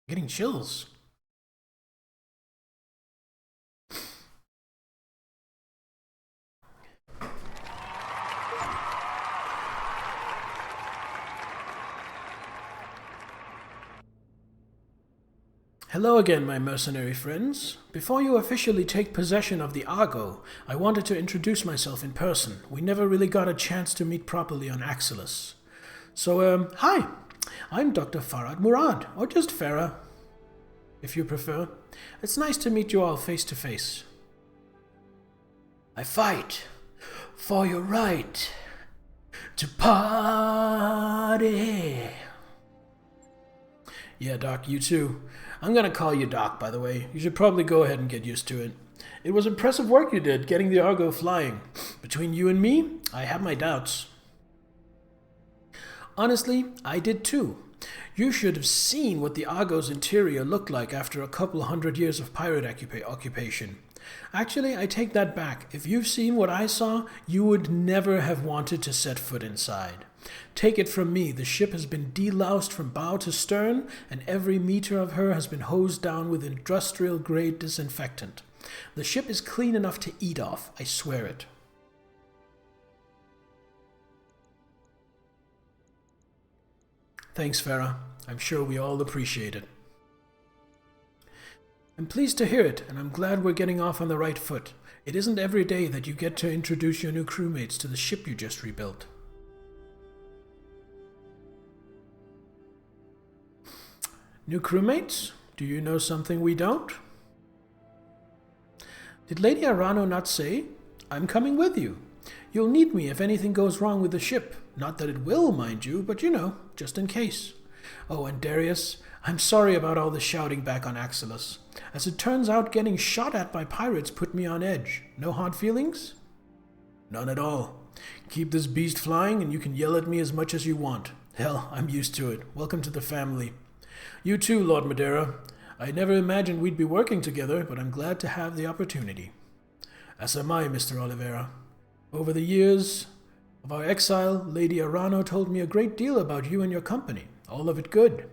getting chills. Hello again, my mercenary friends. Before you officially take possession of the Argo, I wanted to introduce myself in person. We never really got a chance to meet properly on Axelis. So, hi, I'm Dr. Farad Murad, or just Farah, if you prefer. It's nice to meet you all face to face. I fight for your right to party. Yeah, Doc, you too. I'm gonna call you Doc, by the way. You should probably go ahead and get used to it. It was impressive work you did, getting the Argo flying. Between you and me, I have my doubts. Honestly, I did too. You should have seen what the Argo's interior looked like after a couple hundred years of pirate occupation. Actually, I take that back. If you've seen what I saw, you would never have wanted to set foot inside. Take it from me, the ship has been deloused from bow to stern, and every meter of her has been hosed down with industrial-grade disinfectant. The ship is clean enough to eat off, I swear it. Thanks, Farah. I'm sure we all appreciate it. I'm pleased to hear it, and I'm glad we're getting off on the right foot. It isn't every day that you get to introduce your new crewmates to the ship you just rebuilt. New crewmates? Do you know something we don't? Did Lady Arano not say, I'm coming with you? You'll need me if anything goes wrong with the ship. Not that it will, mind you, but you know, just in case. Oh, and Darius, I'm sorry about all the shouting back on Axelis. As it turns out, getting shot at by pirates put me on edge. No hard feelings? None at all. Keep this beast flying and you can yell at me as much as you want. Hell, I'm used to it. Welcome to the family. You too, Lord Madeira. I never imagined we'd be working together, but I'm glad to have the opportunity. As am I, Mr. Oliveira. Over the years of our exile, Lady Arano told me a great deal about you and your company, all of it good.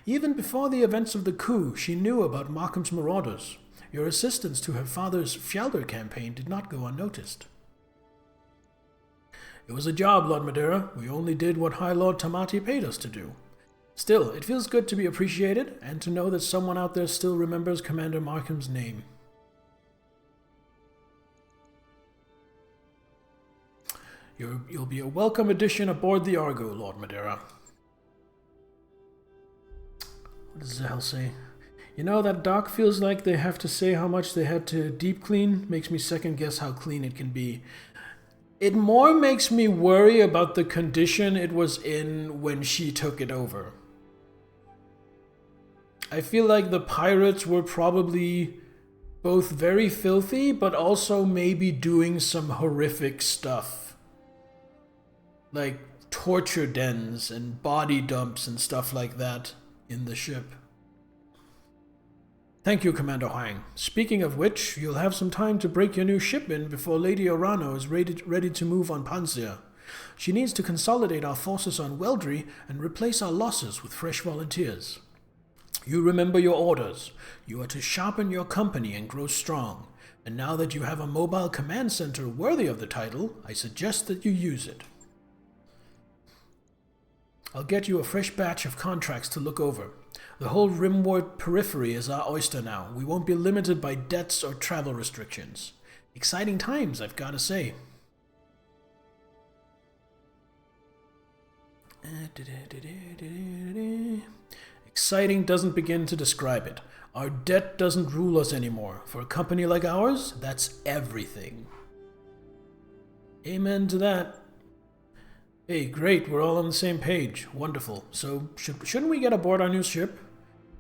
Even before the events of the coup, she knew about Markham's marauders. Your assistance to her father's Fjallder campaign did not go unnoticed. It was a job, Lord Madeira. We only did what High Lord Tamati paid us to do. Still, it feels good to be appreciated, and to know that someone out there still remembers Commander Markham's name. You'll be a welcome addition aboard the Argo, Lord Madeira. What does Zell say? You know, that dock feels like they have to say how much they had to deep clean. Makes me second guess how clean it can be. It more makes me worry about the condition it was in when she took it over. I feel like the pirates were probably both very filthy, but also maybe doing some horrific stuff. Like torture dens and body dumps and stuff like that in the ship. Thank you, Commander Huang. Speaking of which, you'll have some time to break your new ship in before Lady Arano is ready to move on Panzea. She needs to consolidate our forces on Weldry and replace our losses with fresh volunteers. You remember your orders. You are to sharpen your company and grow strong. And now that you have a mobile command center worthy of the title, I suggest that you use it. I'll get you a fresh batch of contracts to look over. The whole Rimward periphery is our oyster now. We won't be limited by debts or travel restrictions. Exciting times, I've got to say. Exciting doesn't begin to describe it. Our debt doesn't rule us anymore. For a company like ours, that's everything. Amen to that. Hey, great, we're all on the same page. Wonderful. So, shouldn't we get aboard our new ship?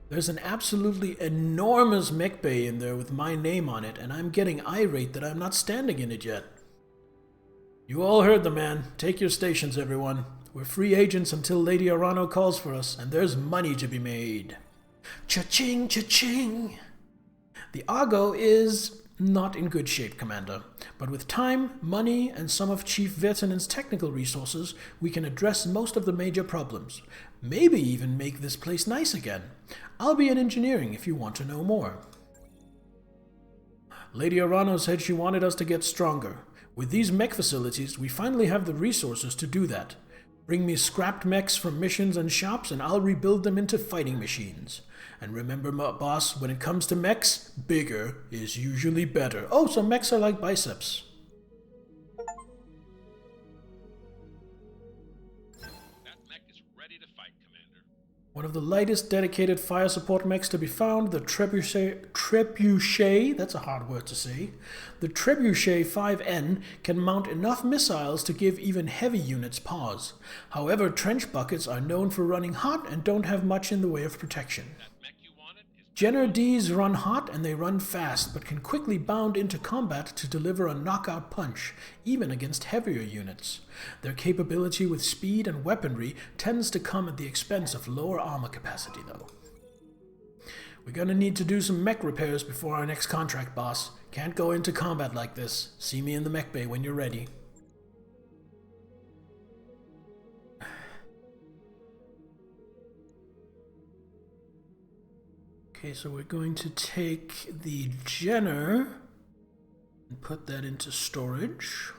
There's an absolutely enormous mech bay in there with my name on it, and I'm getting irate that I'm not standing in it yet. You all heard the man. Take your stations, everyone. We're free agents until Lady Arano calls for us, and there's money to be made. Cha-ching, cha-ching! The Argo is not in good shape, Commander, but with time, money, and some of Chief Virtanen's technical resources, we can address most of the major problems. Maybe even make this place nice again. I'll be in engineering if you want to know more. Lady Arano said she wanted us to get stronger. With these mech facilities, we finally have the resources to do that. Bring me scrapped mechs from missions and shops, and I'll rebuild them into fighting machines. And remember, boss, when it comes to mechs, bigger is usually better. Oh, so mechs are like biceps. That mech is ready to fight, Commander. One of the lightest dedicated fire support mechs to be found, the Trebuchet, that's a hard word to say. The Trebuchet 5N can mount enough missiles to give even heavy units pause. However, trench buckets are known for running hot and don't have much in the way of protection. Jenner Ds run hot and they run fast, but can quickly bound into combat to deliver a knockout punch, even against heavier units. Their capability with speed and weaponry tends to come at the expense of lower armor capacity, though. We're gonna need to do some mech repairs before our next contract, boss. Can't go into combat like this. See me in the mech bay when you're ready. Okay, so we're going to take the Jenner and put that into storage.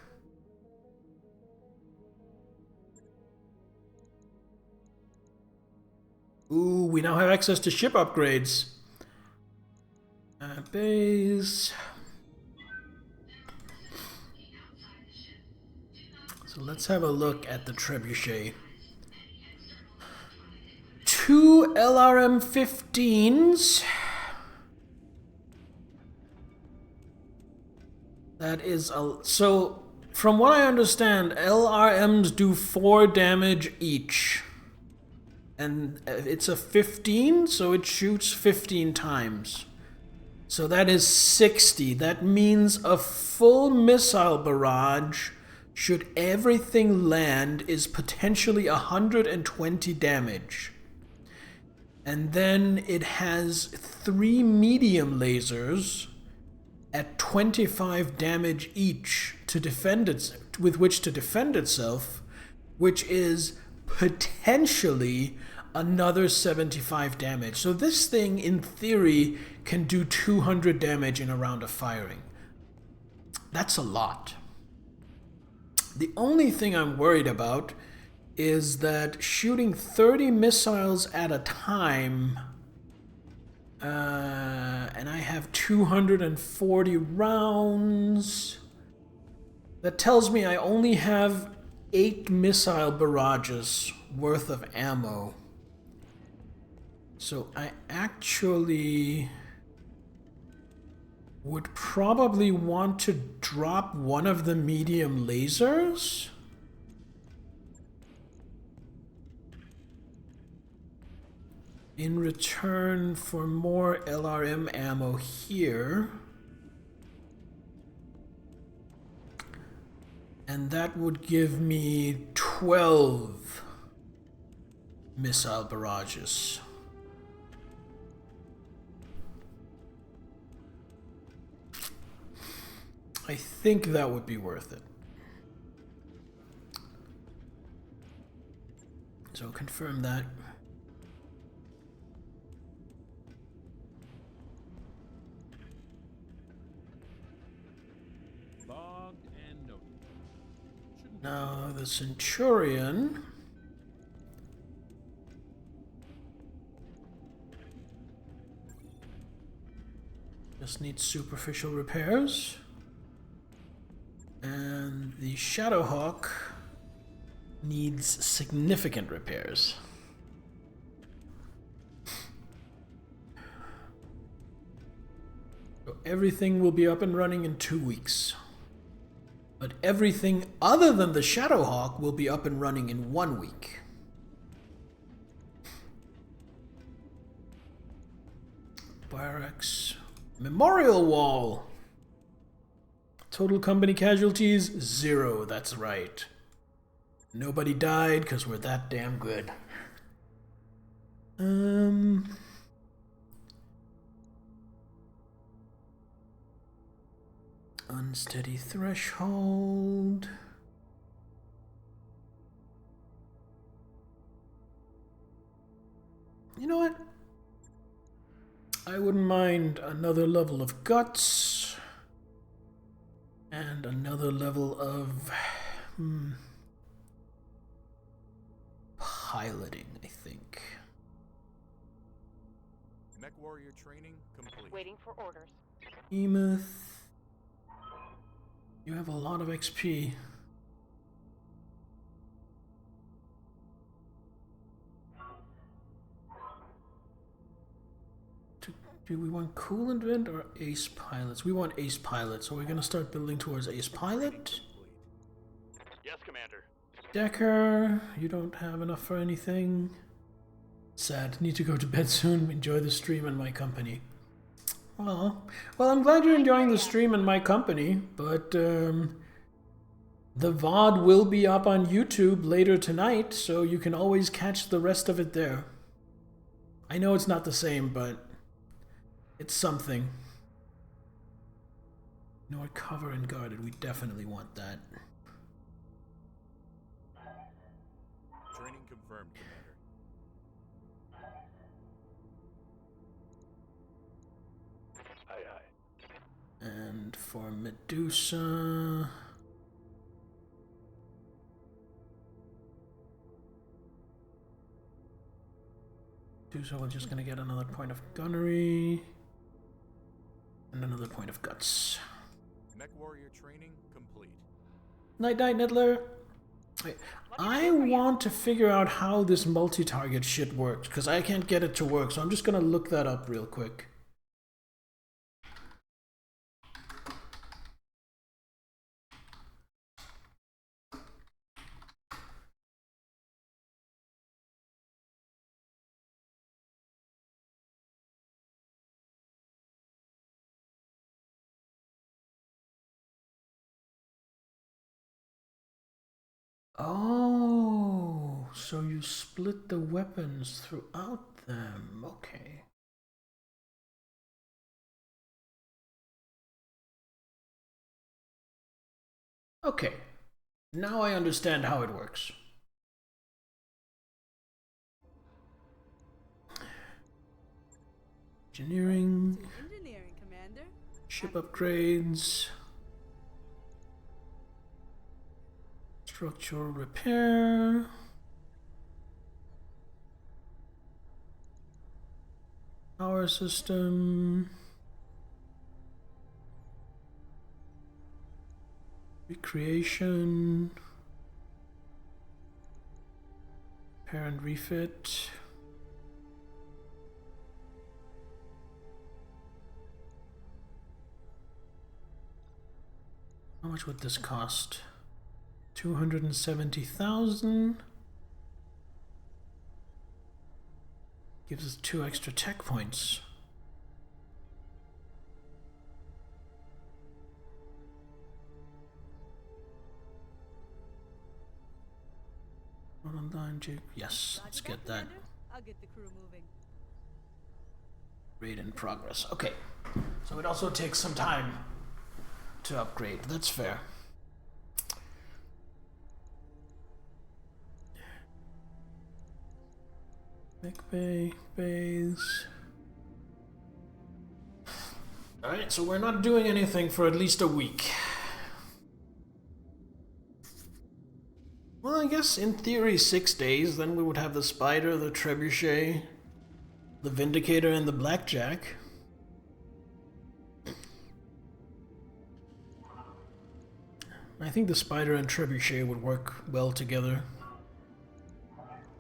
Ooh, we now have access to ship upgrades. Base. So let's have a look at the Trebuchet. 2 LRM-15s. That is so from what I understand, LRMs do 4 damage each. And it's a 15, so it shoots 15 times. So that is 60. That means a full missile barrage, should everything land, is potentially 120 damage. And then it has 3 medium lasers at 25 damage each to defend with which to defend itself, which is potentially another 75 damage. So this thing, in theory, can do 200 damage in a round of firing. That's a lot. The only thing I'm worried about is that shooting 30 missiles at a time, and I have 240 rounds, that tells me I only have 8 missile barrages worth of ammo. So I actually would probably want to drop one of the medium lasers. In return for more LRM ammo here. And that would give me 12 missile barrages. I think that would be worth it. So confirm that. Logged and noted. Now the Centurion. Just needs superficial repairs. The Shadowhawk needs significant repairs. So everything will be up and running in 2 weeks. But everything other than the Shadowhawk will be up and running in 1 week. Barracks. Memorial wall! Total company casualties, 0, that's right. Nobody died because we're that damn good. Unsteady threshold. You know what? I wouldn't mind another level of guts. And another level of piloting, I think. Mech warrior training complete. Waiting for orders. Emeth. You have a lot of XP. Do we want coolant vent or ace pilots? We want ace pilots, so we're gonna start building towards ace pilot. Yes, Commander. Decker, you don't have enough for anything. Sad, need to go to bed soon. Enjoy the stream and my company. Well, I'm glad you're enjoying the stream and my company, but the VOD will be up on YouTube later tonight, so you can always catch the rest of it there. I know it's not the same, but it's something. You know what? Cover and guarded. We definitely want that. Training confirmed, Commander. Aye, aye. And for Medusa... Medusa, we're just gonna get another point of gunnery. And another point of guts. Mech warrior training complete. Night night, Niddler. Wait, I want to figure out how this multi-target shit works, because I can't get it to work, so I'm just gonna look that up real quick. Oh, so you split the weapons throughout them. Okay. Okay. Now I understand how it works. Engineering. Engineering, Commander. Ship upgrades. Structural repair. Power system. Recreation. Repair and refit. How much would this cost? 270,000. Gives us 2 extra tech points. Online, yes, let's get that. I'll get the crew moving. Raid in progress. Okay, so it also takes some time to upgrade. That's fair. Mech bay, bays. Alright, so we're not doing anything for at least a week. Well, I guess in theory 6 days, then we would have the Spider, the Trebuchet, the Vindicator, and the Blackjack. I think the Spider and Trebuchet would work well together.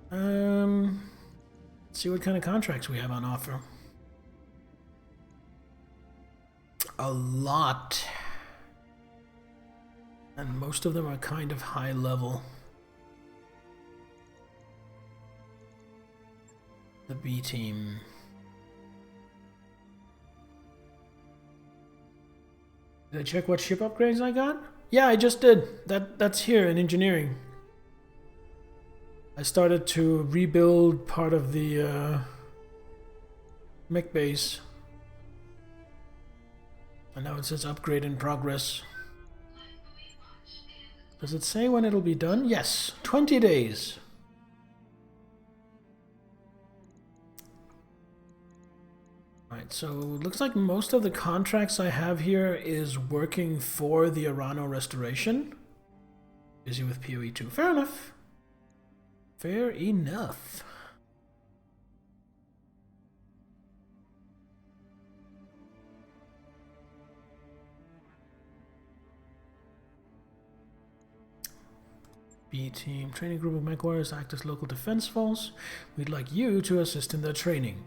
Let's see what kind of contracts we have on offer. A lot. And most of them are kind of high level. The B team. Did I check what ship upgrades I got? Yeah, I just did. That's here in engineering. I started to rebuild part of the mech base. And now it says upgrade in progress. Does it say when it'll be done? Yes, 20 days. Right, so it looks like most of the contracts I have here is working for the Arano restoration. Busy with PoE 2. Fair enough. Fair enough. B team, training group of mech warriors act as local defense force. We'd like you to assist in their training.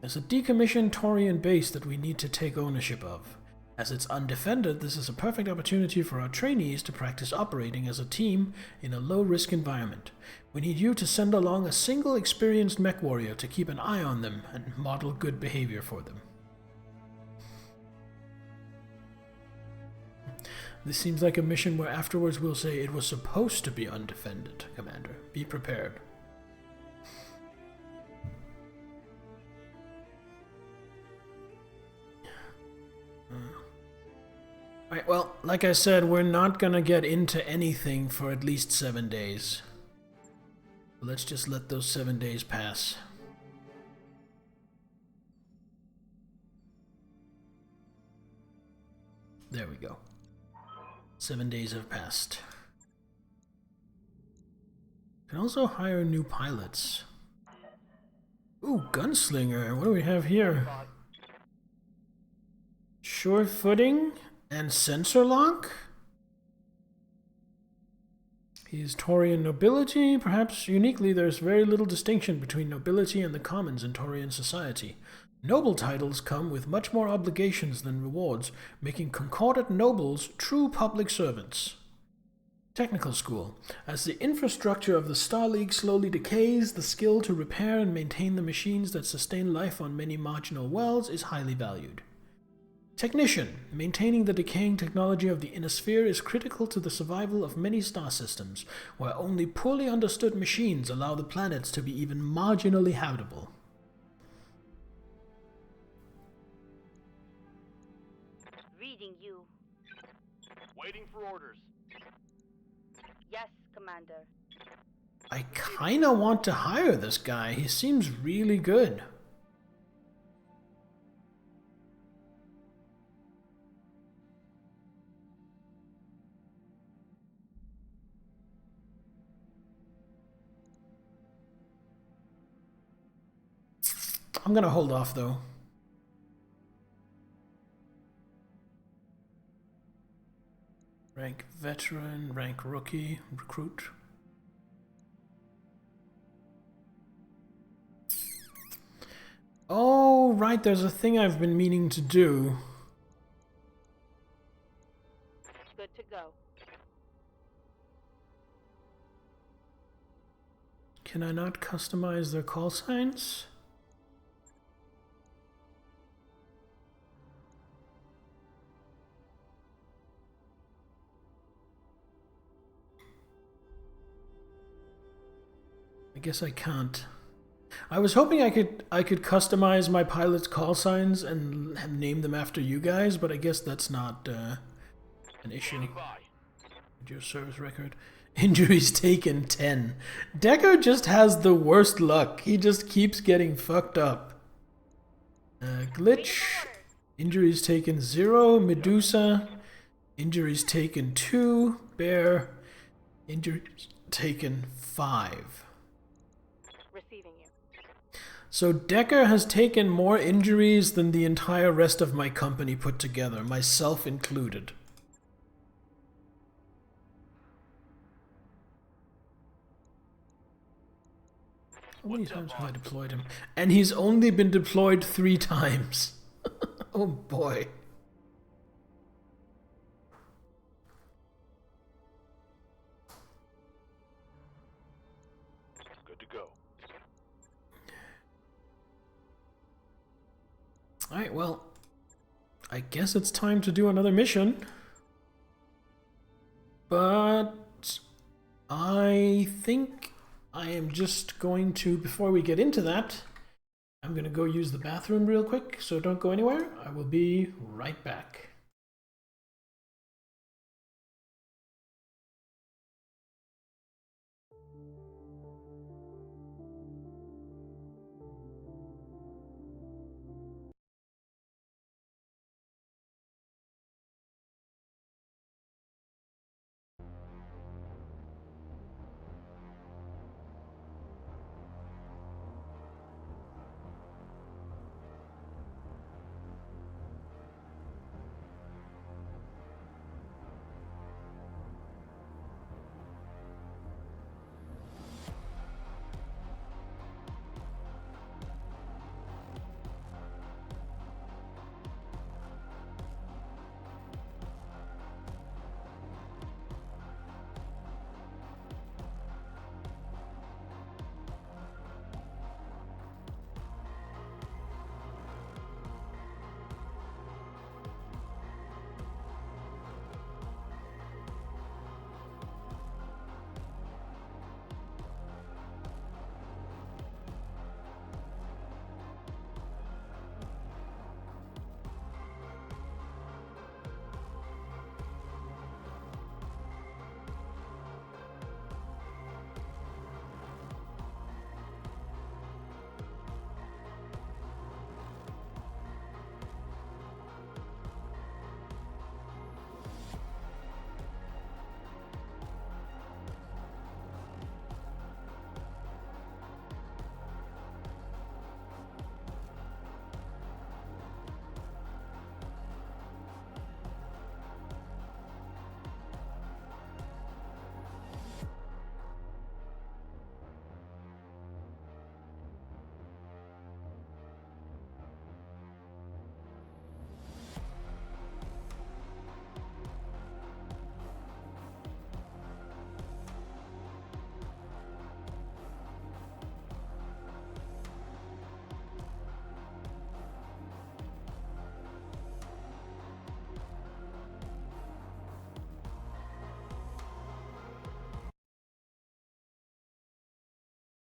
There's a decommissioned Taurian base that we need to take ownership of. As it's undefended, this is a perfect opportunity for our trainees to practice operating as a team in a low-risk environment. We need you to send along a single experienced mech warrior to keep an eye on them and model good behavior for them. This seems like a mission where afterwards we'll say it was supposed to be undefended, Commander. Be prepared. Alright, well, like I said, we're not gonna get into anything for at least 7 days. Let's just let those 7 days pass. There we go. 7 days have passed. Can also hire new pilots. Ooh, gunslinger. What do we have here? Sure footing and sensor lock? He is Taurian nobility. Perhaps uniquely, there's very little distinction between nobility and the commons in Taurian society. Noble titles come with much more obligations than rewards, making concordant nobles true public servants. Technical school. As the infrastructure of the Star League slowly decays, the skill to repair and maintain the machines that sustain life on many marginal worlds is highly valued. Technician. Maintaining the decaying technology of the inner sphere is critical to the survival of many star systems, where only poorly understood machines allow the planets to be even marginally habitable. Reading you. Waiting for orders. Yes, Commander. I kinda want to hire this guy. He seems really good. I'm gonna hold off though. Rank veteran, rank rookie, recruit. Oh, right, there's a thing I've been meaning to do. Good to go. Can I not customize their call signs? I guess I can't. I was hoping I could customize my pilot's call signs and name them after you guys, but I guess that's not an issue. Your service record. Injuries taken 10. Decker just has the worst luck. He just keeps getting fucked up. Glitch. Injuries taken 0. Medusa. Injuries taken 2. Bear. Injuries taken 5. Receiving you. So Decker has taken more injuries than the entire rest of my company put together, myself included. How many times have I deployed him? And he's only been deployed 3 times. Oh boy. Good to go. Alright, well, I guess it's time to do another mission. But I think I am just going to, before we get into that, I'm going to go use the bathroom real quick, so don't go anywhere. I will be right back.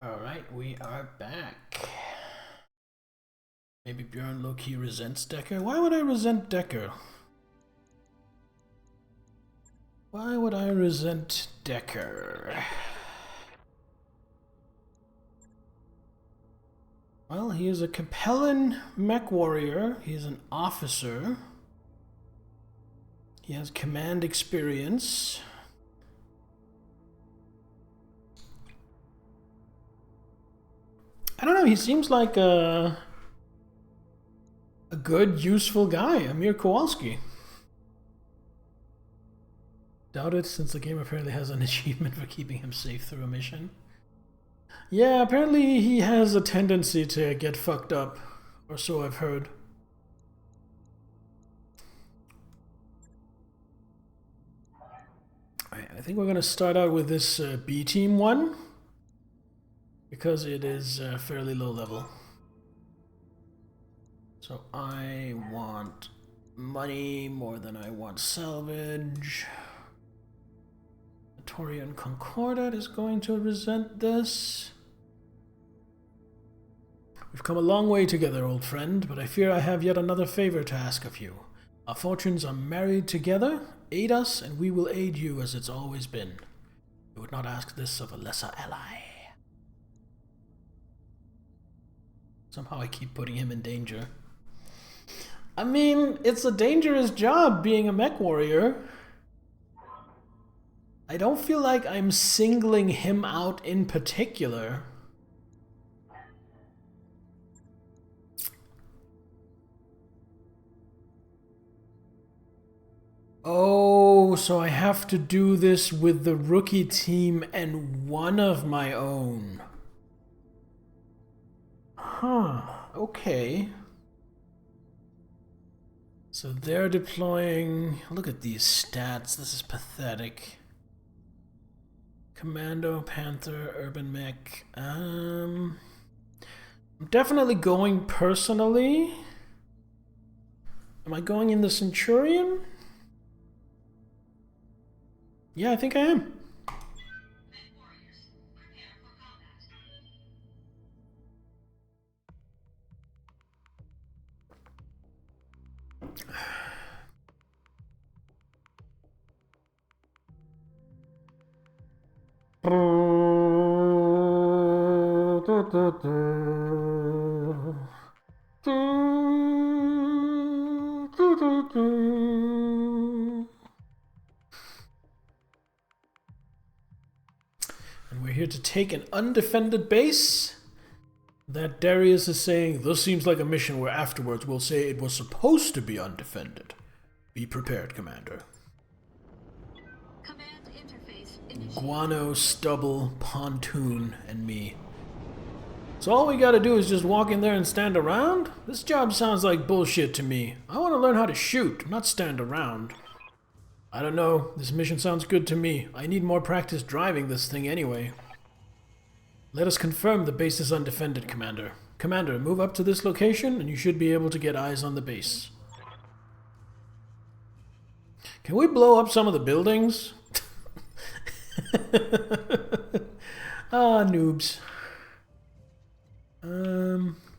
Alright, we are back. Maybe Bjorn low-key resents Decker. Why would I resent Decker? Why would I resent Decker? Well, he is a Capellan mech warrior. He's an officer. He has command experience. I don't know, he seems like a good, useful guy, Amir Kowalski. Doubt it, since the game apparently has an achievement for keeping him safe through a mission. Yeah, apparently he has a tendency to get fucked up, or so I've heard. Alright, I think we're gonna start out with this B team one, because it is fairly low level. So I want money more than I want salvage. Torian Concordat is going to resent this. We've come a long way together, old friend, but I fear I have yet another favor to ask of you. Our fortunes are married together. Aid us, and we will aid you as it's always been. We would not ask this of a lesser ally. Somehow I keep putting him in danger. I mean, it's a dangerous job being a mech warrior. I don't feel like I'm singling him out in particular. Oh, so I have to do this with the rookie team and one of my own. Huh, okay. So they're deploying... Look at these stats, this is pathetic. Commando, Panther, Urban Mech. I'm definitely going personally. Am I going in the Centurion? Yeah, I think I am. And we're here to take an undefended base. That Darius is saying, this seems like a mission where afterwards we'll say it was supposed to be undefended. Be prepared, Commander. Command interface initiated. Guano, Stubble, Pontoon, and me. So all we gotta do is just walk in there and stand around? This job sounds like bullshit to me. I want to learn how to shoot, not stand around. I don't know, this mission sounds good to me. I need more practice driving this thing anyway. Let us confirm the base is undefended, Commander. Commander, move up to this location and you should be able to get eyes on the base. Can we blow up some of the buildings? Ah, noobs.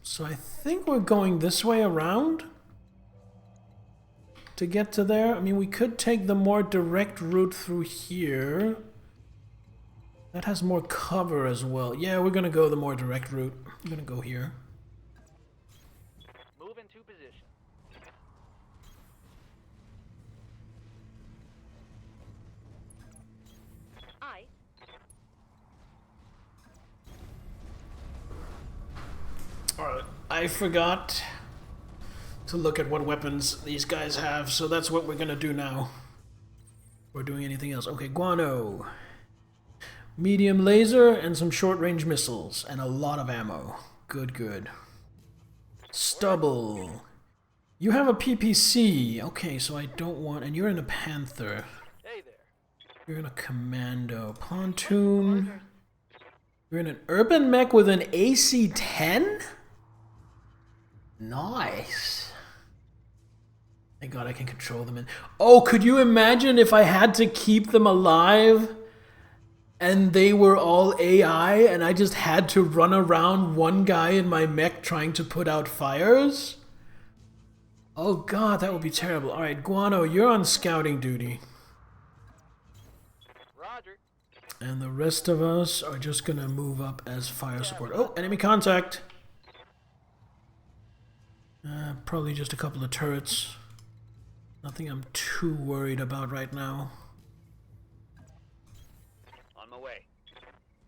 So I think we're going this way around to get to there. I mean, we could take the more direct route through here. That has more cover as well. Yeah, we're gonna go the more direct route. I'm gonna go here. Move into position. I. Alright, I forgot to look at what weapons these guys have, so that's what we're gonna do now. We're doing anything else. Okay, Guano. Medium laser and some short-range missiles and a lot of ammo. Good, good. Stubble. You have a PPC. Okay, so I don't want... And you're in a Panther. Hey there. You're in a Commando. Pontoon. You're in an Urban Mech with an AC-10? Nice. Thank God I can control them in... Oh, could you imagine if I had to keep them alive and they were all AI and I just had to run around one guy in my mech trying to put out fires? Oh God, that would be terrible. Alright, Guano, you're on scouting duty. Roger. And the rest of us are just gonna move up as fire support. Oh, enemy contact! Probably just a couple of turrets. Nothing I'm too worried about right now. On my way.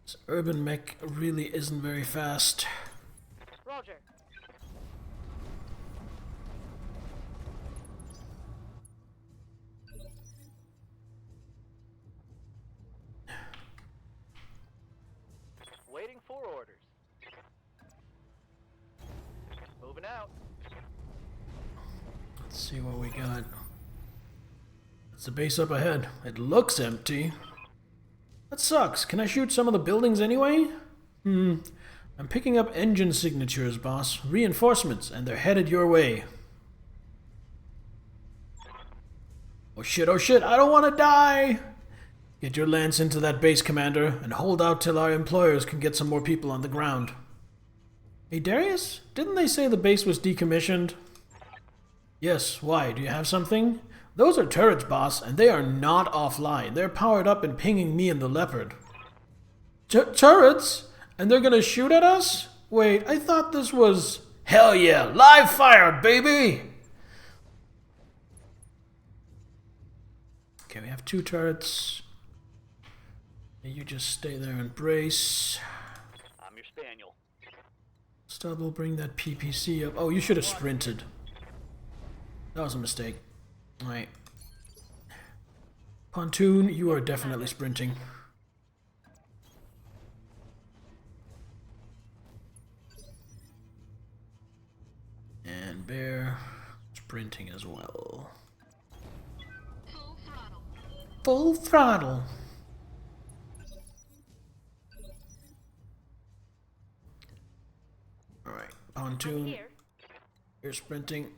This Urban Mech really isn't very fast. Roger. Waiting for orders. Moving out. Let's see what we got. That's the base up ahead. It looks empty. That sucks. Can I shoot some of the buildings anyway? I'm picking up engine signatures, boss. Reinforcements, and they're headed your way. Oh shit, I don't want to die! Get your lance into that base, Commander, and hold out till our employers can get some more people on the ground. Hey, Darius? Didn't they say the base was decommissioned? Yes, why? Do you have something? Those are turrets, boss, and they are not offline. They're powered up and pinging me and the Leopard. Turrets? And they're gonna shoot at us? Wait, I thought this was... Hell yeah! Live fire, baby! Okay, we have 2 turrets. You just stay there and brace. I'm your spaniel. Stubble, bring that PPC up. Oh, you should have sprinted. That was a mistake. Alright. Pontoon, you are definitely sprinting. bear sprinting as well. Full throttle. Full throttle. Alright, pontoon. Here. You're sprinting.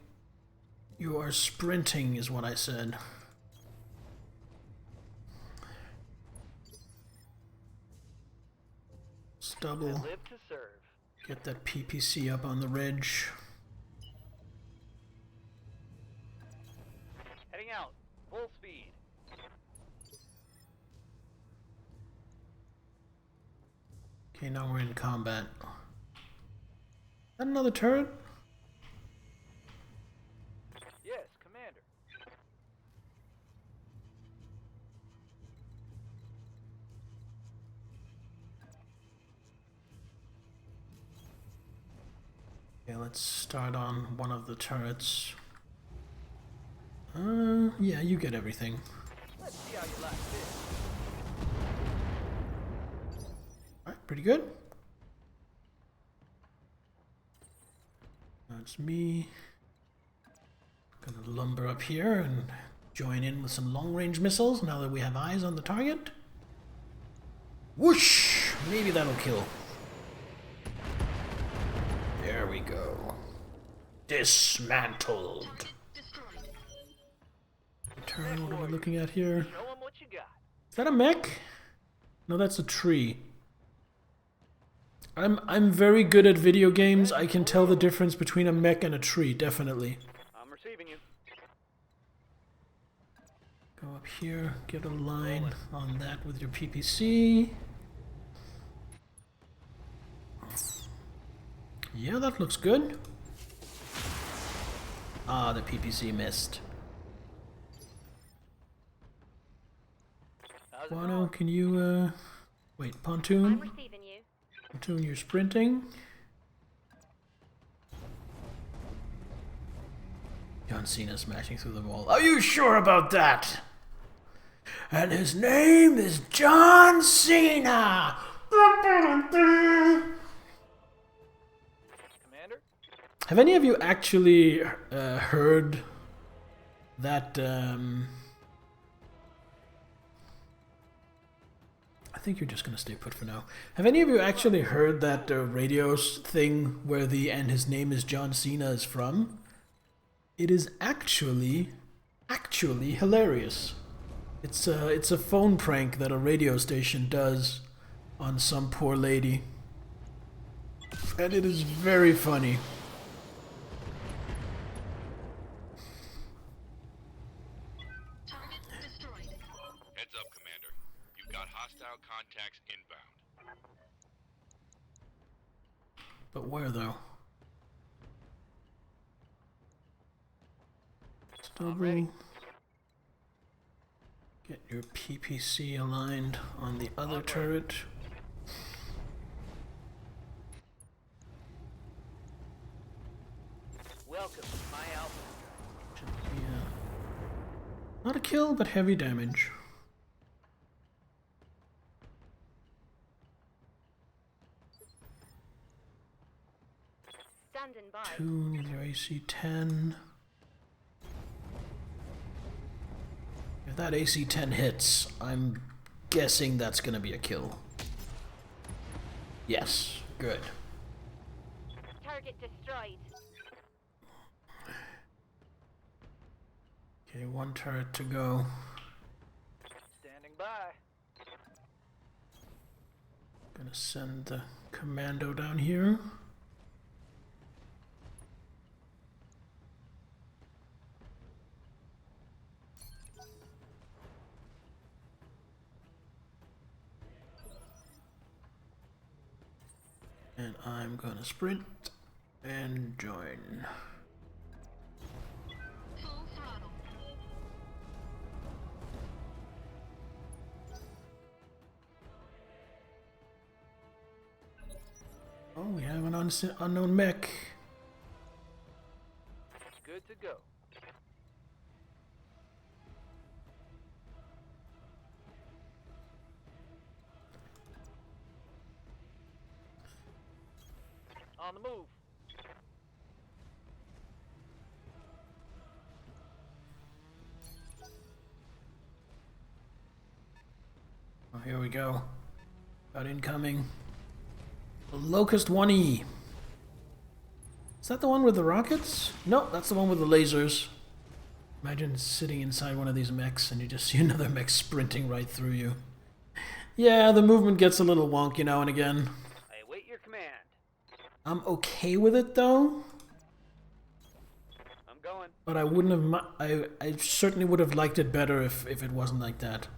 You are sprinting is what I said. Stubble. Live to serve. Get that PPC up on the ridge. Heading out. Full speed. Okay, now we're in combat. Is that another turret? Yes, Commander. Okay, let's start on one of the turrets. Yeah, you get everything. Let's see how you like this. Alright, pretty good. That's me. Gonna lumber up here and join in with some long-range missiles now that we have eyes on the target. Whoosh! Maybe that'll kill. There we go. Dismantled. Destroyed. Turn, what are we looking at here? Show 'em what you got. Is that a mech? No, that's a tree. I'm very good at video games. I can tell the difference between a mech and a tree, definitely. I'm receiving you. Go up here, get a line on that with your PPC. Yeah, that looks good. Ah, the PPC missed. How's it Guano, going? can you, wait, I'm Pontoon? receiving you. Pontoon, you're sprinting. John Cena smashing through the wall. Are you sure about that? And his name is John Cena! Commander? Have any of you actually heard that, I think you're just gonna stay put for now. Have any of you actually heard that radio thing where the "and his name is John Cena" is from? It is actually hilarious. It's a phone prank that a radio station does on some poor lady, and it is very funny. Target destroyed. Heads up, Commander. You've got hostile contacts inbound. But where though? ready. Stubble. Get your PPC aligned on the other turret. Welcome to my outfit. Should be, not a kill, but heavy damage. Standing by. Tune with your AC-10. If that AC-10 hits, I'm guessing that's gonna be a kill. Yes, good. Target destroyed. Okay, one turret to go. Standing by. Gonna send the commando down here. And I'm gonna sprint and join. Full throttle. Oh, we have an unknown mech. Good to go. On the move. here we go. Got incoming. The Locust 1E. Is that the one with the rockets? No, that's the one with the lasers. Imagine sitting inside one of these mechs and you just see another mech sprinting right through you. Yeah, the movement gets a little wonky now and again. I await your command. I'm okay with it though. I'm going. But I wouldn't have... I certainly would have liked it better if it wasn't like that.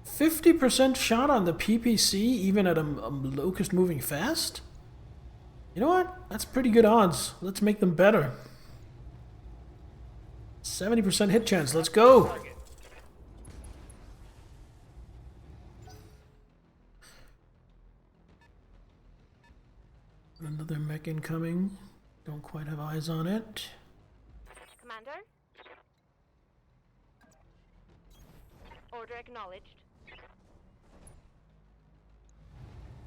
50% shot on the PPC, even at a Locust moving fast? You know what? That's pretty good odds. Let's make them better. 70% hit chance. Let's go! Another mech incoming. Don't quite have eyes on it. Commander? Order acknowledged.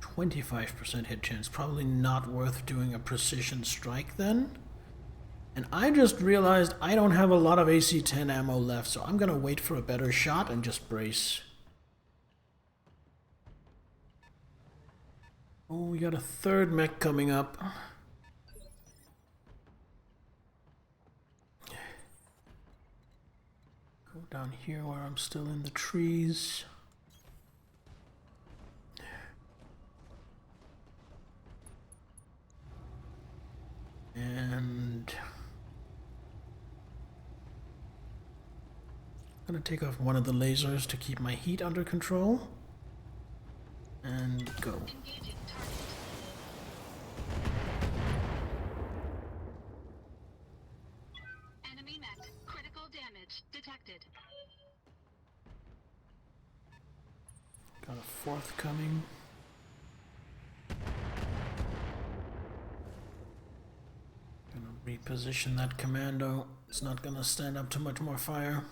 25% hit chance. Probably not worth doing a precision strike then. And I just realized I don't have a lot of AC-10 ammo left, so I'm gonna wait for a better shot and just brace. Oh, we got a third mech coming up. Go down here where I'm still in the trees. And I'm gonna take off one of the lasers to keep my heat under control. And go. Engaging target. Enemy mech. Critical damage detected. Got a fourth coming. Gonna reposition that commando. It's not gonna stand up to much more fire.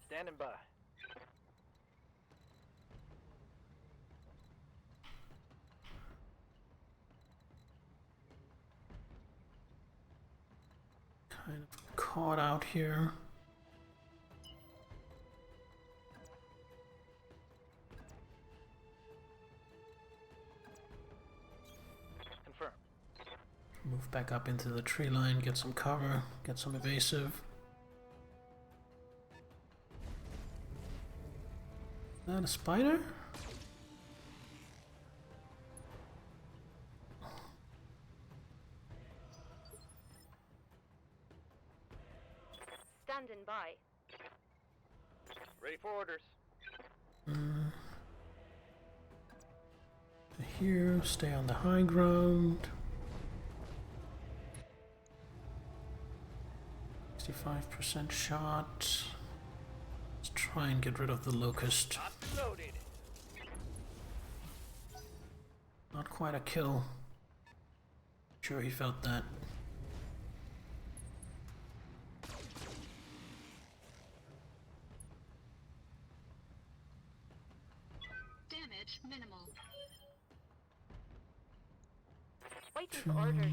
Standing by. Kind of caught out here. Confirm. Move back up into the tree line, get some cover, get some evasive. Is that a spider? Standing by. Ready for orders. Here, stay on the high ground. 65% shot. Let's try and get rid of the Locust. Loaded. Not quite a kill. Sure he felt that. Damage minimal. Waiting for orders.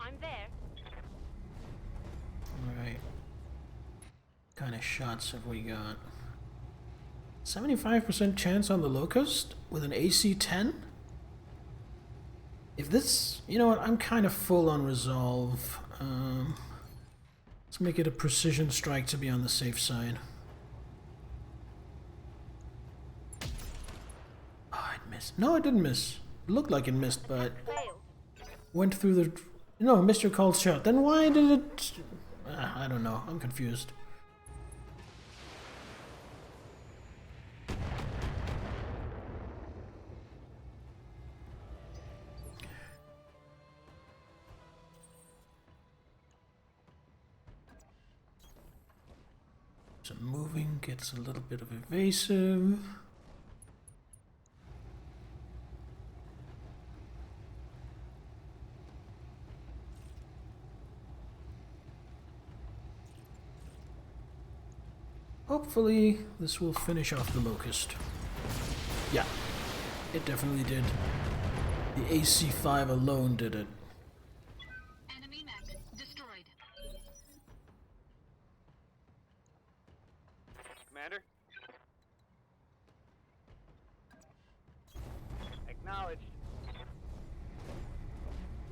I'm there. Alright. What kind of shots have we got? 75% chance on the Locust with an AC-10? If this... You know what? I'm kind of full on Resolve. Let's make it a precision strike to be on the safe side. Oh, it missed. No, it didn't miss. It looked like it missed, but... Failed. Went through the... No, missed your called shot. Then why did it... I don't know. I'm confused. So moving gets a little bit of evasive. Hopefully this will finish off the Locust. Yeah, it definitely did. The AC-5 alone did it. Enemy mech destroyed. Acknowledged.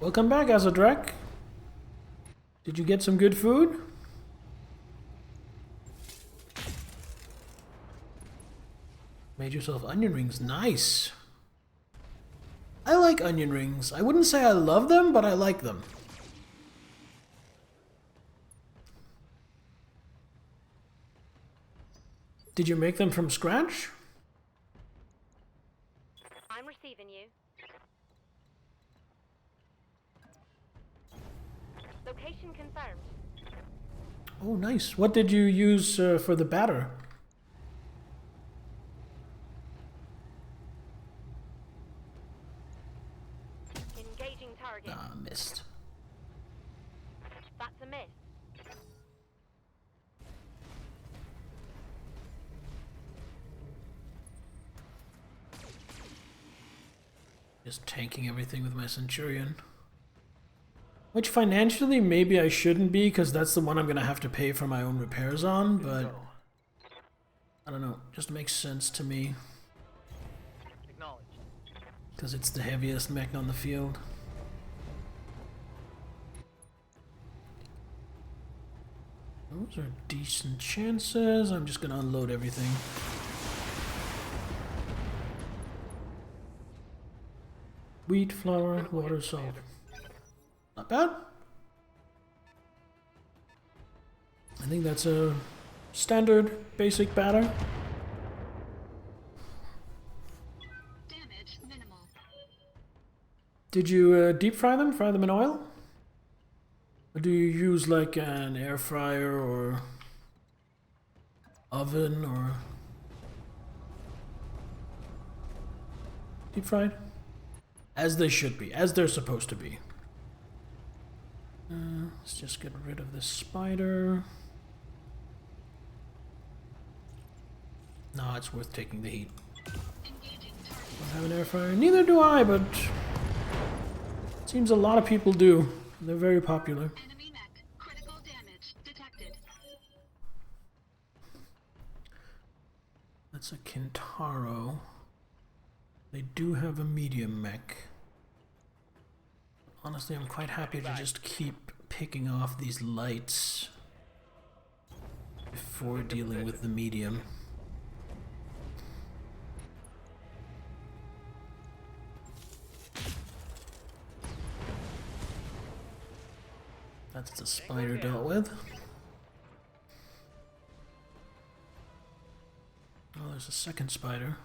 Welcome back, Azadrek. Did you get some good food? Made yourself onion rings. Nice. I like onion rings. I wouldn't say I love them, but I like them. Did you make them from scratch? I'm receiving you. Location confirmed. Oh, nice. What did you use for the batter? Engaging target. Ah, missed. That's a miss. Just tanking everything with my Centurion. Which financially, maybe I shouldn't be, because that's the one I'm going to have to pay for my own repairs on, but... I don't know, just makes sense to me. Acknowledged. Because it's the heaviest mech on the field. Those are decent chances. I'm just going to unload everything. Wheat, flour, water, salt. Not bad. I think that's a standard basic batter. Damage minimal. Did you deep fry them? Fry them in oil? Or do you use like an air fryer or oven or deep fried? As they should be, as they're supposed to be. Let's just get rid of this spider. No, it's worth taking the heat. Don't have an air fryer. Neither do I, but it seems a lot of people do. They're very popular. Enemy mech. Critical damage detected. That's a Kintaro. They do have a medium mech. Honestly, I'm quite happy to just keep picking off these lights before dealing with the medium. That's the spider dealt with. Oh, there's a second spider.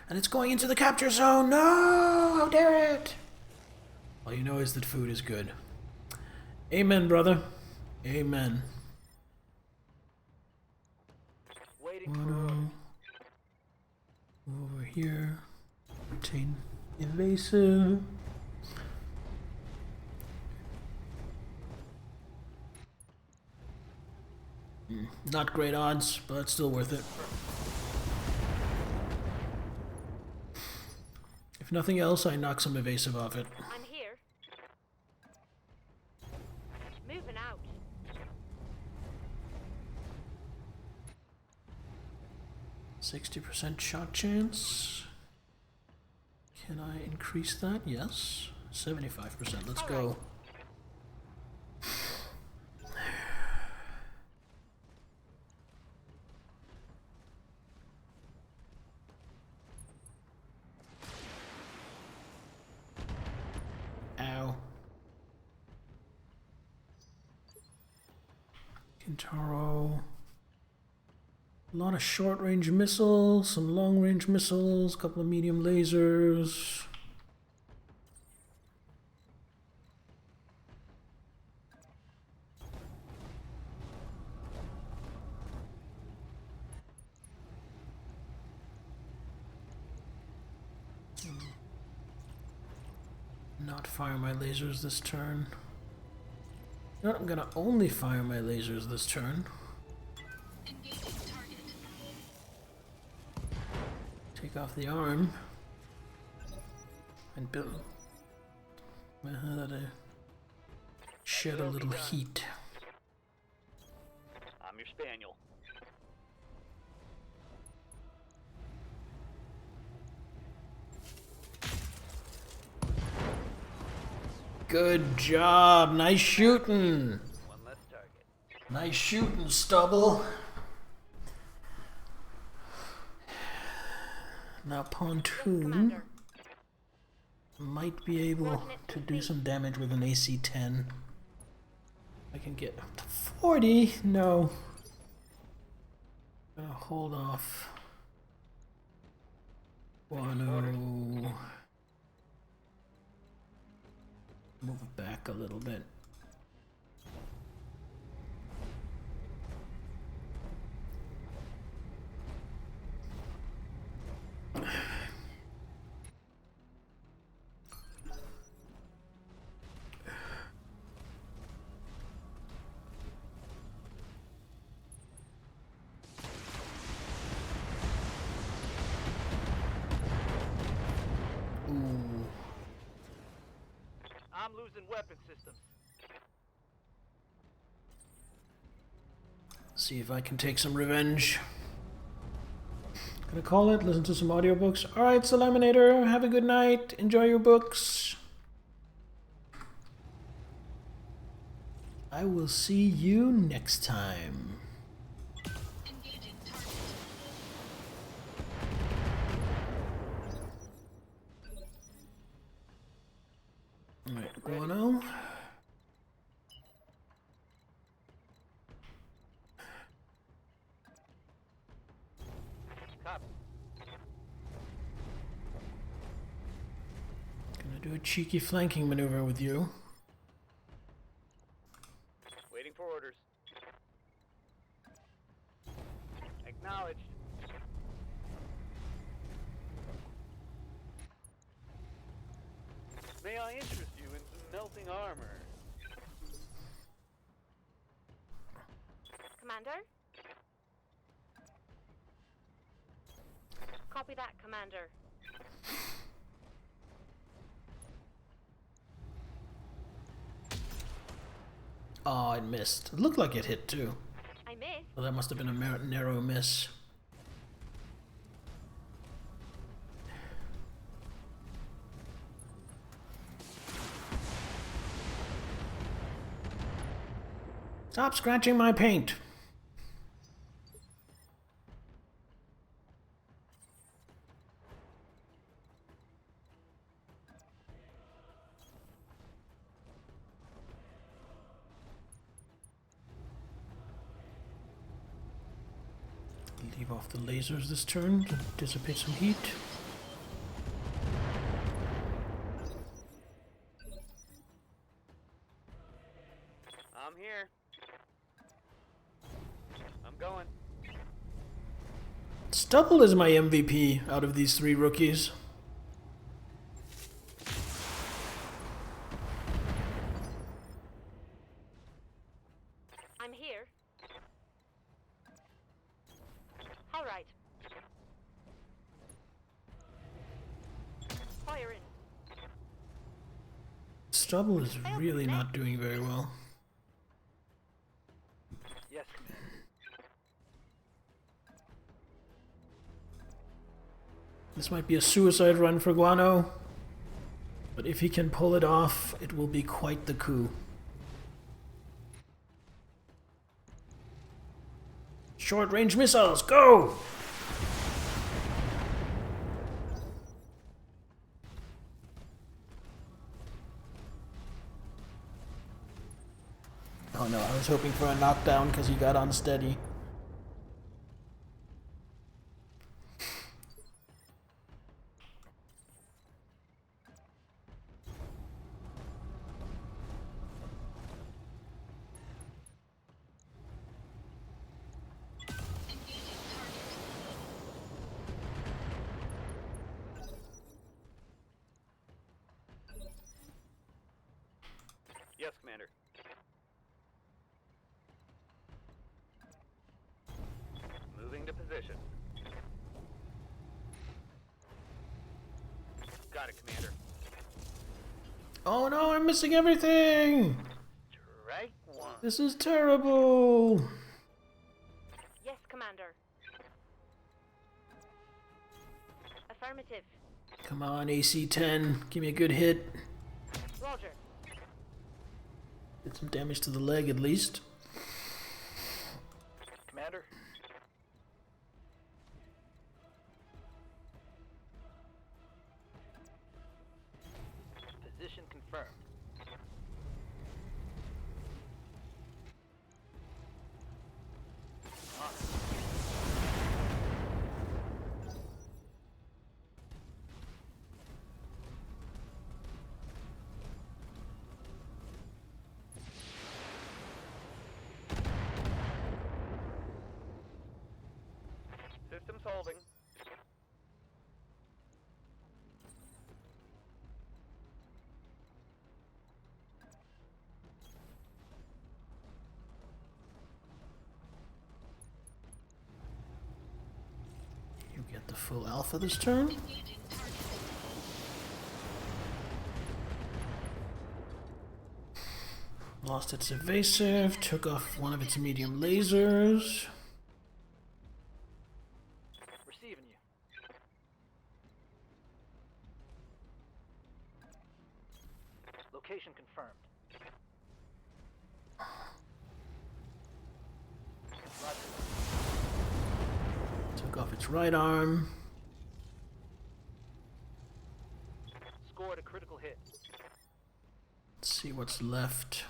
And it's going into the capture zone! No! How dare it! All you know is that food is good. Amen, brother. Amen. Waiting for orders. Move over here. Retain evasive. Not great odds, but still worth it. If nothing else, I knock some evasive off it. I'm here. Moving out. %60 shot chance. Can I increase that? Yes. 75%. Let's go. Ow. Kintaro. A lot of short-range missiles, some long-range missiles, a couple of medium lasers. Not fire my lasers this turn. You know what, I'm gonna only fire my lasers this turn. Engaging target. Take off the arm. And build. Shed a little heat. I'm your spaniel. Good job. Nice shooting. One less target. Nice shooting, Stubble. Now Pontoon Commander. might be able to do some damage with an AC-10. I can get up to 40. No. Gonna hold off. Guano. Move it back a little bit. Ooh. I'm losing weapon systems. See if I can take some revenge. Gonna call it, listen to some audiobooks. Alright, Salaminator, have a good night. Enjoy your books. I will see you next time. Alright, Guano. Copy. Gonna do a cheeky flanking maneuver with you. Waiting for orders. Acknowledged. May I interest you in some melting armor? Commander? Copy that, Commander. Oh, it missed. It looked like it hit too. I missed. Well, that must have been a narrow miss. Stop scratching my paint. Leave off the lasers this turn to dissipate some heat. I'm here. I'm going. Stubble is my MVP out of these three rookies. I'm here. All right. Fire in. Stubble is really not doing very well. Yes, Commander. This might be a suicide run for Guano, but if he can pull it off, it will be quite the coup. Short-range missiles, go! Oh no, I was hoping for a knockdown because he got unsteady. Yes, Commander. Moving to position. Got it, Commander. Oh no, I'm missing everything! Strike one. This is terrible! Yes, Commander. Affirmative. Come on, AC-10, give me a good hit. Roger. Did some damage to the leg at least. Commander. Position confirmed. On it. Systems holding. You get the full alpha this turn. Lost its evasive, took off one of its medium lasers. Receiving you. Location confirmed. Roger. Took off its right arm. Scored a critical hit. Let's see what's left.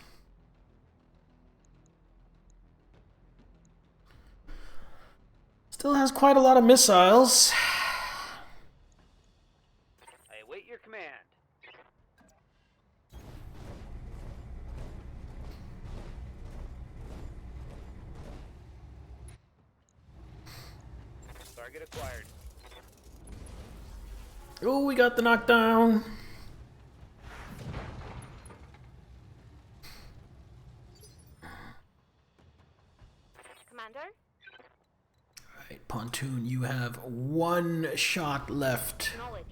Still has quite a lot of missiles. I await your command. Target acquired. Oh, we got the knockdown. Commander? Alright, Pontoon, you have one shot left Acknowledged.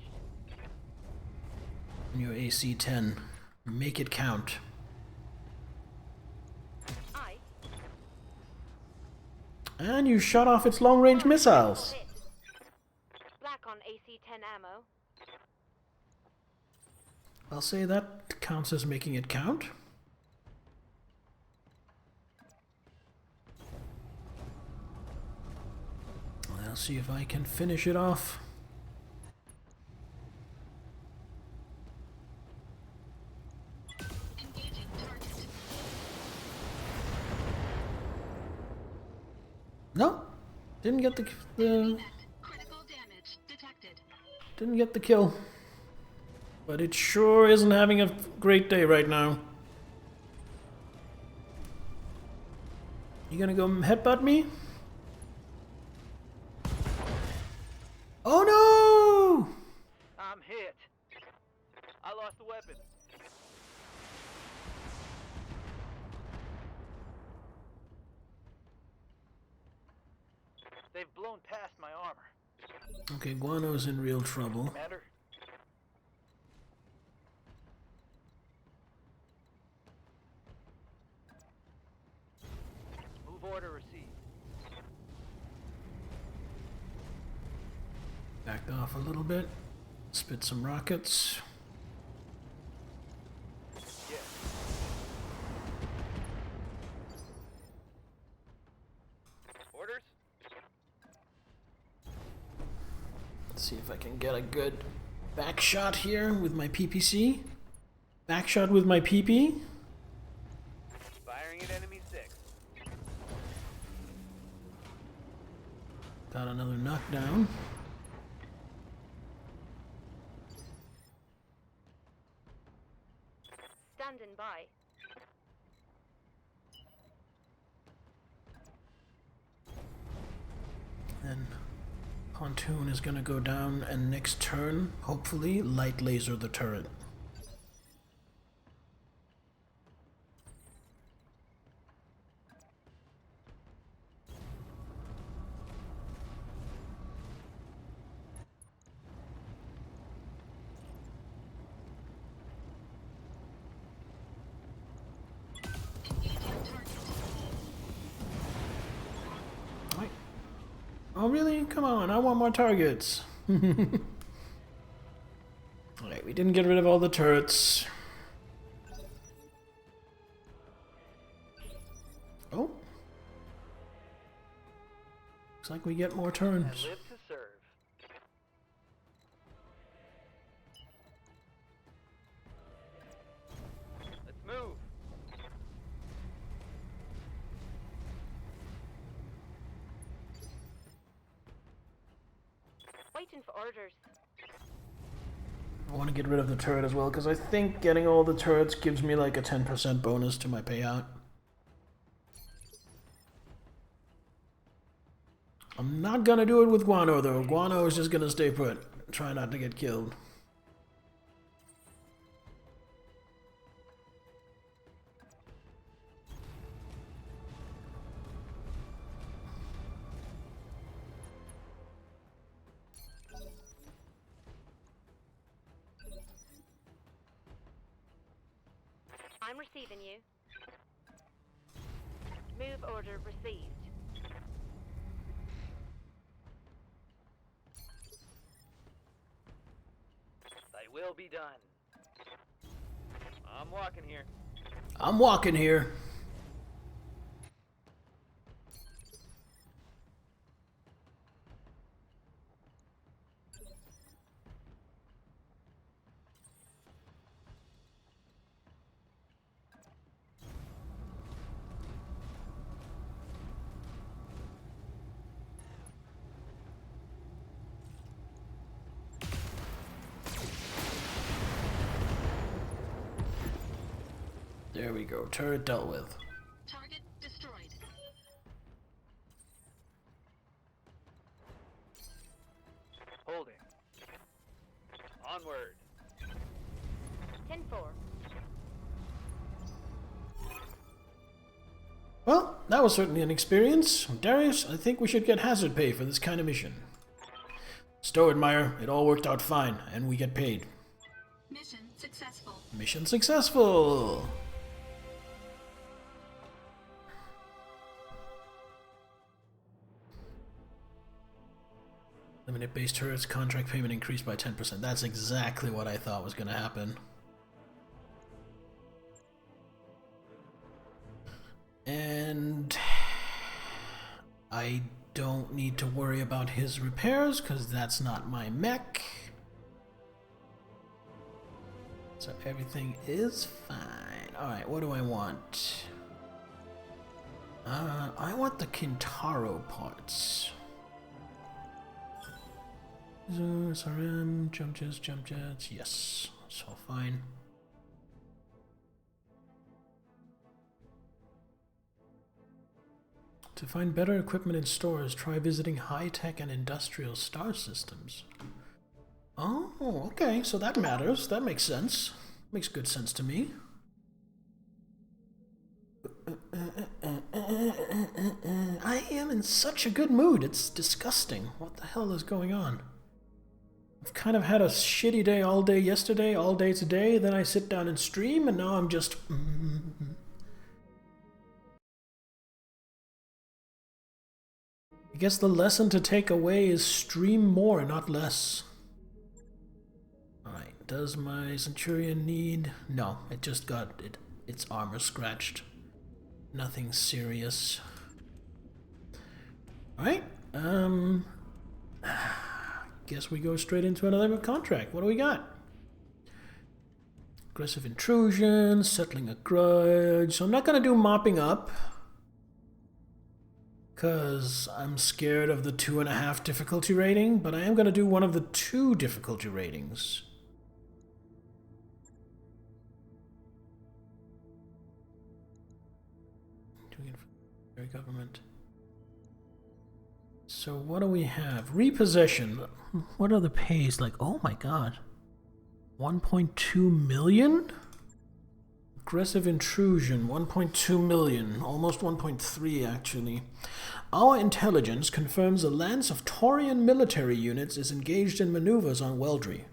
in your AC-10. Make it count. Aye. And you shot off its long-range missiles. Hit. Black on AC-10 ammo. I'll say that counts as making it count. I'll see if I can finish it off. No, didn't get the didn't get the kill. But it sure isn't having a great day right now. You gonna go headbutt me? Oh no! I'm hit. I lost the weapon. They've blown past my armor. Okay, Guano's in real trouble. Commander? Move order received. Backed off a little bit. Spit some rockets. Yes. Orders? Let's see if I can get a good back shot here with my PPC. Back shot with my PP. Firing at enemy 6. Got another knockdown. Standing by. Then Pontoon is gonna go down and next turn, hopefully, light laser the turret. Oh really? Come on, I want more targets. Alright, we didn't get rid of all the turrets. Looks like we get more And turns. live to serve. Let's move. Waiting for orders. I want to get rid of the turret as well, because I think getting all the turrets gives me like a 10% bonus to my payout. I'm not gonna do it with Guano though. Guano is just gonna stay put. Try not to get killed. I'm receiving you. Move order received. Thy will be done. I'm walking here. I'm walking here. There we go. Turret dealt with. Target destroyed. Holding. Onward. 10-4. Well, that was certainly an experience. Darius, I think we should get hazard pay for this kind of mission. Stow it, Meyer. It all worked out fine, and we get paid. Mission successful. Mission successful! Limited base turrets, contract payment increased by 10%. That's exactly what I thought was going to happen. And I don't need to worry about his repairs because that's not my mech. So everything is fine. Alright, what do I want? I want the Kintaro parts. SRM, jump jets, yes, that's all fine. To find better equipment in stores, try visiting high-tech and industrial star systems. Oh, okay, so that matters. That makes sense. Makes good sense to me. I am in such a good mood. It's disgusting. What the hell is going on? I've kind of had a shitty day all day yesterday, all day today, then I sit down and stream, and now I'm just... I guess the lesson to take away is stream more, not less. Alright, does my Centurion need... No, it just got its armor scratched. Nothing serious. Alright, guess we go straight into another contract. What do we got? Aggressive intrusion, settling a grudge. So I'm not going to do mopping up, because I'm scared of the 2.5 difficulty rating, but I am going to do one of the 2 difficulty ratings. Doing it for the government. So what do we have? Repossession. What are the pays like? Oh my god. 1.2 million? Aggressive intrusion, 1.2 million, almost 1.3 actually. Our intelligence confirms a lance of Taurian military units is engaged in maneuvers on Weldry,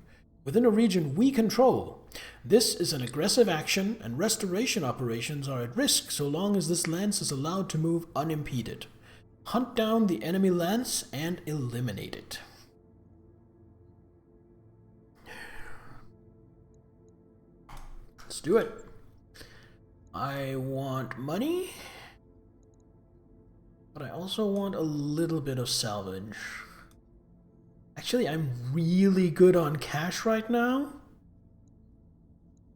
within a region we control. This is an aggressive action, and restoration operations are at risk so long as this lance is allowed to move unimpeded. Hunt down the enemy lance and eliminate it. Let's do it. I want money. But I also want a little bit of salvage. Actually, I'm really good on cash right now.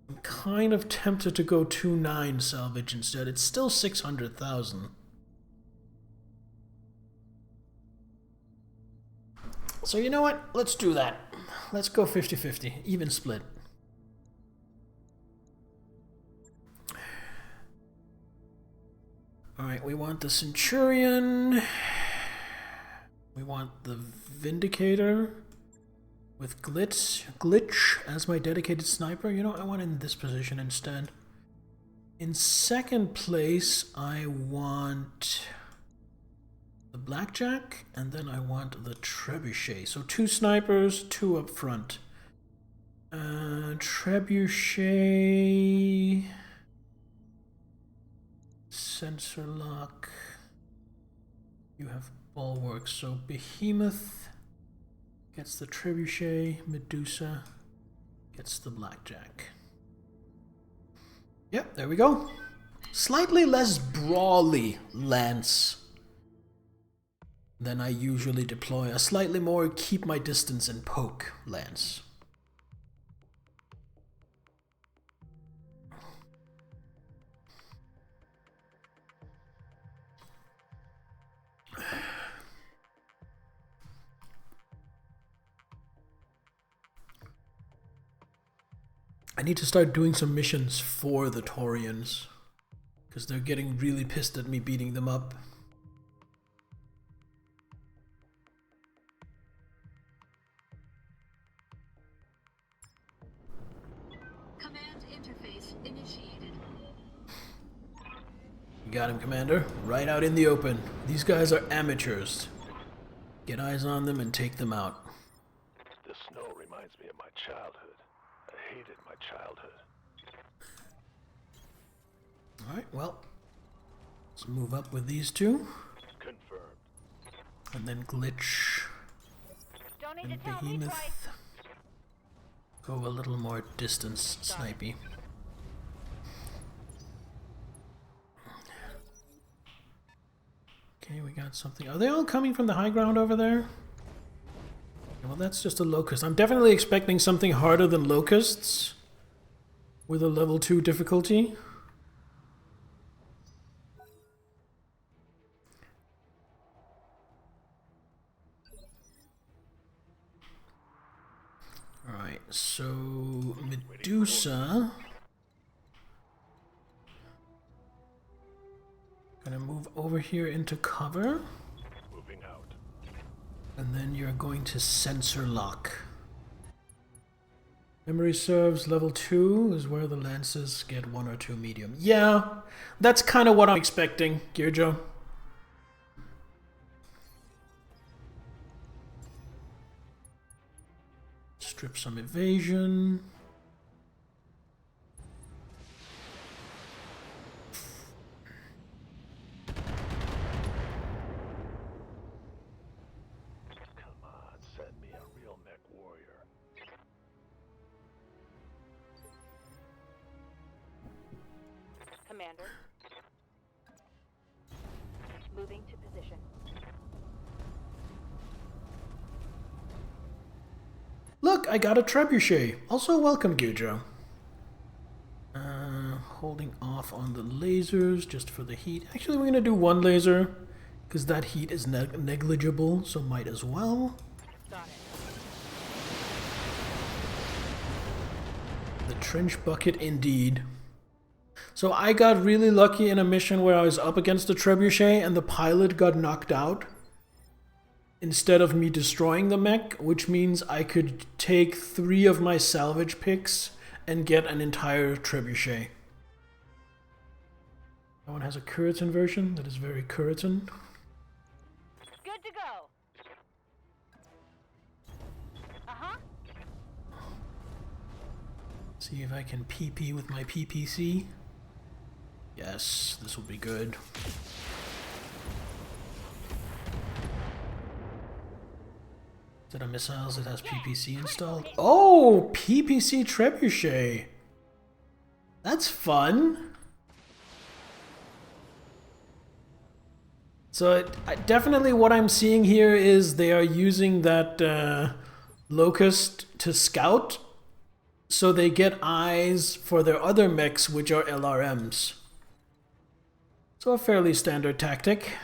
I'm kind of tempted to go 2.9 salvage instead. It's still 600,000. So you know what? Let's do that. Let's go 50-50, even split. Alright, we want the Centurion. We want the Vindicator with Glitch as my dedicated sniper. You know, I want in this position instead. In second place, I want the Blackjack, and then I want the Trebuchet. So 2 snipers, 2 up front. Trebuchet... Sensor lock. You have bulwark, so Behemoth gets the Trebuchet, Medusa gets the Blackjack. Yep, there we go. Slightly less brawly lance than I usually deploy. A slightly more keep my distance and poke lance. I need to start doing some missions for the Taurians, because they're getting really pissed at me beating them up. Command interface initiated. You got him, Commander. Right out in the open. These guys are amateurs. Get eyes on them and take them out. The snow reminds me of my childhood. I hated my childhood. Alright, well, let's move up with these two. Confirmed. And then Glitch Don't need and to tell me twice. Behemoth. Go a little more distance snipey. Okay, we got something. Are they all coming from the high ground over there? Well, that's just a locust. I'm definitely expecting something harder than locusts with a level 2 difficulty. Alright, so Medusa. Gonna move over here into cover. Moving out. And then you're going to sensor lock. Memory serves level 2 is where the lances get 1 or 2 medium. Yeah, that's kind of what I'm expecting, Gearjo. Strip some evasion. Come on, send me a real mech warrior. Commander. Moving to position. Look, I got a trebuchet. Also welcome, Gearjo. Holding off on the lasers just for the heat. Actually, we're gonna do 1 laser because that heat is negligible, so might as well. Got it. The trench bucket indeed. So I got really lucky in a mission where I was up against the trebuchet and the pilot got knocked out instead of me destroying the mech, which means I could take 3 of my salvage picks and get an entire trebuchet. That one has a Curitan version that is very Curitan. Good to go. Uh-huh. See if I can PP with my PPC. Yes, this will be good. Instead of missiles, it has PPC installed. Oh, PPC trebuchet. That's fun. So definitely what I'm seeing here is they are using that locust to scout, so they get eyes for their other mechs, which are LRMs. So a fairly standard tactic.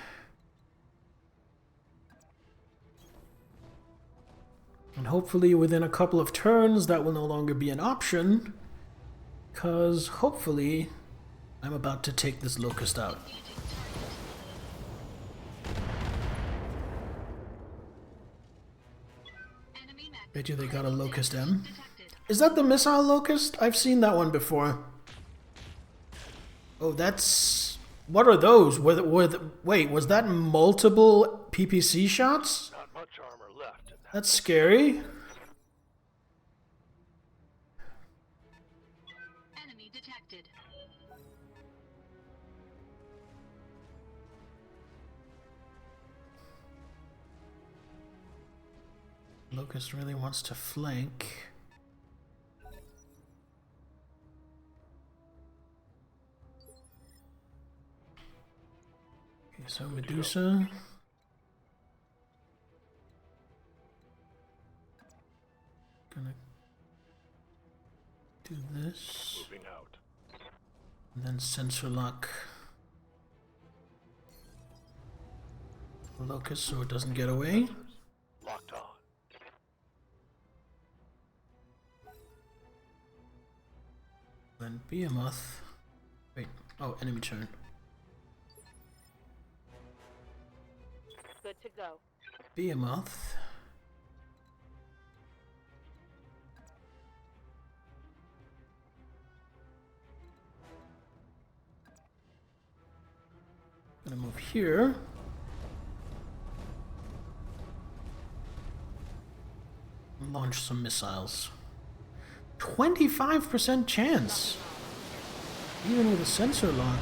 And hopefully within a couple of turns that will no longer be an option, because hopefully I'm about to take this locust out. Bet you they got a Locust M. Is that the missile Locust? I've seen that one before. Oh, that's... What are those? Wait, was that multiple PPC shots? Not much armor left in that. That's scary. Enemy detected. Locust really wants to flank. Okay, so Medusa. Gonna do this. Moving out. And then sensor lock Locust so it doesn't get away. Locked on. Then Behemoth. Wait, oh, enemy turn. Good to go. Behemoth. Gonna move here. And launch some missiles. 25% chance! Even with a sensor lock.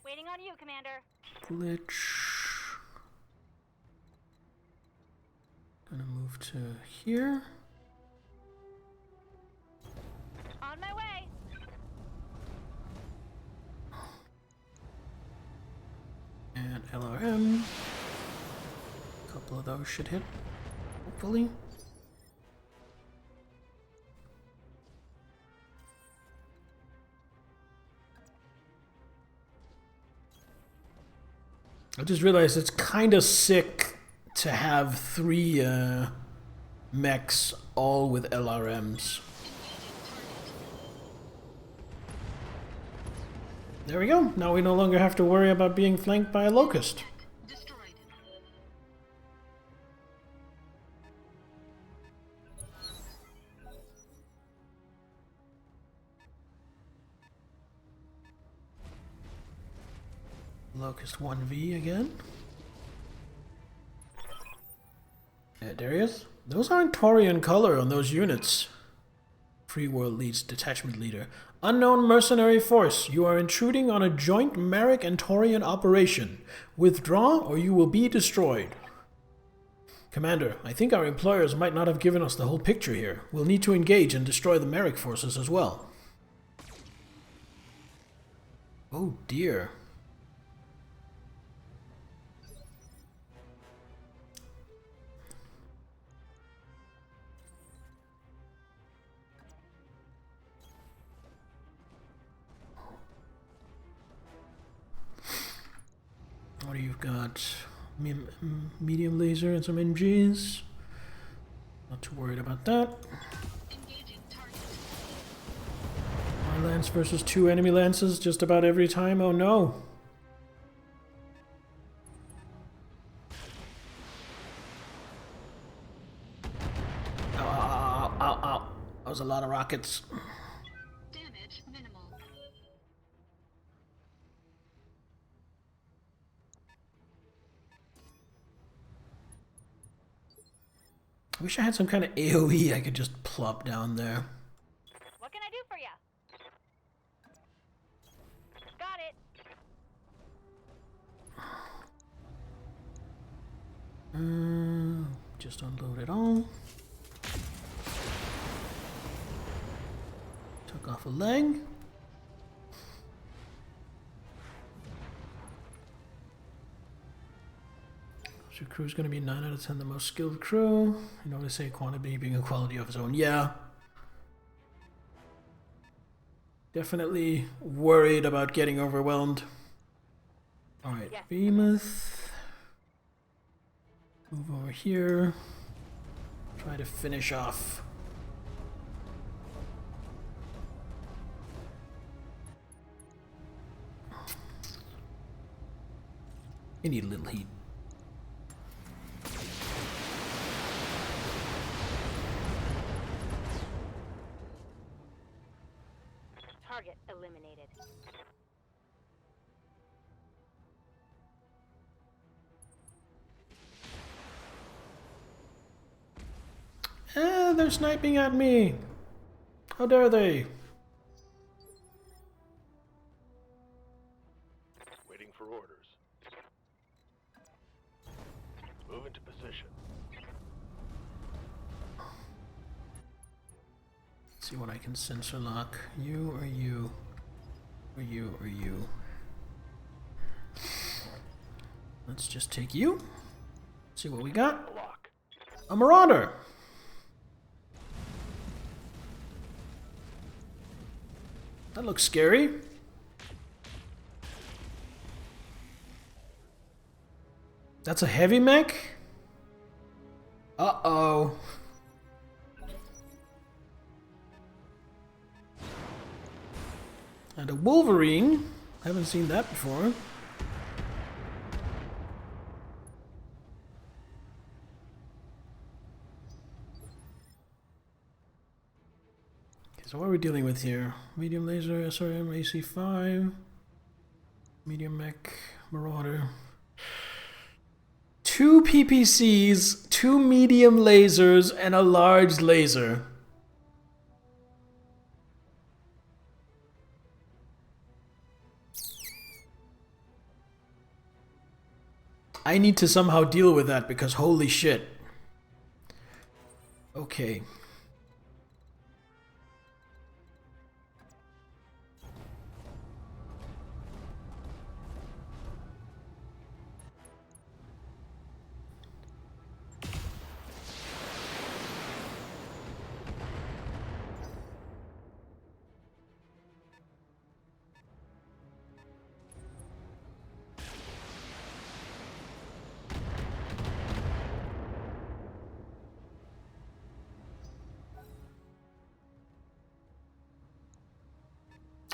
Waiting on you, Commander. Glitch. Gonna move to here. On my way. And LRM. A couple of those should hit, hopefully. I just realized it's kind of sick to have 3 mechs all with LRMs. There we go. Now we no longer have to worry about being flanked by a Locust. Destroyed. Locust 1v again. Yeah, there he is. Those aren't Taurian color on those units. Free World leads detachment leader. Unknown mercenary force. You are intruding on a joint Merrick and Taurian operation. Withdraw or you will be destroyed. Commander, I think our employers might not have given us the whole picture here. We'll need to engage and destroy the Merrick forces as well. Oh dear. What do you got? Medium laser and some MGs. Not too worried about that. Engaging target. One lance versus 2 enemy lances just about every time. Oh no. Ow, ow, ow, ow, ow. That was a lot of rockets. Damage minimal. I wish I had some kind of AoE I could just plop down there. What can I do for you? Just unload it all. Took off a leg. Your crew is going to be 9 out of 10 the most skilled crew. You know what I say, quantity being a quality of its own. Yeah. Definitely worried about getting overwhelmed. Alright, Yes. Behemoth. Move over here. Try to finish off. You need a little heat. Target eliminated. They're sniping at me. How dare they? Waiting for orders. Move into position. See what I can sensor lock. You or you? Or you or you? Let's just take you. See what we got. Lock. A Marauder. That looks scary. That's a heavy mech? Uh-oh. And a Wolverine. Haven't seen that before. Okay, so what are we dealing with here? Medium laser, SRM, AC5. Medium mech, Marauder. 2 PPCs, 2 medium lasers, and a large laser. I need to somehow deal with that because holy shit. Okay.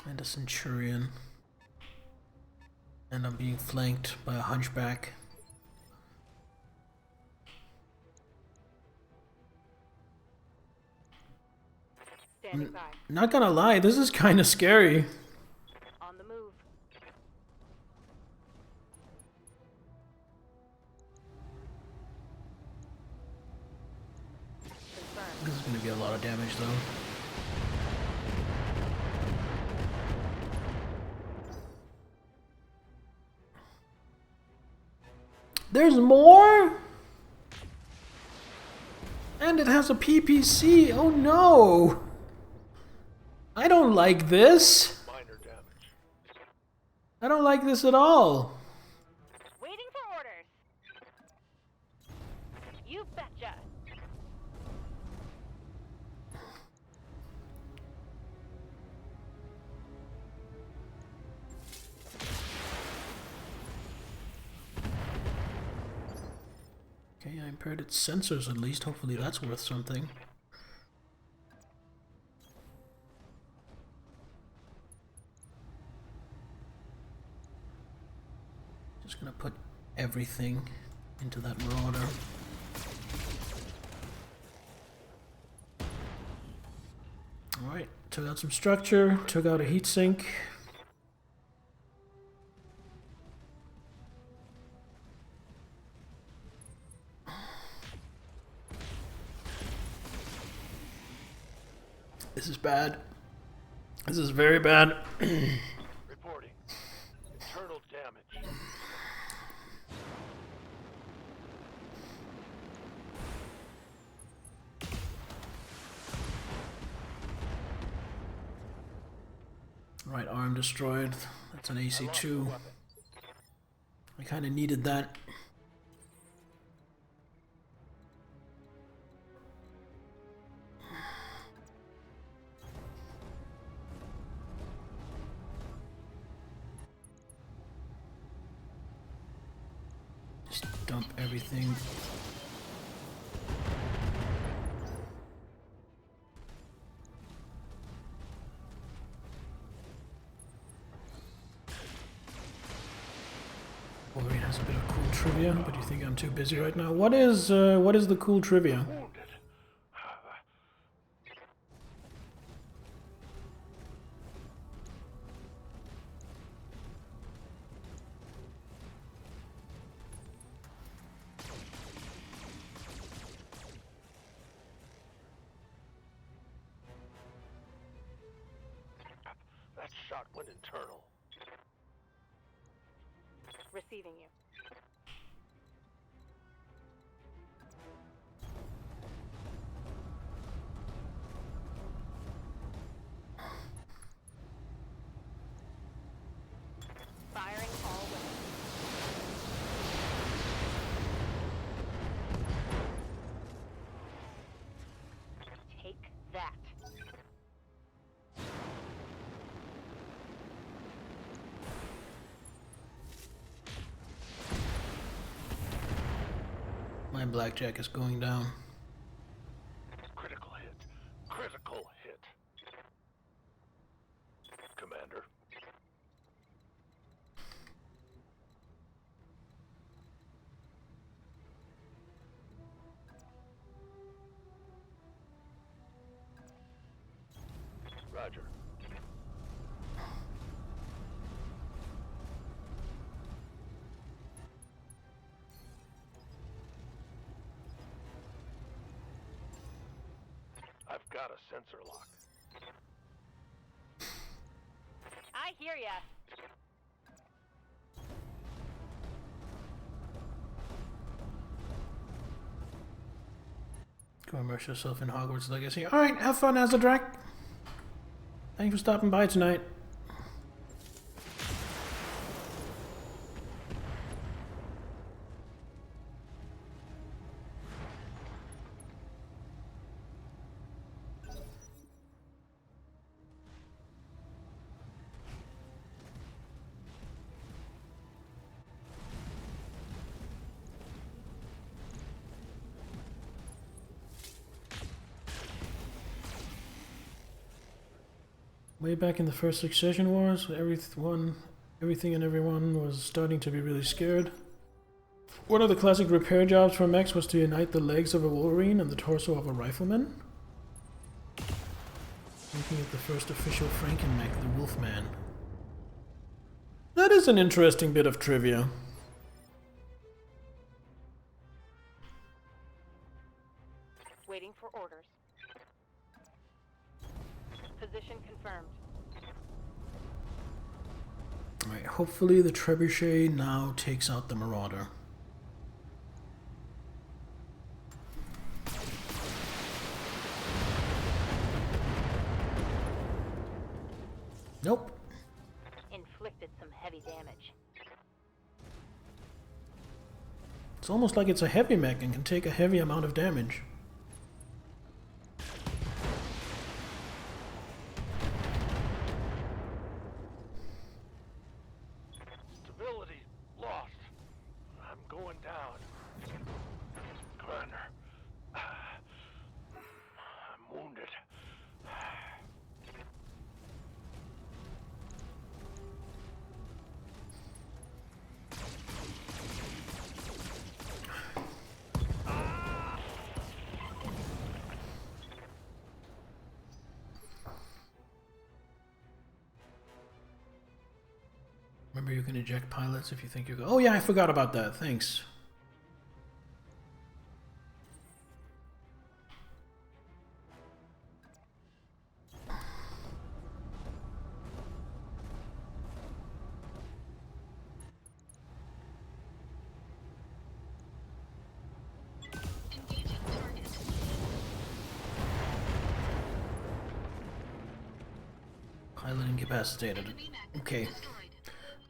And a Centurion. And I'm being flanked by a Hunchback. Standing by. Not gonna lie, this is kind of scary. On the move. Confirmed. This is gonna be a lot of damage though. There's more? And it has a PPC. Oh no. I don't like this. Minor damage. I don't like this at all. Waiting for orders. You betcha. Okay, I impaired its sensors at least. Hopefully that's worth something. Just gonna put everything into that Marauder. Alright, took out some structure, took out a heatsink. This is bad. This is very bad. Reporting. Internal damage. Right arm destroyed. That's an AC2. I kind of needed that. Just dump everything. Wolverine has a bit of cool trivia, but you think I'm too busy right now? What is the cool trivia? Wounded. That shot went internal. Receiving you. Firing all weapons. Take that. My blackjack is going down. Critical hit. Critical hit. Commander. Roger. I've got a sensor lock. I hear ya. Go immerse yourself in Hogwarts Legacy. Alright, have fun, Azadrak. Thanks for stopping by tonight. Way back in the first Succession Wars, everything and everyone was starting to be really scared. One of the classic repair jobs for mechs was to unite the legs of a Wolverine and the torso of a rifleman. Looking at the first official Franken-mech, the Wolfman. That is an interesting bit of trivia. Waiting for orders. Position confirmed. Alright, hopefully the trebuchet now takes out the Marauder. Nope. Inflicted some heavy damage. It's almost like it's a heavy mech and can take a heavy amount of damage. Stability lost. I'm going down. Commander. I'm wounded. Remember, you can eject pilots if you think you're go. Oh yeah, I forgot about that. Thanks. Island incapacitated. Okay.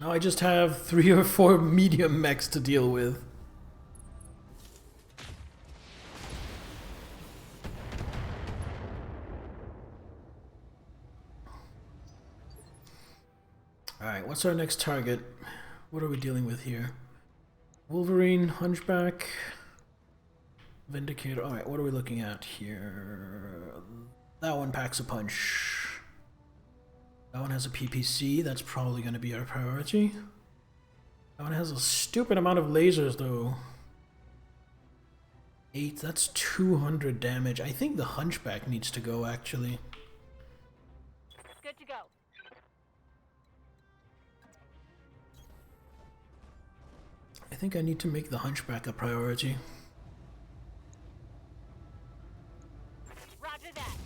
Now I just have 3 or 4 medium mechs to deal with. Alright, what's our next target? What are we dealing with here? Wolverine, Hunchback, Vindicator. Alright, what are we looking at here? That one packs a punch. That one has a PPC. That's probably going to be our priority. That one has a stupid amount of lasers, though. 8, that's 200 damage. I think the Hunchback needs to go, actually. Good to go. I think I need to make the Hunchback a priority. Roger that.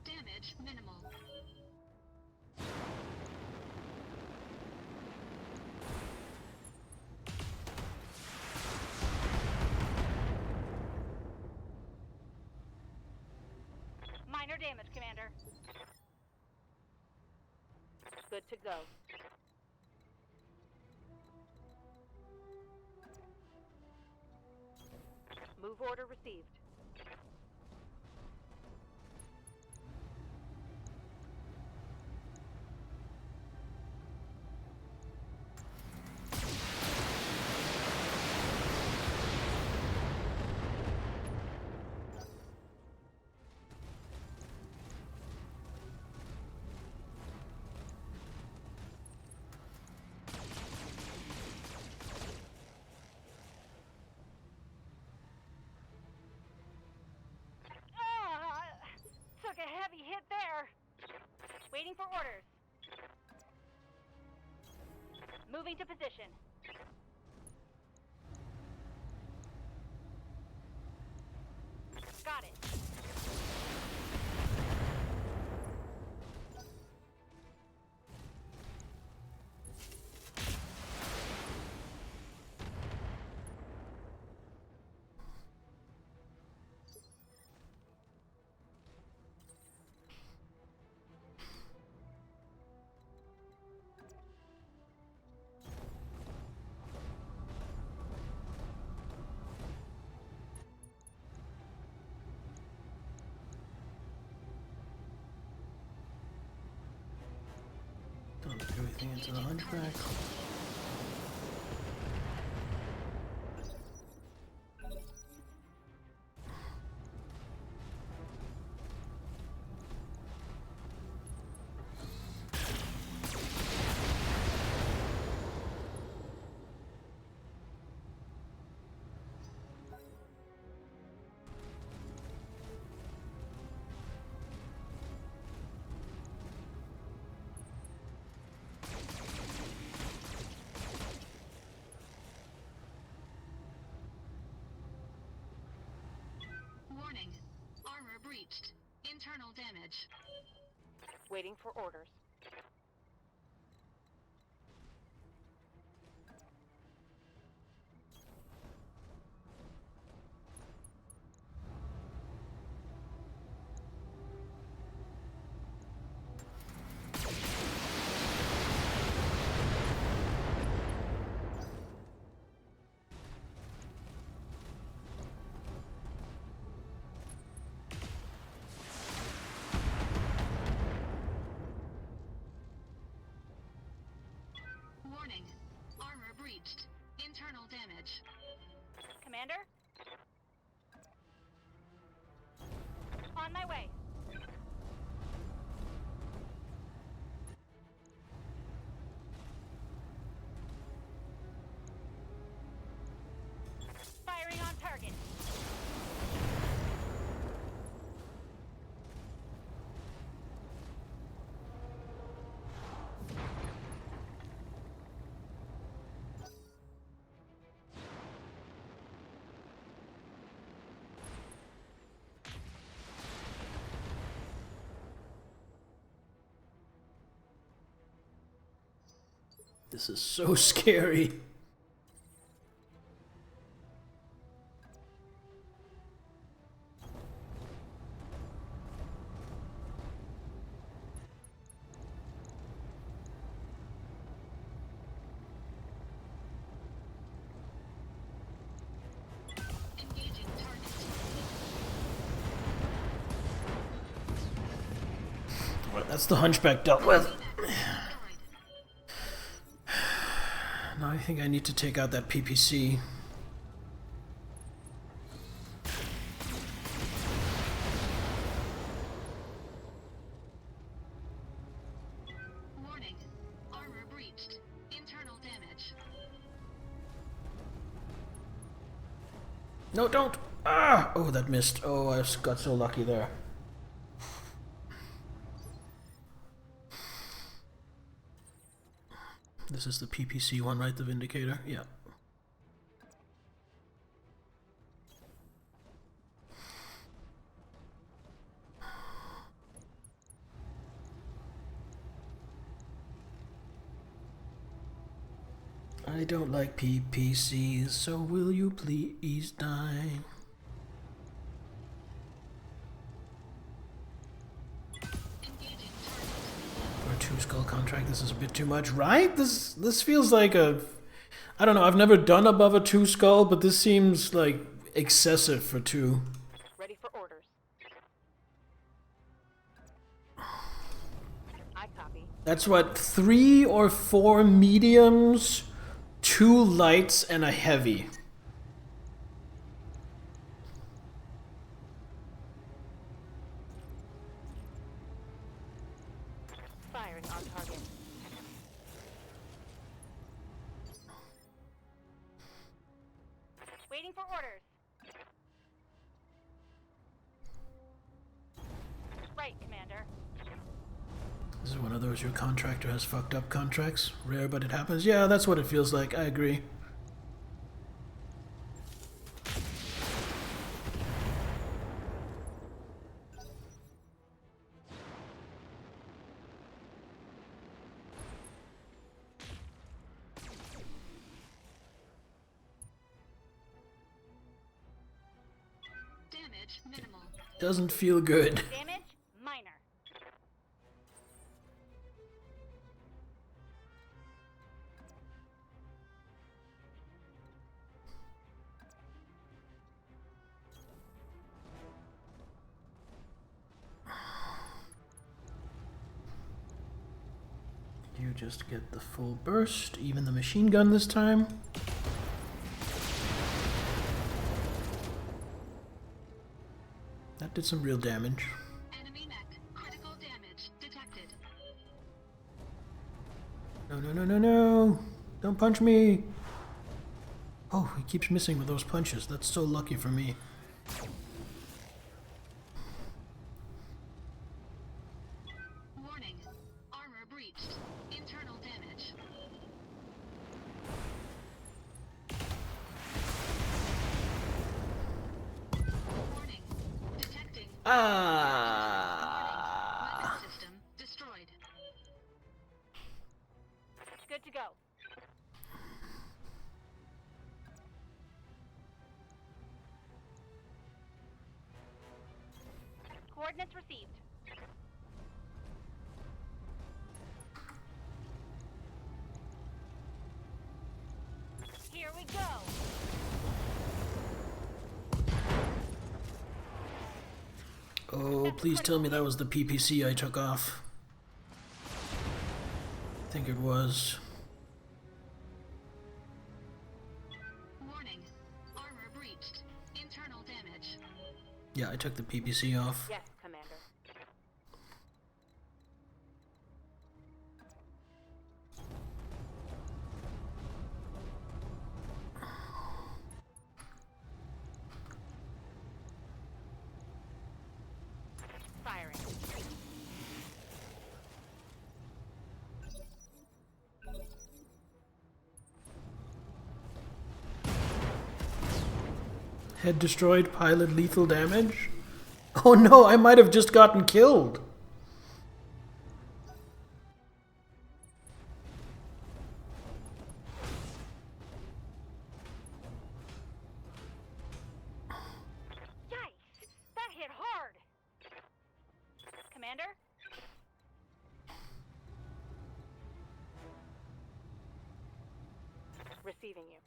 Damage minimal. Minor damage, Commander. Good to go. Move order received. Took a heavy hit there. Waiting for orders. Moving to position. Got it. Don't do everything into the Hunchback. Warning. Armor breached. Internal damage. Waiting for orders. This is so scary. Engaging target. Well, that's the hunchback dealt with. Now I think I need to take out that PPC. Warning. Armor breached. Internal damage. No, don't! Ah! Oh, that missed. Oh, I got so lucky there. This is the PPC one, right? The Vindicator? Yeah. I don't like PPCs, so will you please die? Engaging For a 2-skull contract, this is a bit too much, right? This feels like a... I don't know, I've never done above a 2-skull, but this seems like excessive for 2. Ready for orders. I copy. That's what, 3 or 4 mediums, 2 lights, and a heavy. Firing on target. Waiting for orders. Right, Commander. This is one of those your contractor has fucked up contracts. Rare, but it happens. Yeah, that's what it feels like. I agree. damage minimal. Doesn't feel good. Damage minor. You just get the full burst, even the machine gun this time. That did some real damage. Enemy mech. Critical damage detected. No, no, no, no, no! Don't punch me! Oh, he keeps missing with those punches. That's so lucky for me. Warning. Armor breached. Internal damage. Warning. Detecting. Ah! Weapon system destroyed. Good to go. Coordinates received. Here we go. Oh, please tell me that was the PPC I took off. I think it was. Warning. Armor breached. Internal damage. Yeah, I took the PPC off. Yes, Commander. Firing. Head destroyed, pilot lethal damage. Oh no, I might have just gotten killed. Commander? Receiving you.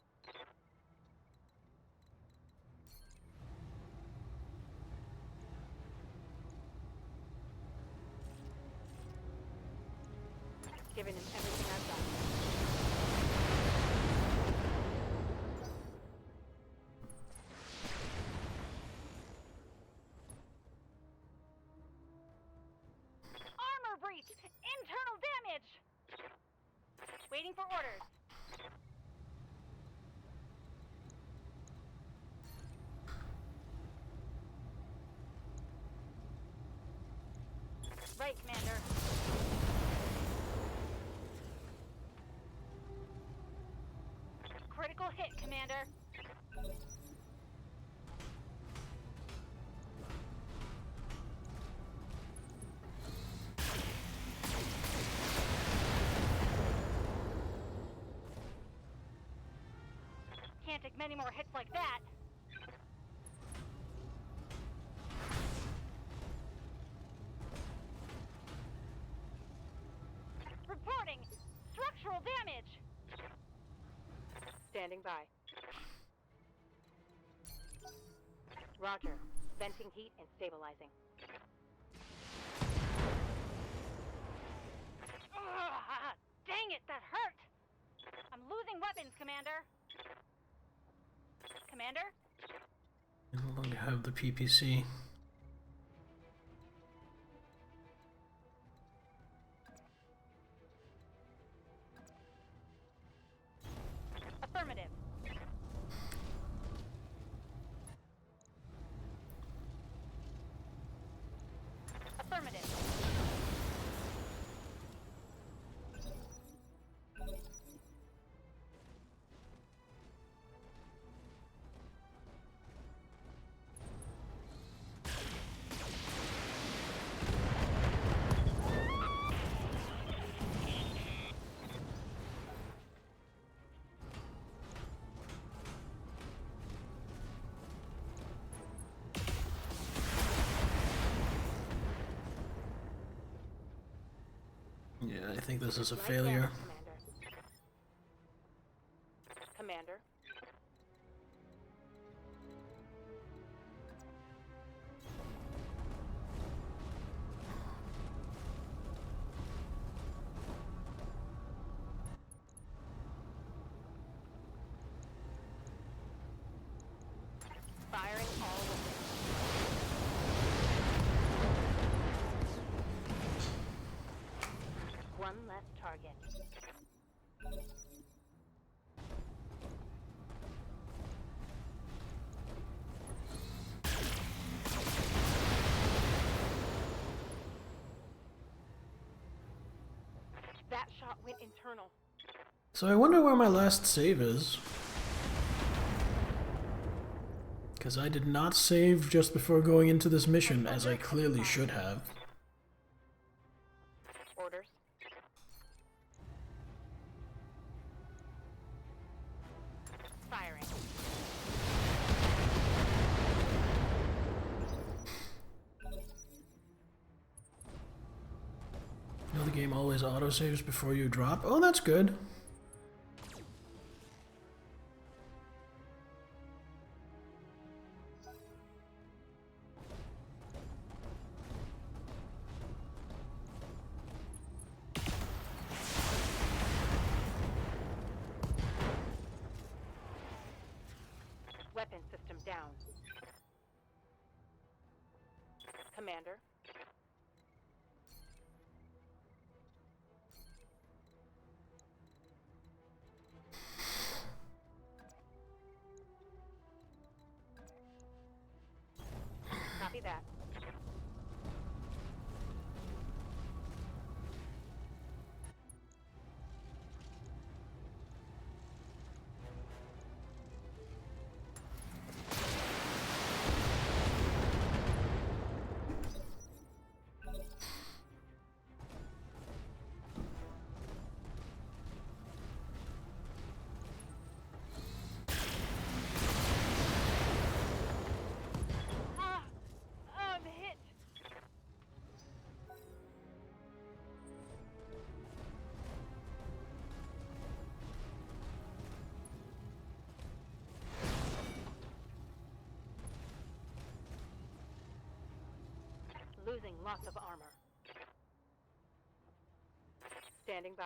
Giving him everything I've got. Armor breach! Internal damage! Waiting for orders. Right, Commander. Critical hit, Commander. Can't take many more hits like that. Reporting structural damage. Standing by. Roger. Venting heat and stabilizing. Ugh, dang it, that hurt! I'm losing weapons, Commander. Commander? I no longer have the PPC. Affirmative. Affirmative. Yeah, I think this is a Light failure. damage, Commander. Commander. Firing all weapons. One less target. That shot went internal. So I wonder where my last save is. Because I did not save just before going into this mission, as I clearly should have. Orders. Firing. You know the game always autosaves before you drop? Oh, that's good. Weapon system down. Commander. Copy that. Oh losing lots of armor. Standing by.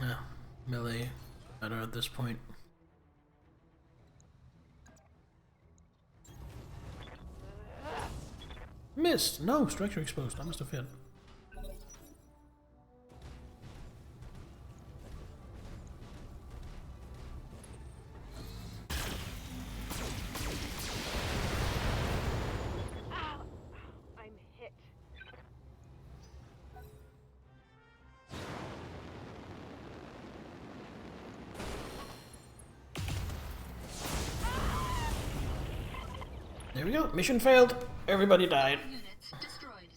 Yeah, melee better at this point. Missed! No, structure exposed. I must have hit. Ow! I'm hit. There we go. Mission failed. Everybody died. Units destroyed.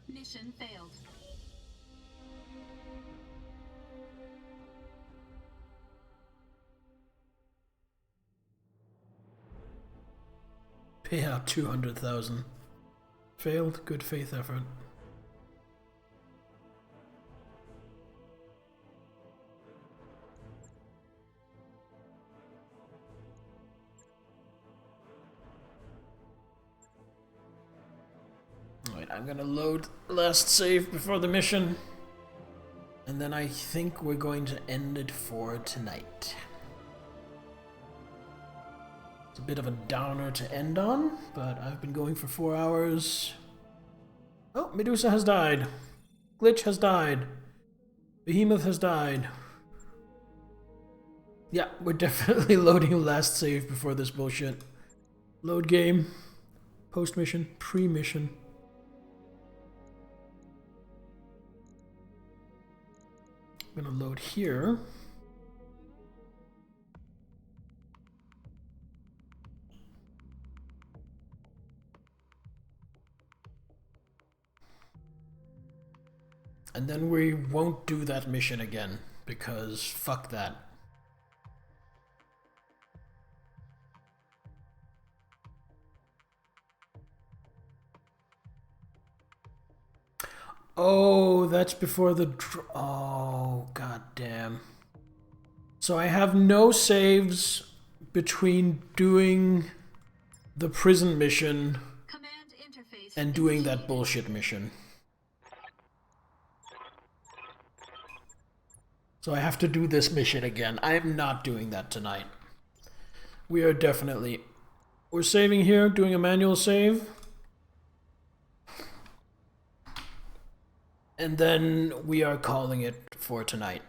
Mission failed. Payout 200,000. Failed. Good faith effort. Alright, I'm gonna load last save before the mission. And then I think we're going to end it for tonight. It's a bit of a downer to end on, but I've been going for 4 hours. Oh, Medusa has died. Glitch has died. Behemoth has died. Yeah, we're definitely loading last save before this bullshit. Load game. Post-mission. Pre-mission. I'm gonna load here. And then we won't do that mission again, because fuck that. Oh, that's before the oh, god damn. So I have no saves between doing the prison mission Command interface and doing that bullshit mission. So I have to do this mission again. I am not doing that tonight. We are definitely... We're saving here, doing a manual save. And then we are calling it for tonight.